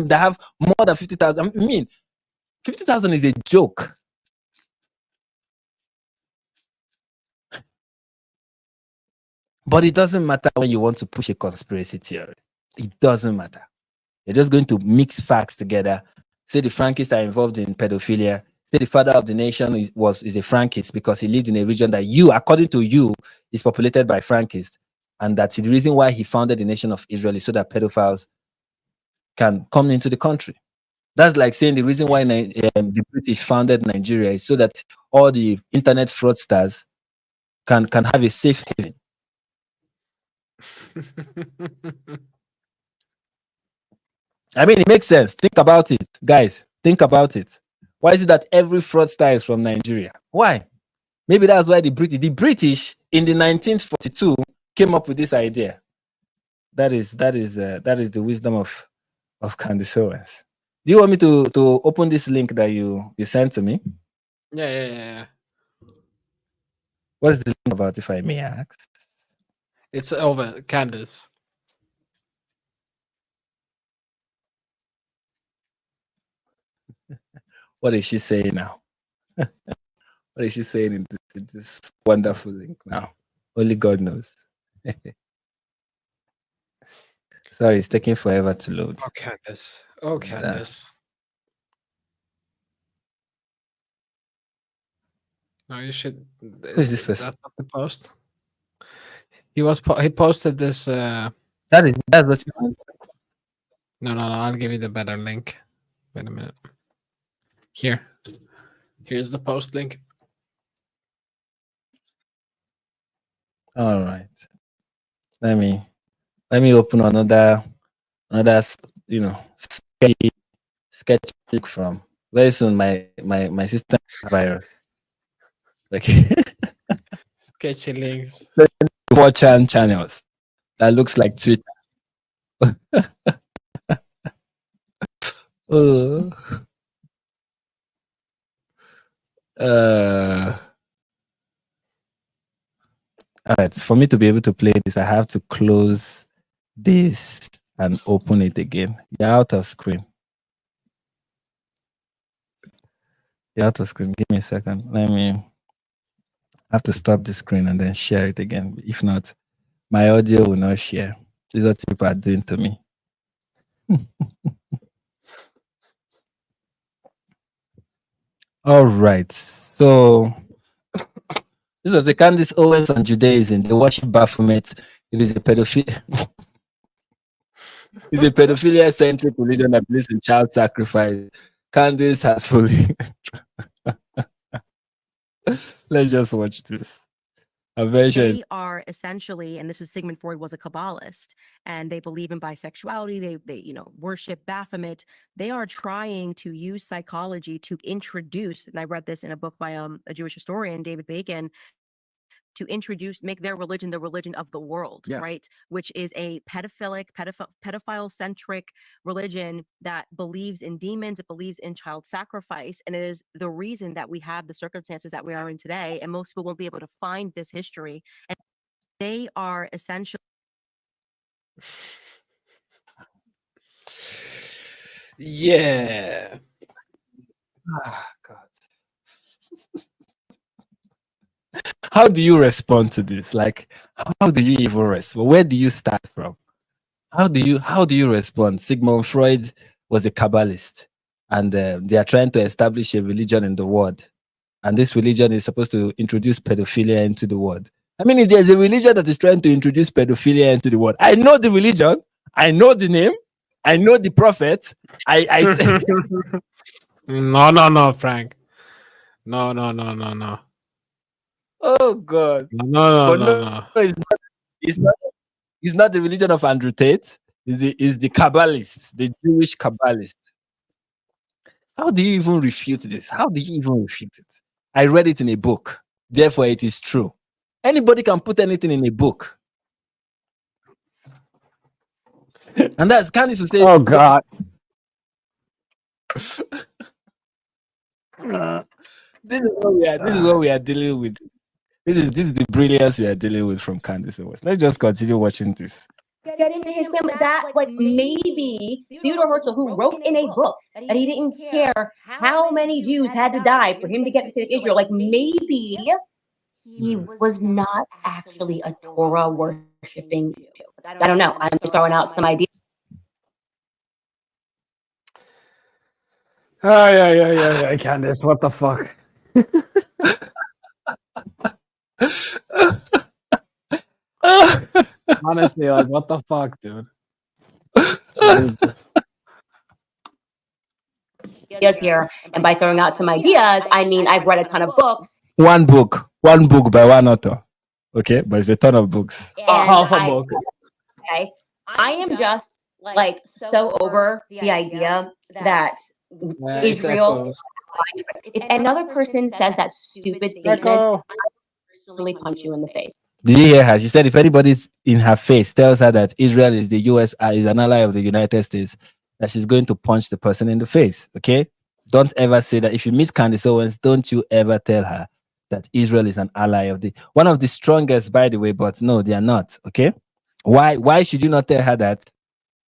That have more than 50,000. I mean, 50,000 is a joke. But it doesn't matter when you want to push a conspiracy theory. It doesn't matter. You're just going to mix facts together. Say the Frankists are involved in pedophilia. Say the father of the nation is a Frankist because he lived in a region that according to you, is populated by Frankists. And that's the reason why he founded the nation of Israel is so that pedophiles can come into the country. That's like saying the reason why the British founded Nigeria is so that all the internet fraudsters can have a safe haven. I mean, it makes sense. Think about it, guys. Think about it. Why is it that every fraudster is from Nigeria? Why? Maybe that's why the British in the 1942 came up with this idea. That is the wisdom of Candace Owens. Do you want me to open this link that you sent to me? Yeah. What is the link about, if I may ask? It's over, Candace. What is she saying now? What is she saying in this wonderful link now? Only God knows. Sorry, it's taking forever to load. Oh, Candace. Oh, Candace. No, you should. Who is this person? That's not the post. He posted this. That's what you want. No. I'll give you the better link. Wait a minute. Here's the post link. All right. Let me open another sketch link from very soon. My system virus. Okay. Sketchy links. 4chan channels. That looks like Twitter. All right, for me to be able to play this, I have to close this and open it again. You're out of screen. You're out of screen. Give me a second. Let me have to stop the screen and then share it again. If not, my audio will not share. This is what people are doing to me. All right. So this was the Candace Owens on Judaism. They worship Baphomet. It is a pedophilia. It's a pedophilia-centric religion that believes in child sacrifice. Candace has fully. Let's just watch this. I'm very sure. They are essentially, and this is Sigmund Freud was a Kabbalist, and they believe in bisexuality. They worship Baphomet. They are trying to use psychology to introduce, and I read this in a book by a Jewish historian, David Bacon, to make their religion the religion of the world, Yes. right? Which is a pedophile-centric religion that believes in demons, it believes in child sacrifice, and it is the reason that we have the circumstances that we are in today, and most people won't be able to find this history. And they are essentially... Yeah. God. How do you respond to this? Like, how do you even respond? Where do you start from? How do you respond? Sigmund Freud was a Kabbalist, and they are trying to establish a religion in the world, and this religion is supposed to introduce pedophilia into the world. I mean, if there's a religion that is trying to introduce pedophilia into the world, I know the religion, I know the name, I know the prophet. I say, No, Frank. No. oh God. No. It's not the religion of Andrew Tate. It's the Kabbalists, the Jewish Kabbalists. How do you even refute this? How do you even refute it? I read it in a book. Therefore, it is true. Anybody can put anything in a book. And that's Candice will say, Oh God. this is what we are dealing with. This is the brilliance we are dealing with from Candace Owens. Let's just continue watching this. Get into his family. That, like, maybe Theodore Herzl, who wrote in a book that he didn't care how many Jews had to die for him to get to save Israel, like, maybe he was not actually a Torah worshipping Jew. I don't know. I'm just throwing out some ideas. Yeah, Candace, what the fuck? Honestly, like, what the fuck, dude? Ideas here, and by throwing out some ideas, I mean I've read a ton of books. One book by one author. Okay, but it's a ton of books. And Half a book. Okay, I am just like so over the idea that Israel. If another person says that stupid statement, I personally punch you in the face. Did you hear her? She said if anybody in her face tells her that Israel is the US, is an ally of the United States, that she's going to punch the person in the face. Okay? Don't ever say that. If you meet Candace Owens, don't you ever tell her that Israel is an ally of one of the strongest, by the way, but no, they are not. Okay? Why should you not tell her that?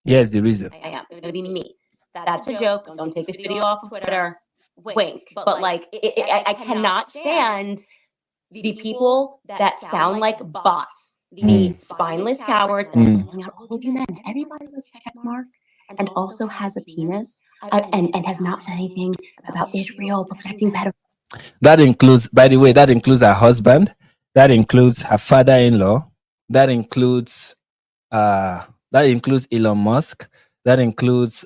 Here's the reason. I am. It's gonna be me. That's a joke. Don't take this video off of Twitter. Wink. But like, I cannot stand the people that sound like bots, the spineless cowards, and all of you men. Everybody with a check mark and also has a penis and has not said anything about Israel protecting pedophiles. That includes, by the way, that includes her husband. That includes her father-in-law. That includes Elon Musk. That includes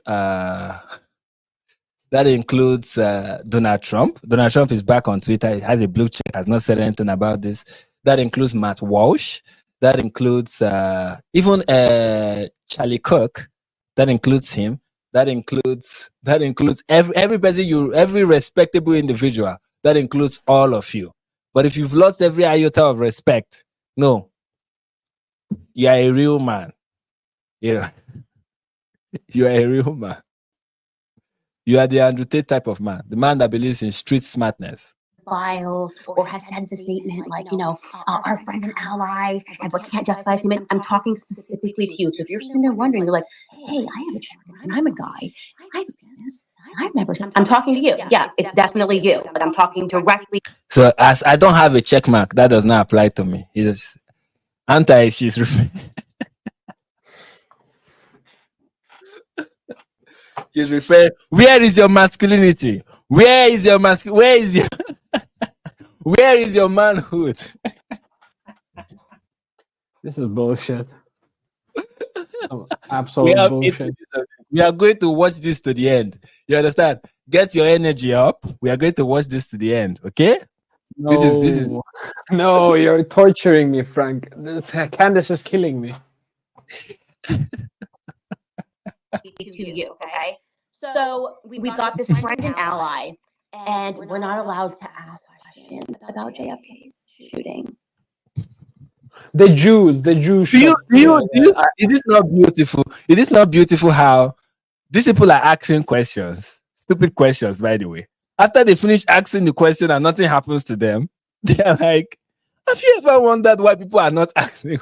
Donald Trump. Donald Trump is back on Twitter. He has a blue check, has not said anything about this. That includes Matt Walsh. That includes even Charlie Cook. That includes him. That includes every respectable individual. That includes all of you. But if you've lost every iota of respect, no, you are a real man. Yeah, you are a real man. You are the Andrew Tate type of man, the man that believes in street smartness. files or has said the statement like, you know, our friend and ally, but can't justify a statement. I'm talking specifically to you. So if you're sitting there wondering, you're like, hey, I have a check and I'm a guy. I have a business. I've never. I'm talking to you. Yeah, it's definitely you, but I'm talking directly. So as I don't have a check mark, that does not apply to me. It's just anti. She's she's referring. Where is your masculinity? Where is your Where is your where is your manhood? This is bullshit. Some We absolute have 8 bullshit. minutes of this. We are going to watch this to the end. You understand? Get your energy up. We are going to watch this to the end. Okay? No, This is no, you're torturing me, Frank. Candace is killing me. To you, okay? So we've got this friend and ally, and we're not allowed to ask questions about JFK's shooting. The Jews do you, shot. is this not beautiful? Is this not beautiful how these people are asking questions? Stupid questions, by the way. After they finish asking the question and nothing happens to them, they are like, have you ever wondered why people are not asking?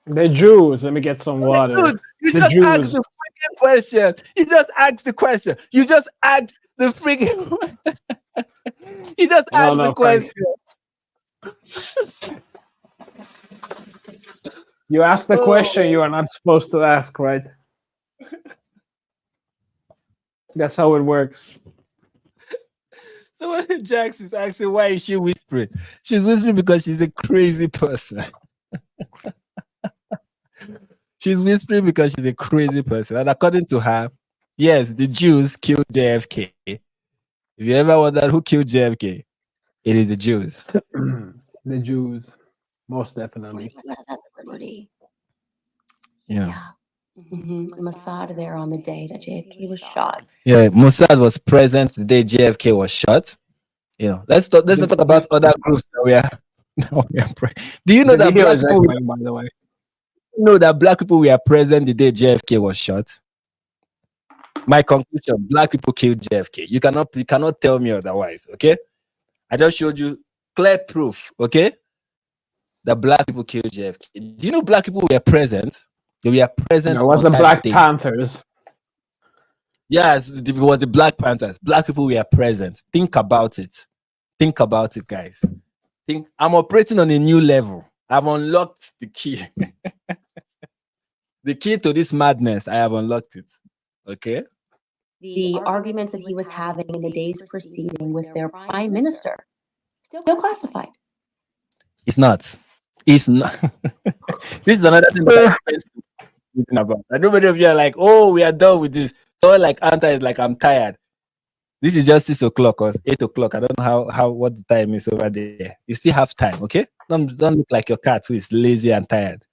The Jews. Let me get some water. Dude, you The just Jews. asked the freaking question. You just asked the question. You just asked the freaking You just asked the Frank. question. You asked the question you are not supposed to ask, right? That's how it works. So when Jax is asking why is she whispering? She's whispering because she's a crazy person. She's whispering because she's a crazy person. And according to her, yes, the Jews killed JFK. If you ever wondered who killed JFK, it is the Jews. The Jews, most definitely. Yeah. Mossad there on the day that JFK was shot. Yeah, Mossad was present the day JFK was shot. You know, let's not talk about other groups that we are. Do you know that black people? By the way, know that black people were present the day JFK was shot. My conclusion: black people killed JFK. You cannot tell me otherwise. Okay, I just showed you clear proof. Okay, that black people killed JFK. Do you know black people were present? They were present. It was the Black Panthers. Yes, it was the Black Panthers. Black people were present. Think about it. Think about it, guys. I'm operating on a new level. I've unlocked the key. The key to this madness, I have unlocked it. Okay? The arguments that he was having in the days preceding with their prime minister, still classified. It's not. It's not. This is another thing that I'm thinking about. I know many of you are like, oh, we are done with this. So like Anta is like, I'm tired. This is just 6 o'clock or 8 o'clock. I don't know how what the time is over there. You still have time, okay? Don't look like your cat who is lazy and tired.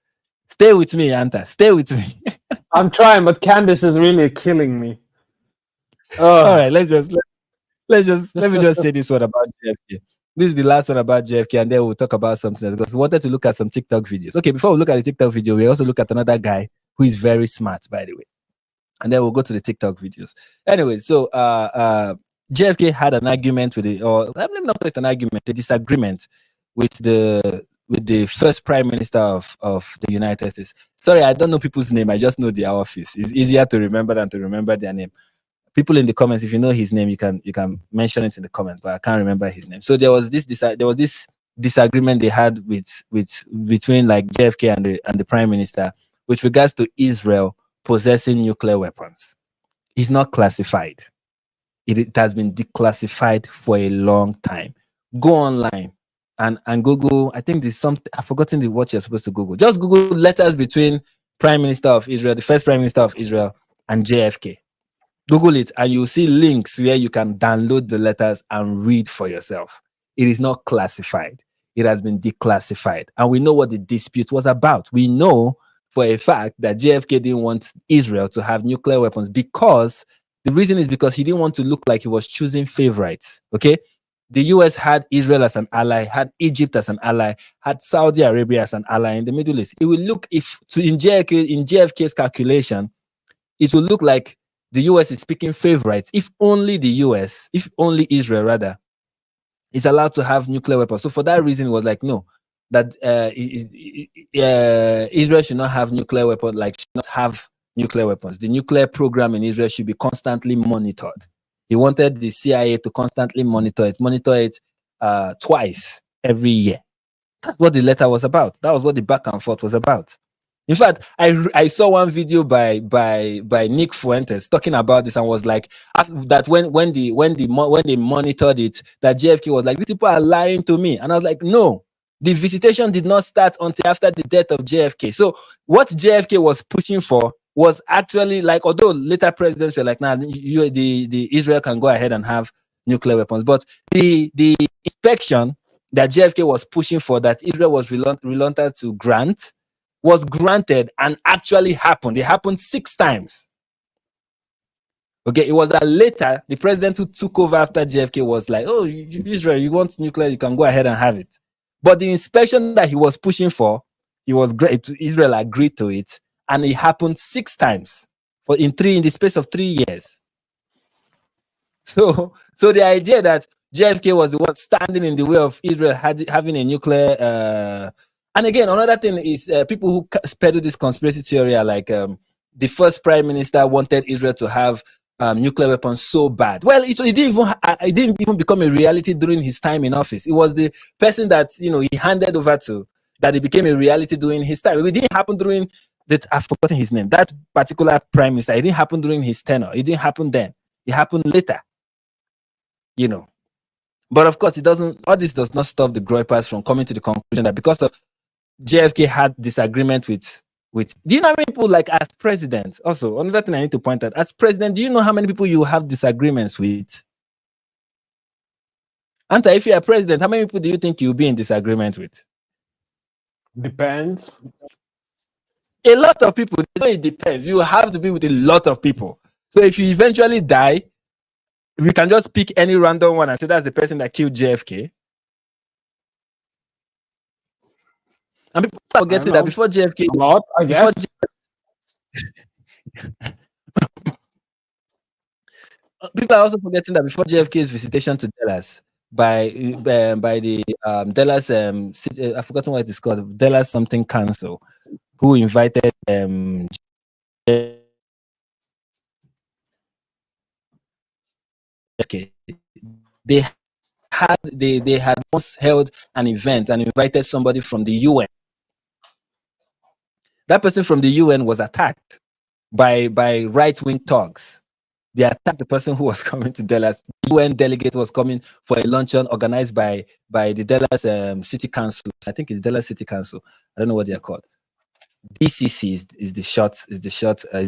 Stay with me, Anta. Stay with me. I'm trying, but Candace is really killing me. All right, let me just say this one about JFK. This is the last one about JFK, and then we'll talk about something else because we wanted to look at some TikTok videos. Okay, before we look at the TikTok video, we also look at another guy who is very smart, by the way. And then we'll go to the TikTok videos. Anyway, so JFK had an argument with let me not call it an argument, a disagreement with the first prime minister of the United States. Sorry, I don't know people's name. I just know their office. It's easier to remember than to remember their name. People in the comments, if you know his name, you can mention it in the comments, but I can't remember his name. So there was this disagreement they had between like JFK and the prime minister with regards to Israel possessing nuclear weapons. It's not classified. It has been declassified for a long time. Go online and Google. I think there's something. I've forgotten what you're supposed to Google. Just Google letters between Prime Minister of Israel, the first Prime Minister of Israel, and JFK. Google it and you'll see links where you can download the letters and read for yourself. It is not classified. It has been declassified. And we know what the dispute was about. We know for a fact that JFK didn't want Israel to have nuclear weapons because the reason is because he didn't want to look like he was choosing favorites. Okay. The US had Israel as an ally, had Egypt as an ally, had Saudi Arabia as an ally in the Middle East. It will look in JFK's calculation, it will look like the US is picking favorites if only Israel rather is allowed to have nuclear weapons. So for that reason, it was like, no, that Israel should not have nuclear weapons, like should not have nuclear weapons. The nuclear program in Israel should be constantly monitored. He wanted the CIA to constantly monitor it twice every year. That's what the letter was about. That was what the back and forth was about. In fact, I saw one video by Nick Fuentes talking about this and was like that when they monitored it, that JFK was like, these people are lying to me. And I was like, no, the visitation did not start until after the death of JFK. So what JFK was pushing for was actually like, although later presidents were like, nah, the Israel can go ahead and have nuclear weapons, but the inspection that JFK was pushing for, that Israel was reluctant to grant, was granted and actually happened. It happened 6 times. Okay, it was that later the president who took over after JFK was like, oh, Israel, you want nuclear, you can go ahead and have it. But the inspection that he was pushing for, he was great. Israel agreed to it, and it happened 6 times in the space of 3 years. So the idea that JFK was the one standing in the way of Israel having a nuclear. And again, another thing is people who peddle this conspiracy theory are like the first prime minister wanted Israel to have nuclear weapons so bad. Well, it didn't even become a reality during his time in office. It was the person that he handed over to that it became a reality during his time. It didn't happen during that. I've forgotten his name. That particular prime minister. It didn't happen during his tenure. It didn't happen then. It happened later. But of course, all this does not stop the Groypers from coming to the conclusion that because of JFK had disagreement with. Do you know how many people, like as president? Also, another thing I need to point out: as president, do you know how many people you have disagreements with? Anta, if you are president, how many people do you think you'll be in disagreement with? Depends. A lot of people. So it depends. You have to be with a lot of people. So if you eventually die, we can just pick any random one and say that's the person that killed JFK. And people are forgetting that before JFK, I guess. People are also forgetting that before JFK's visitation to Dallas by the Dallas I've forgotten what it is called, Dallas something council, who invited JFK. They had once held an event and invited somebody from the UN. That person from the UN was attacked by right-wing thugs. They attacked the person who was coming to Dallas. The UN delegate was coming for a luncheon organized by the Dallas City Council. I think it's Dallas City Council. I don't know what they are called. DCC is the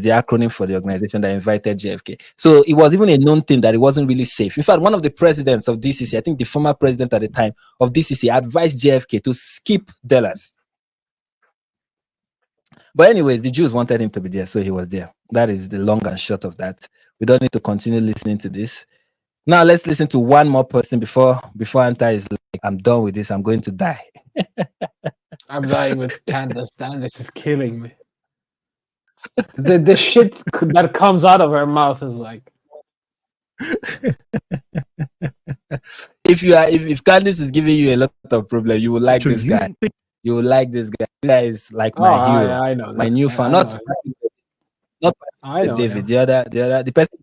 acronym for the organization that invited JFK. So it was even a known thing that it wasn't really safe. In fact, one of the presidents of DCC, I think the former president at the time of DCC, advised JFK to skip Dallas. But anyways, the Jews wanted him to be there, so he was there. That is the long and short of that. We don't need to continue listening to this. Now let's listen to one more person before Anta is like, I'm done with this. I'm going to die. I'm dying with Candace. Candace is killing me. The shit that comes out of her mouth is like. If Candace is giving you a lot of problem, you will like this guy. You will like this guy. This guy is like my hero. I know my new fan. Not David. The person.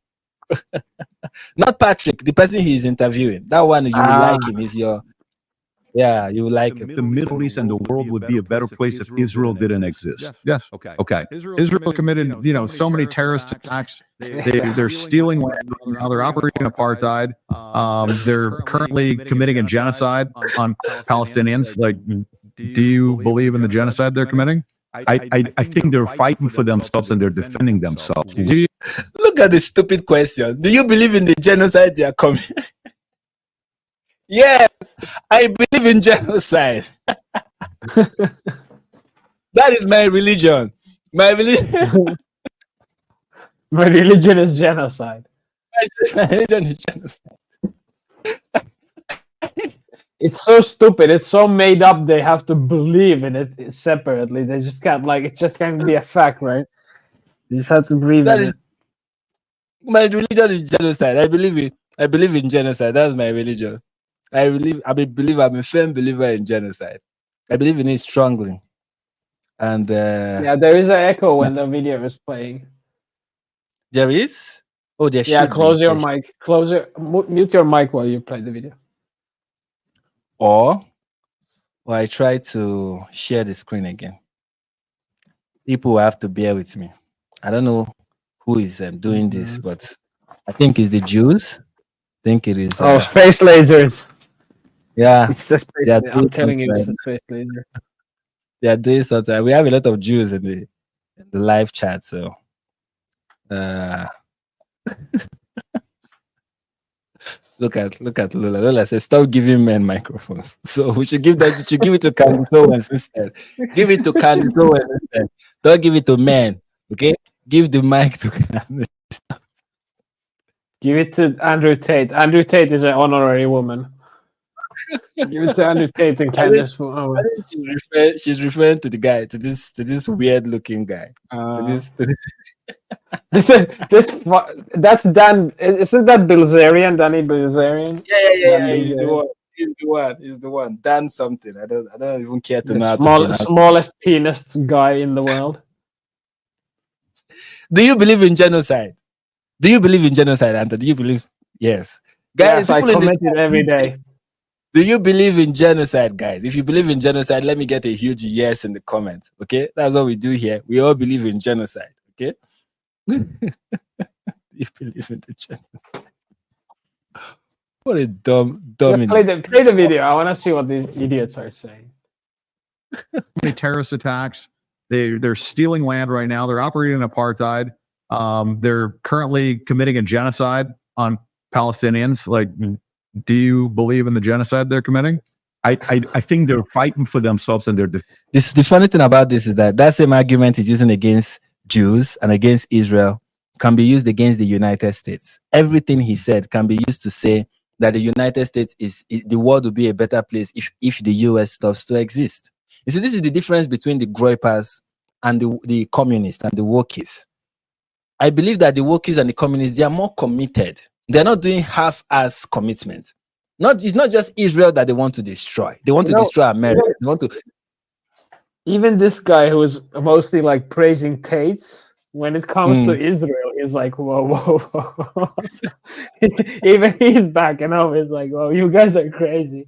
Not Patrick. The person he is interviewing. That one you will like him. He's your. Yeah, you will like him. The Middle East and the world would be a better place if Israel didn't exist. Yes. Okay. Israel committed, so many terrorist attacks. They're stealing land. Now they're operating apartheid. They're currently committing a genocide on Palestinians. Like, do you believe in the genocide they're committing? I think they're fighting for themselves and they're defending themselves. Look at the stupid question. Do you believe in the genocide they are committing? Yes, I believe in genocide. That is my religion. My religion. My religion is genocide. My religion is genocide. It's so stupid. It's so made up. They have to believe in it separately. They just can't it just can't be a fact, right? You just have to believe in it. My religion is genocide. I believe in genocide. That's my religion. I'm a firm believer in genocide. I believe in it strongly. And Yeah, there is an echo when the video is playing. there is. Oh, there Yeah, should close be. your mic. Mute your mic while you play the video. Or I try to share the screen again. People will have to bear with me. I don't know who is doing this, but I think it's the Jews. I think it is. Oh, space lasers. Yeah, It's the space they are laser. I'm doing telling you, it's something. the space laser. They are doing something. We have a lot of Jews in the live chat, so look at Lola. Lola says, "Stop giving men microphones." So we should give it to Candace Owens instead. Give it to Candace Owens instead. Don't give it to men. Okay, give the mic to Candace. Give it to Andrew Tate. Andrew Tate is an honorary woman. Give it to Andrew Tate and Candace Owens. She's referring to the guy, to this weird looking guy. That's Dan. Isn't that Bilzerian? Danny Bilzerian? Yeah. He's the one. Dan something. I don't even care to know how to pronounce it. Smallest penis guy in the world. Do you believe in genocide? Do you believe in genocide, Anthony? Do you believe? Yes. Guys, Yes, I comment it every day. Do you believe in genocide, guys? If you believe in genocide, let me get a huge yes in the comments. Okay, that's what we do here. We all believe in genocide. Okay. You believe in the genocide? What a dumb. Play the video. I want to see what these idiots are saying. Many terrorist attacks. They're stealing land right now. They're operating apartheid. They're currently committing a genocide on Palestinians. Like, do you believe in the genocide they're committing? I think they're fighting for themselves, and This the funny thing about this is that same argument is using against Jews and against Israel can be used against the United States. Everything he said can be used to say that the United States the world would be a better place if the US stops to exist. You see, this is the difference between the Groypers and the communists and the wokies. I believe that the wokies and the communists, they are more committed. They're not doing half-ass commitment. It's not just Israel that they want to destroy. They want to destroy America. They want to. Even this guy who is mostly like praising Tate's, when it comes to Israel, is like, whoa. Even he's backing up. He's like, whoa, you guys are crazy.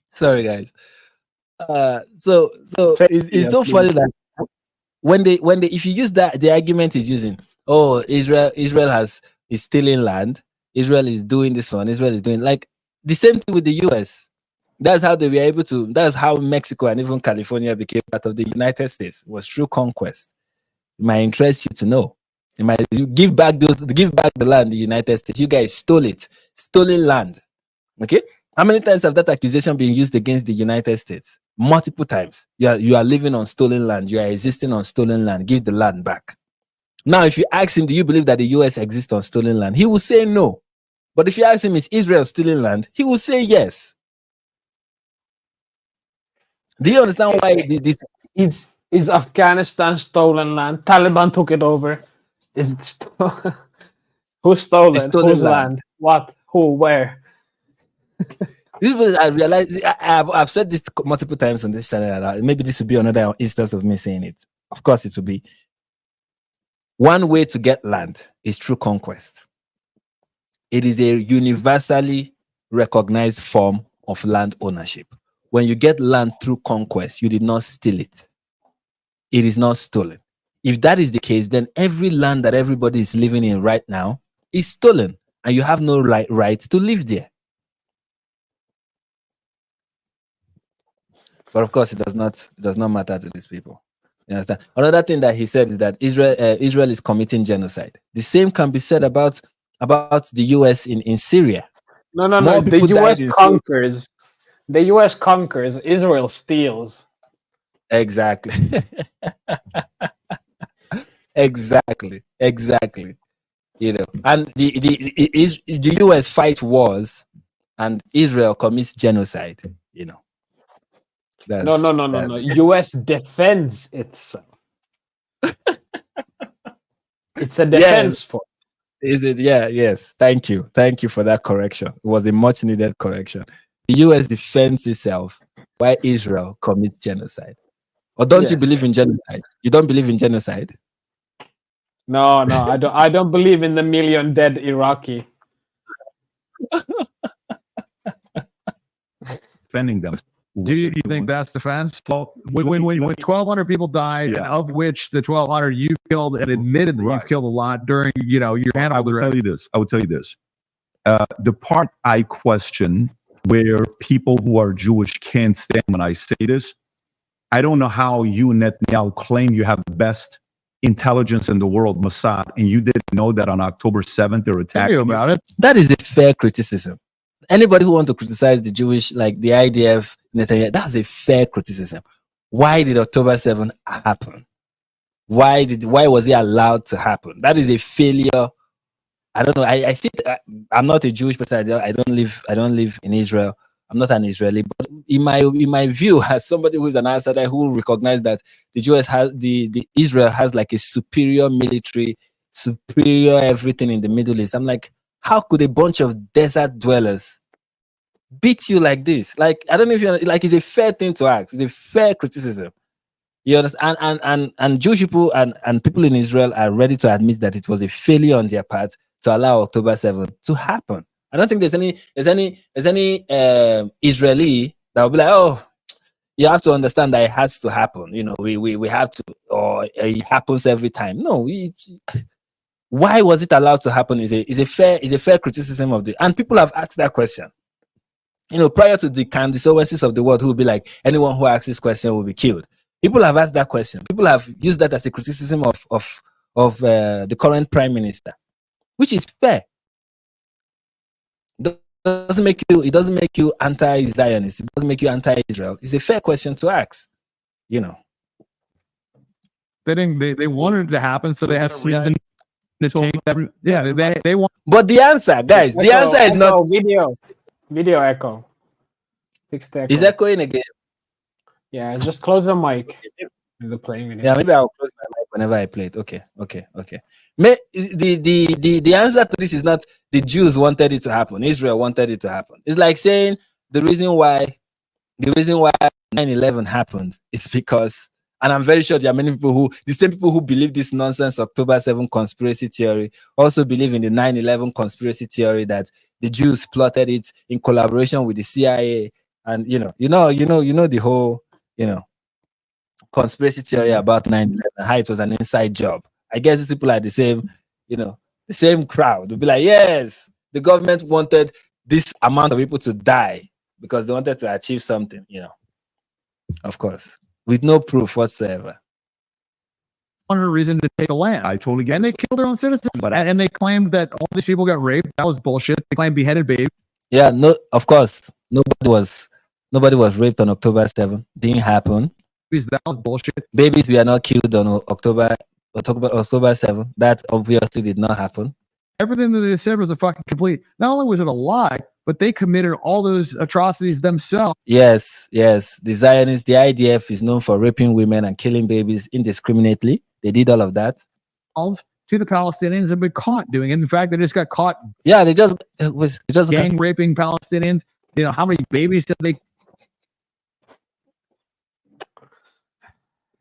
Sorry, guys. So it's so funny that when they if you use that, the argument is using, oh, Israel is stealing land, Israel is doing this one, Israel is doing like the same thing with the US. That's how they were able to. That's how Mexico and even California became part of the United States, was through conquest. It might interest you to know. You give back the land, the United States. You guys stole it, stolen land. Okay, how many times have that accusation been used against the United States? Multiple times. You are living on stolen land. You are existing on stolen land. Give the land back. Now, if you ask him, do you believe that the US exists on stolen land? He will say no. But if you ask him, is Israel stealing land? He will say yes. Do you understand why this is Afghanistan stolen land? Taliban took it over. Who stole it? Whose land? What? Who? Where? This was, I realized, I've said this multiple times on this channel. Maybe this would be another instance of me saying it. Of course, it will be. One way to get land is through conquest. It is a universally recognized form of land ownership. When you get land through conquest, you did not steal it. It is not stolen. If that is the case, then every land that everybody is living in right now is stolen, and you have no right to live there. But of course, it does not matter to these people. You understand? Another thing that he said is that Israel is committing genocide. The same can be said about the US in Syria. No. The US conquers. The US conquers. Israel steals. Exactly. Exactly. You know, and the US fight wars, and Israel commits genocide. You know. No. US defends itself. It's a defense force. Is it? Yeah, yes. Thank you. Thank you for that correction. It was a much needed correction. The US defends itself while Israel commits genocide. Or don't you believe in genocide? You don't believe in genocide? No, I don't. I don't believe in the million dead Iraqi. Defending them. Do you think that's defense? When 1,200 people died, and of which the 1,200 you killed, and admitted that you've killed a lot during, your I will tell you this. I will tell you this. The part I question, where people who are Jewish can't stand when I say this, I don't know how you, Netanyahu, claim you have the best intelligence in the world, Mossad, and you didn't know that on October 7th they're attacking you about it. That is a fair criticism. Anybody who wants to criticize the Jewish, like the IDF, Netanyahu, that's a fair criticism. Why did October 7th happen? Why was it allowed to happen? That is a failure. I don't know. I see. I'm not a Jewish person. I don't live in Israel. I'm not an Israeli. But in my view, as somebody who is an outsider who recognizes that the Israel has like a superior military, superior everything in the Middle East. I'm like, how could a bunch of desert dwellers beat you like this? Like, I don't know if you're like, it's a fair thing to ask. It's a fair criticism. You understand? And Jewish people and people in Israel are ready to admit that it was a failure on their part to allow October 7th to happen. I don't think there's any Israeli that will be like, oh, you have to understand that it has to happen. We have to, or it happens every time. No, why was it allowed to happen is a fair criticism of and people have asked that question. Prior to the Candace Owens of the world, who will be like, anyone who asks this question will be killed. People have asked that question. People have used that as a criticism of the current prime minister, which is fair. It doesn't make you anti-Zionist. It doesn't make you anti-Israel. It's a fair question to ask. They wanted it to happen, so they had a reason to change that. Yeah, they want. But the answer, guys, the answer is not video echo. Fix the echo. Is echoing again? Yeah, just close the mic. The playing video. Yeah, maybe I'll close my mic whenever I play it. Okay. The answer to this is not the Jews wanted it to happen. Israel wanted it to happen. It's like saying the reason why 9/11 happened is because, and I'm very sure there are many people the same people who believe this nonsense October 7 conspiracy theory also believe in the 9/11 conspiracy theory that the Jews plotted it in collaboration with the CIA, and you know the whole conspiracy theory about 9/11, how it was an inside job. I guess these people are the same, the same crowd. They'll be like, yes, the government wanted this amount of people to die because they wanted to achieve something, of course, with no proof whatsoever. One reason to take a land. I totally get it. And they killed their own citizens. And they claimed that all these people got raped. That was bullshit. They claimed beheaded babies. Yeah, no, of course. Nobody was raped on October 7th. Didn't happen. That was bullshit. Babies were not killed on October 7th. That obviously did not happen. Everything that they said was a fucking complete. Not only was it a lie, but they committed all those atrocities themselves. Yes. The Zionists, the IDF is known for raping women and killing babies indiscriminately. They did all of that. To the Palestinians have been caught doing it. In fact, they just got caught. Yeah, they just gang raping Palestinians. How many babies did they?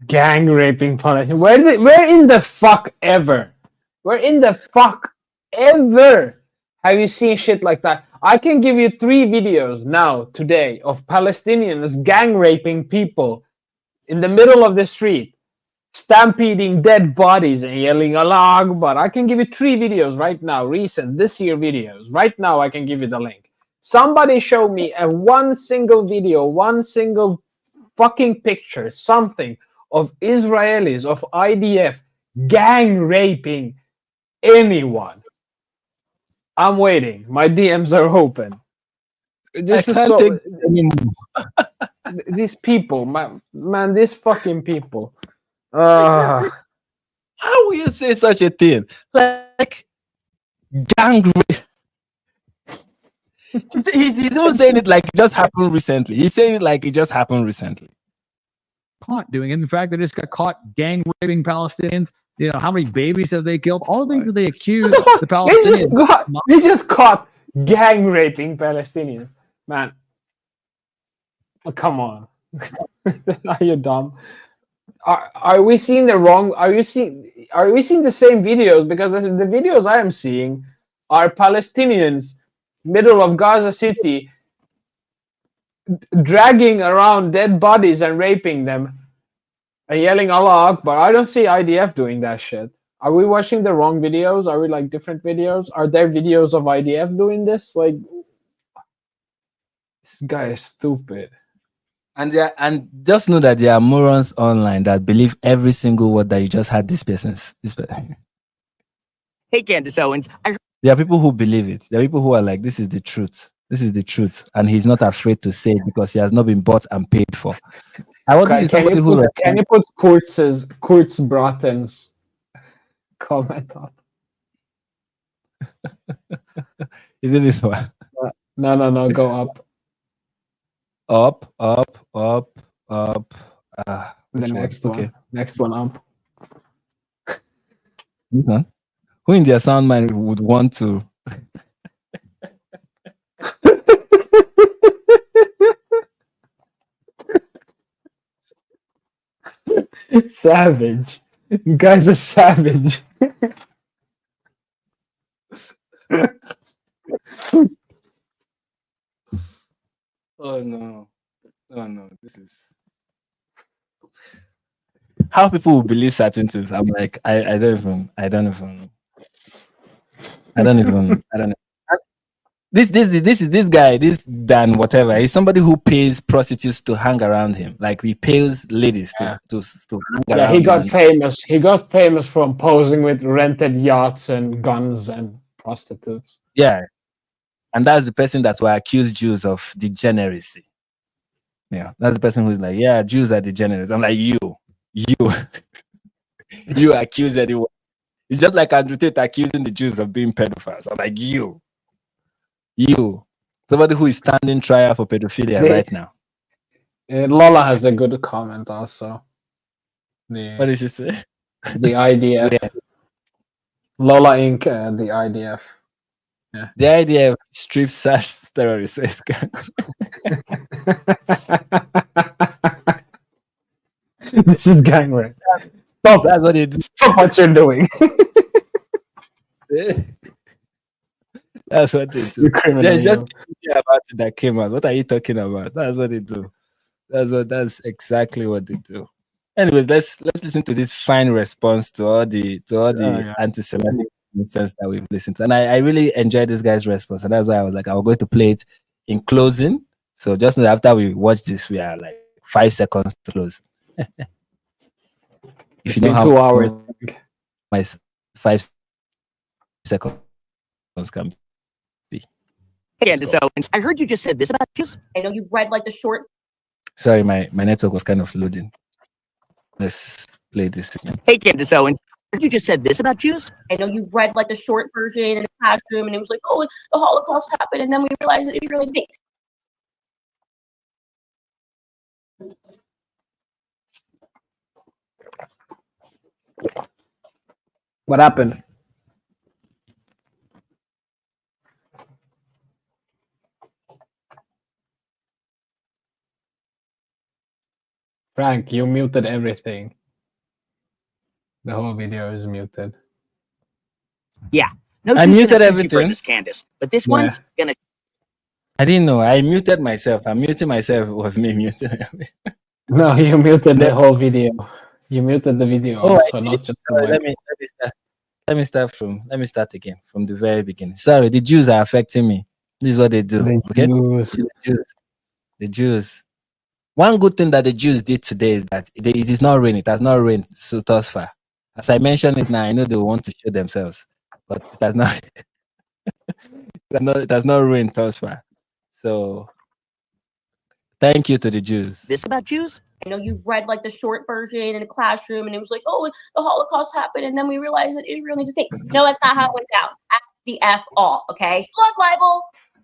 Gang raping Palestinians. Where in the fuck ever? Where in the fuck ever have you seen shit like that? I can give you 3 videos now today of Palestinians gang raping people in the middle of the street, stampeding dead bodies and yelling Allah Akbar. I can give you 3 videos right now, recent this year videos. Right now I can give you the link. Somebody show me one single video, one single fucking picture, something of Israelis, of IDF gang raping anyone. I'm waiting. My DMs are open. This is so. These people, man, these fucking people. How will you say such a thing? Like gang rape. He's not saying it like it just happened recently. He's saying it like it just happened recently. Caught doing it. In fact, they just got caught gang raping Palestinians. You know, how many babies have they killed? All the things that they accuse What the the fuck? Palestinians. They just caught gang raping Palestinians. Man. Oh, come on. Are you dumb? Are we seeing the wrong? Are we seeing the same videos? Because the videos I am seeing are Palestinians, middle of Gaza City, dragging around dead bodies and raping them and yelling Allah Akbar. I don't see IDF doing that shit. Are we watching the wrong videos? Are we like different videos? Are there videos of IDF doing this? Like, this guy is stupid. And just know that there are morons online that believe every single word that you just had this person's. Hey, Candace Owens. There are people who believe it. There are people who are like, this is the truth. This is the truth. And he's not afraid to say it because he has not been bought and paid for. I want to see somebody who... Can you put Kurtz Bratton's comment up? Is it this one? No, go up. Up. The next one. Okay. Next one up. Who in their sound mind would want to? Savage. You guys are savage. Oh no. This is how people will believe certain things. I'm like, I don't even. This guy, this Dan whatever, he's somebody who pays prostitutes to hang around him. Like he pays ladies to hang around he got him. famous. He got famous from posing with rented yachts and guns and prostitutes. Yeah. And that's the person that will accuse Jews of degeneracy. Yeah, that's the person who's like, yeah, Jews are degenerates. I'm like, you accuse anyone. It's just like Andrew Tate accusing the Jews of being pedophiles. I'm like, you, somebody who is standing trial for pedophilia right now. Lola has a good comment also. What did she say? The IDF. Yeah. Lola Inc. The IDF. Yeah. The idea of strip search terrorists. This is gang rape. Stop! That's what they do. Stop what you're doing. That's what they do. There's just about it that came out. What are you talking about? That's what they do. That's exactly what they do. Anyways, let's listen to this fine response to all the anti-Semitic instance that we've listened to. And I really enjoyed this guy's response. And that's why I was like, I was going to play it in closing. So just know that after we watch this, we are like 5 seconds to close. If you know how 2 hours. My 5 seconds can be. Hey, Candace Owens. I heard you just said this about Jews. I know you've read like the short. Sorry, my network was kind of loading. Let's play this again. Hey, Candace Owens. I heard you just said this about Jews. I know you've read like the short version in the classroom, and it was like, oh, the Holocaust happened, and then we realized that Israel is fake. What happened? Frank, you muted everything. The whole video is muted. Yeah. No, I muted everything. This, Candace, but this one's gonna. I didn't know. I muted myself. I'm muting myself. It was me muted. No, you muted the whole video. You muted the video also, not just the mic. Let me start again from the very beginning. Sorry, the Jews are affecting me. This is what they do. The Jews. One good thing that the Jews did today is that it is not rain. It has not rained so thus far. As I mentioned it now, I know they want to show themselves, but it has not. It has not rained thus far. So, thank you to the Jews. This about Jews? I know you've read like the short version in the classroom, and it was like, oh, the Holocaust happened, and then we realized that Israel needs to take. No, that's not how it went down. That's the F all, okay? Love Bible.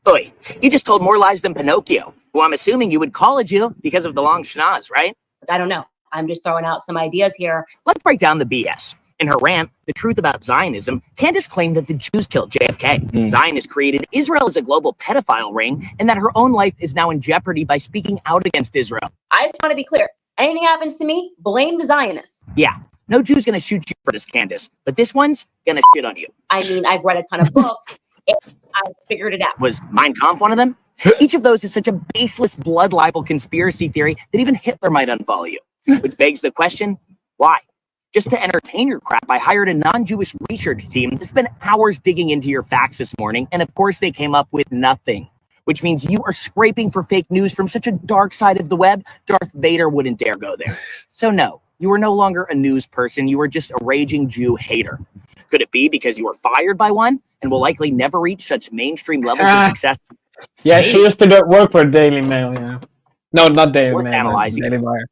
Oi, you just told more lies than Pinocchio, who I'm assuming you would call a Jew because of the long schnoz, right? I don't know. I'm just throwing out some ideas here. Let's break down the BS. In her rant, The Truth About Zionism, Candace claimed that the Jews killed JFK. Zionists created Israel as a global pedophile ring, and that her own life is now in jeopardy by speaking out against Israel. I just want to be clear. Anything happens to me, blame the Zionists. Yeah, no Jew's gonna shoot you for this, Candace, but this one's gonna shit on you. I mean, I've read a ton of books, and I figured it out. Was Mein Kampf one of them? Each of those is such a baseless blood libel conspiracy theory that even Hitler might unfollow you. Which begs the question, why? Just to entertain your crap, I hired a non-Jewish research team that spent hours digging into your facts this morning, and of course they came up with nothing. Which means you are scraping for fake news from such a dark side of the web, Darth Vader wouldn't dare go there. So no, you are no longer a news person, you are just a raging Jew hater. Could it be because you were fired by one, and will likely never reach such mainstream levels of success? Yeah, she used to work for Daily Mail, yeah. No, not Daily Worth Mail, analyzing. Daily Wire.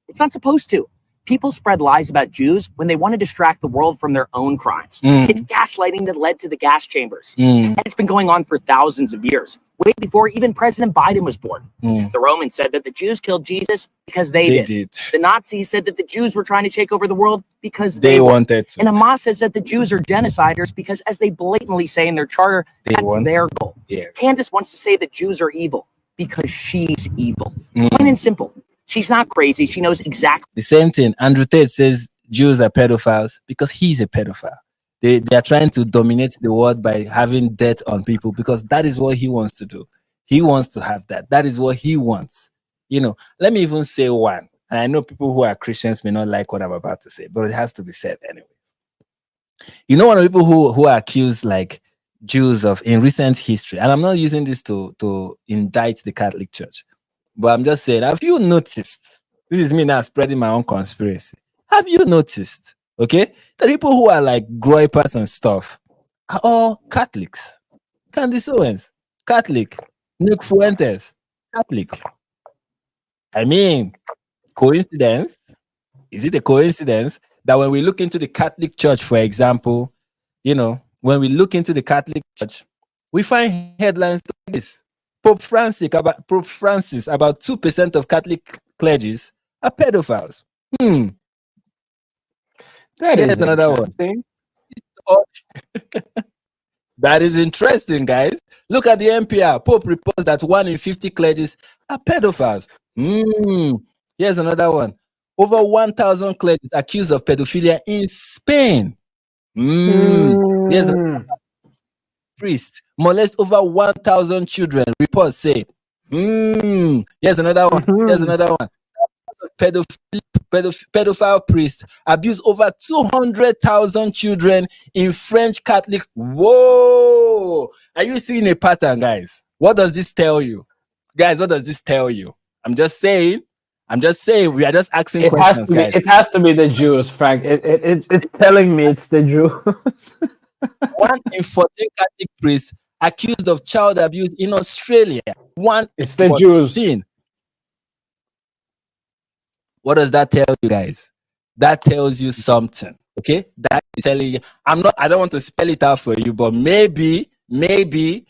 It's not supposed to. People spread lies about Jews when they want to distract the world from their own crimes. It's gaslighting that led to the gas chambers. And it's been going on for thousands of years, way before even President Biden was born. The Romans said that the Jews killed Jesus because they did. The Nazis said that the Jews were trying to take over the world because they wanted to. And Hamas says that the Jews are genociders because, as they blatantly say in their charter, that's their goal. Yeah. Candace wants to say that Jews are evil because she's evil. Plain and simple. She's not crazy. She knows exactly. The same thing. Andrew Tate says Jews are pedophiles because he's a pedophile. They are trying to dominate the world by having death on people because that is what he wants to do. He wants to have that. That is what he wants. You know, let me even say one. And I know people who are Christians may not like what I'm about to say, but it has to be said anyways. You know, one of the people who are accused like Jews of in recent history, and I'm not using this to indict the Catholic Church, but I'm just saying, have you noticed? This is me now spreading my own conspiracy. Have you noticed, okay, that people who are like groypers and stuff are all Catholics? Candace Owens, Catholic. Nick Fuentes, Catholic. I mean, coincidence? Is it a coincidence that when we look into the Catholic Church, for example, you know, when we look into the Catholic Church, we find headlines like this. Pope Francis, about 2% of Catholic clergies are pedophiles. That is another one. That is interesting, guys. Look at the NPR. Pope reports that 1 in 50 clergies are pedophiles. Here's another one. Over 1,000 clergies accused of pedophilia in Spain. Here's another priest molest over 1,000 children. Reports say. Here's another one. Here's another one. Pedophile priest abused over 200,000 children in French Catholic. Whoa! Are you seeing a pattern, guys? What does this tell you? Guys, what does this tell you? I'm just saying. We are just asking questions, guys. It has to be the Jews, Frank. It's telling me it's the Jews. 1 in 14 Catholic priests accused of child abuse in Australia. It's the Jews. What does that tell you, guys? That tells you something, okay? That is telling you. I don't want to spell it out for you, but maybe the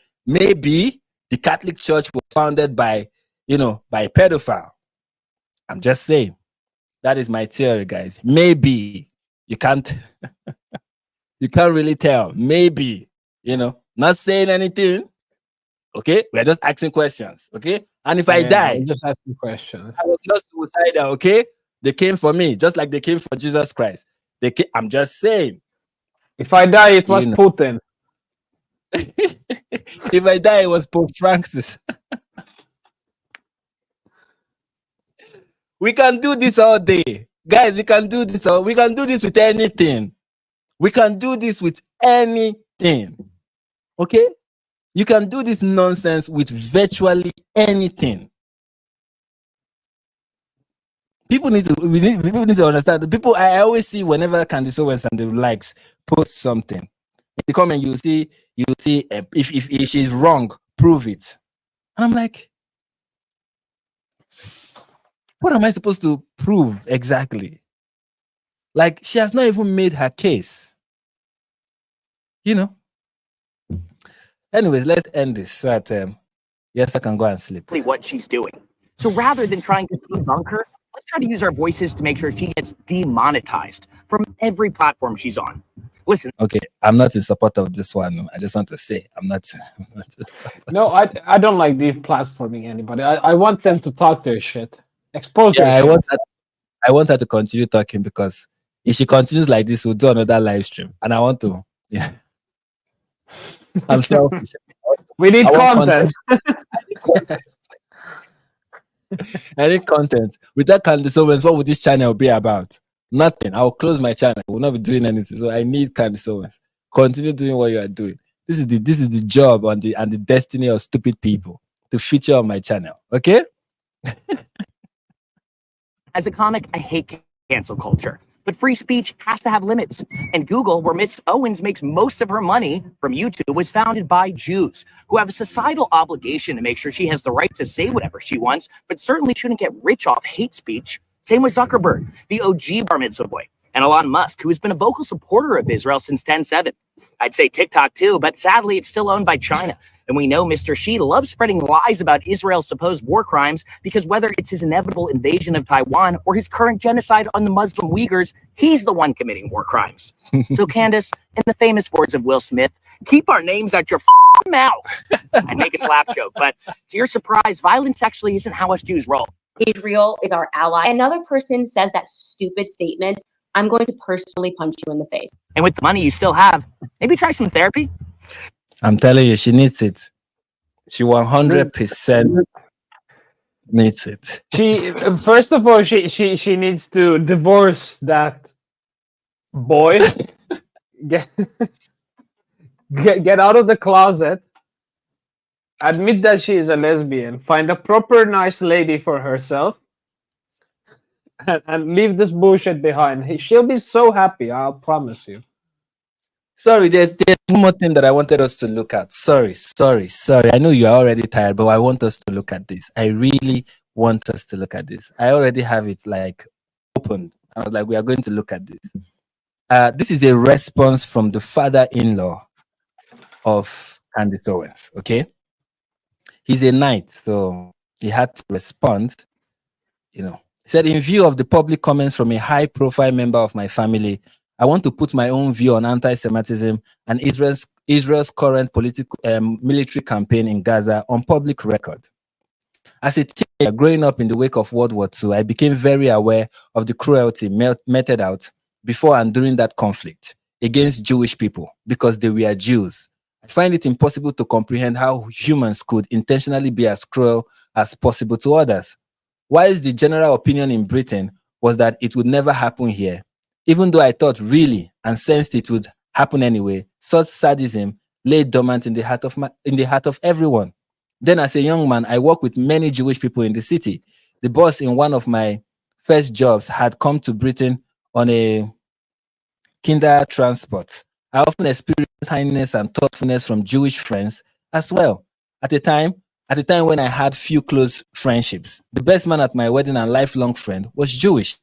Catholic Church was founded by a pedophile. I'm just saying. That is my theory, guys. Maybe you can't really tell. Maybe, not saying anything. Okay, we're just asking questions. Okay, and if I die, just asking questions. I was not suicidal. Okay, they came for me just like they came for Jesus Christ. I'm just saying. If I die, it was Putin. If I die, it was Pope Francis. We can do this all day, guys. We can do this with anything. We can do this with anything. Okay. You can do this nonsense with virtually anything. People need to understand. The people I always see whenever Candace Owens and the likes post something, in the comment you see if she's wrong, prove it. And I'm like, what am I supposed to prove exactly? Like, she has not even made her case. Anyway, let's end this so that Yaşa can go and sleep. What she's doing. So rather than trying to debunk her, let's try to use our voices to make sure she gets demonetized from every platform she's on. Listen. Okay, I'm not in support of this one. No. I just want to say I'm not in support. No, I don't like deplatforming anybody. I want them to talk their shit. Expose Yeah, their shit. I want her to continue talking, because if she continues like this, we'll do another live stream. And I want to, yeah. I'm selfish. We need I want content. I need content. Without Candace Owens, what would this channel be about? Nothing. I'll close my channel. I will not be doing anything. So I need Candace Owens. Continue doing what you are doing. This is the job and the destiny of stupid people to feature on my channel. Okay? As a comic, I hate cancel culture, but free speech has to have limits. And Google, where Miss Owens makes most of her money from YouTube, was founded by Jews who have a societal obligation to make sure she has the right to say whatever she wants, but certainly shouldn't get rich off hate speech. Same with Zuckerberg, the OG bar mitzvah boy, and Elon Musk, who has been a vocal supporter of Israel since 10/7. I'd say TikTok too, but sadly it's still owned by China. And we know Mr. Xi loves spreading lies about Israel's supposed war crimes, because whether it's his inevitable invasion of Taiwan or his current genocide on the Muslim Uyghurs, he's the one committing war crimes. So Candace, in the famous words of Will Smith, keep our names out your mouth. I'd make a slap joke, but to your surprise, violence actually isn't how us Jews roll. Israel is our ally. Another person says that stupid statement, I'm going to personally punch you in the face. And with the money you still have, maybe try some therapy. I'm telling you, she needs it. She 100% needs it. She first of all, she needs to divorce that boy. get out of the closet. Admit that she is a lesbian. Find a proper nice lady for herself. And leave this bullshit behind. She'll be so happy, I'll promise you. Sorry, there's one more thing that I wanted us to look at. Sorry. I know you are already tired, but I want us to look at this. I really want us to look at this. I already have it like opened. I was like, we are going to look at this. This is a response from the father-in-law of Candace Owens, okay? He's a knight, so he had to respond, you know. He said, in view of the public comments from a high-profile member of my family, I want to put my own view on anti-Semitism and Israel's current military campaign in Gaza on public record. As a teenager growing up in the wake of World War II, I became very aware of the cruelty meted out before and during that conflict against Jewish people because they were Jews. I find it impossible to comprehend how humans could intentionally be as cruel as possible to others. Whilst the general opinion in Britain was that it would never happen here, even though I thought really and sensed it would happen anyway, such sadism lay dormant in the heart of everyone. Then as a young man, I worked with many Jewish people in the city. The boss in one of my first jobs had come to Britain on a kinder transport. I often experienced kindness and thoughtfulness from Jewish friends as well. At a time when I had few close friendships, the best man at my wedding and lifelong friend was Jewish.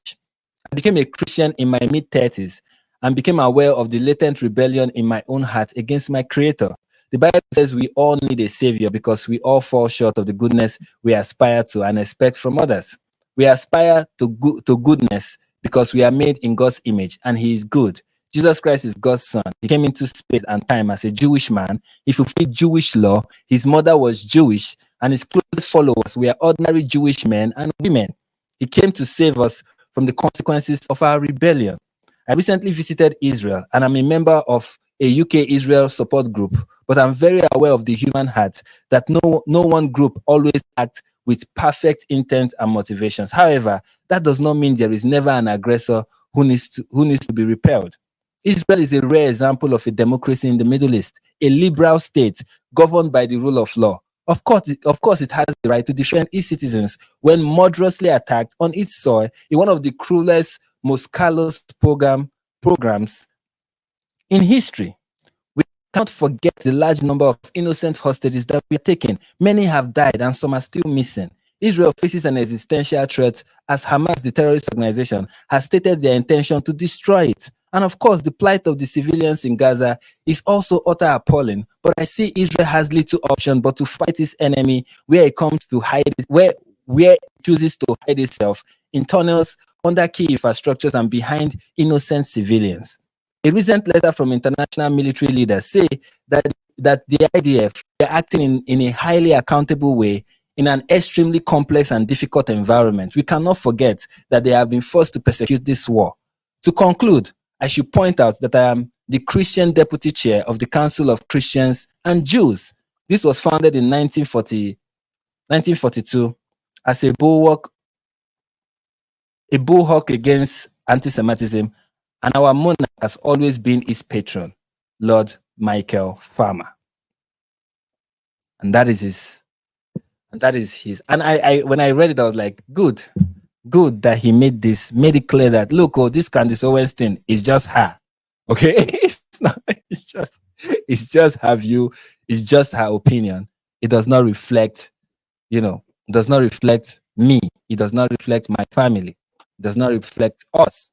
I became a Christian in my mid-30s and became aware of the latent rebellion in my own heart against my creator. The Bible says we all need a savior because we all fall short of the goodness we aspire to and expect from others. We aspire to goodness because we are made in God's image and he is good. Jesus Christ is God's son. He came into space and time as a Jewish man. He fulfilled Jewish law. His mother was Jewish and his closest followers were ordinary Jewish men and women. He came to save us from the consequences of our rebellion. I recently visited Israel and I'm a member of a UK Israel support group, but I'm very aware of the human heart that no one group always acts with perfect intent and motivations. However, that does not mean there is never an aggressor who needs to be repelled. Israel is a rare example of a democracy in the Middle East, a liberal state governed by the rule of law. Of course, it has the right to defend its citizens when murderously attacked on its soil in one of the cruelest, most callous programs in history. We cannot forget the large number of innocent hostages that we are taking. Many have died and some are still missing. Israel faces an existential threat as Hamas, the terrorist organization, has stated their intention to destroy it. And of course, the plight of the civilians in Gaza is also utter appalling. But I see Israel has little option but to fight its enemy where it comes to hide, where where it chooses to hide itself in tunnels, under key infrastructures, and behind innocent civilians. A recent letter from international military leaders say that the IDF are acting in a highly accountable way in an extremely complex and difficult environment. We cannot forget that they have been forced to persecute this war. To conclude, I should point out that I am the Christian deputy chair of the Council of Christians and Jews. This was founded in 1942 as a bulwark against anti-Semitism, and our monarch has always been its patron, Lord Michael Farmer. And that is his. And I when I read it, I was like, good that he made it clear that, look, this Candace Owens thing is just her. Okay? It's just her view, it's just her opinion. It does not reflect, does not reflect me. It does not reflect my family. It does not reflect us.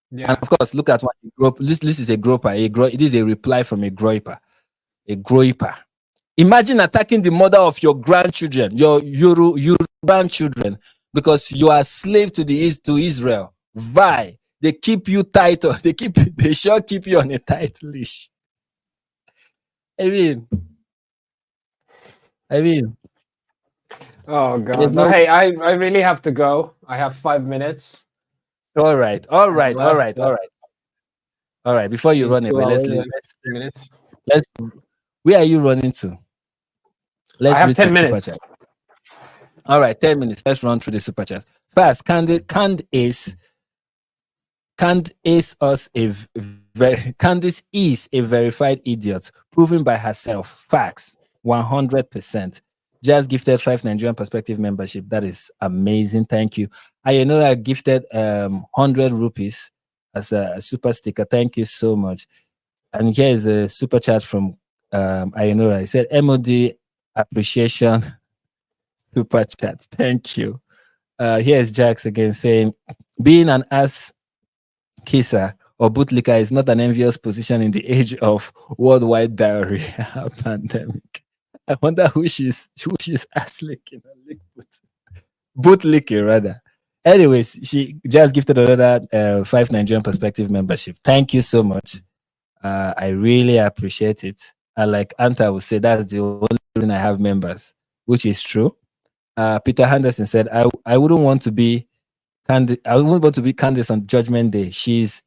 Yeah. And of course, look at what this is a groper. It is a reply from a groiper. A groiper. Imagine attacking the mother of your grandchildren, your grandchildren, because you are slave to Israel. Why? They keep you tight. They sure keep you on a tight leash. I mean. Oh God! Hey, I really have to go. I have 5 minutes. All right. Before you run away, let's where are you running to? I have 10 minutes. All right, 10 minutes. Let's run through the super chat. First, Candace is a verified idiot, proven by herself. Facts, 100%. Just gifted 5 Nigerian Perspective membership. That is amazing. Thank you. Ayenora gifted 100 rupees as a super sticker. Thank you so much. And here is a super chat from Ayenora. He said, MOD appreciation super chat. Thank you. Here's Jax again saying, being an ass kisser or bootlicker is not an envious position in the age of worldwide diarrhea pandemic. I wonder who she's ass licking or lick boot licking rather. Anyways, she just gifted another 5 Nigerian Perspective membership. Thank you so much. I really appreciate it. And like Anta would say, that's the only reason I have members, which is true. Peter Henderson said, I wouldn't want to be Candace on Judgment Day. She's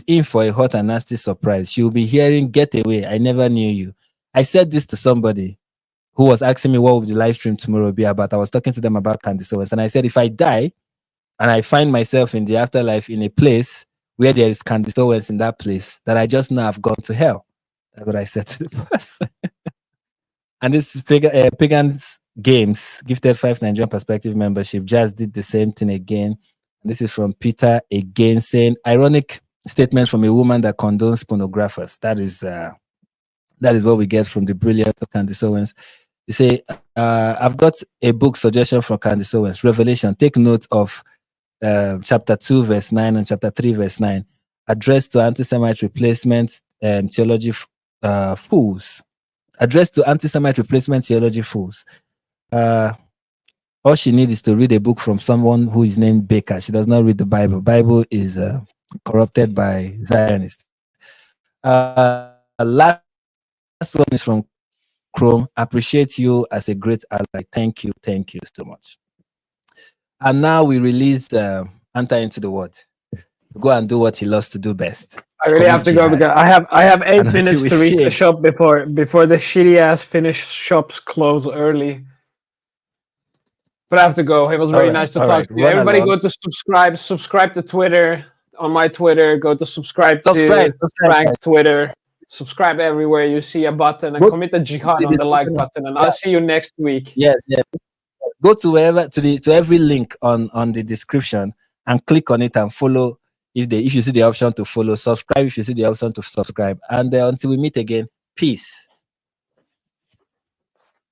in for a hot and nasty surprise. She'll be hearing, get away, I never knew you. I said this to somebody who was asking me what would the live stream tomorrow be about. I was talking to them about Candace Owens, and I said, if I die and I find myself in the afterlife in a place where there is Candace Owens in that place, that I just know I've gone to hell. That's what I said to the person. And this Pagans Games gifted 5 Nigerian Perspective membership. Just did the same thing again. And this is from Peter again saying, ironic statement from a woman that condones pornographers. That is what we get from the brilliance of Candace Owens. They say, I've got a book suggestion from Candace Owens, Revelation. Take note of chapter 2, verse 9 and chapter 3, verse 9. Addressed to anti-Semite replacement theology fools. Addressed to anti-Semite replacement theology fools. All she needs is to read a book from someone who is named Baker. She does not read the Bible. Bible is corrupted by Zionists. Last one is from Chrome. Appreciate you as a great ally. Thank you so much. And now we release Anta into the world to go and do what he loves to do best. I really have to go because I have 8 minutes to reach the shop before the shitty ass Finnish shops close early. But I have to go. It was very nice to talk to you. Everybody go to subscribe to Twitter, on my Twitter, go to subscribe to Frank's Twitter. Subscribe everywhere you see a button and commit a jihad on the like button, and I'll see you next week. Yes. Go to every link on the description and click on it and follow if you see the option to follow. Subscribe if you see the option to subscribe. And until we meet again, peace.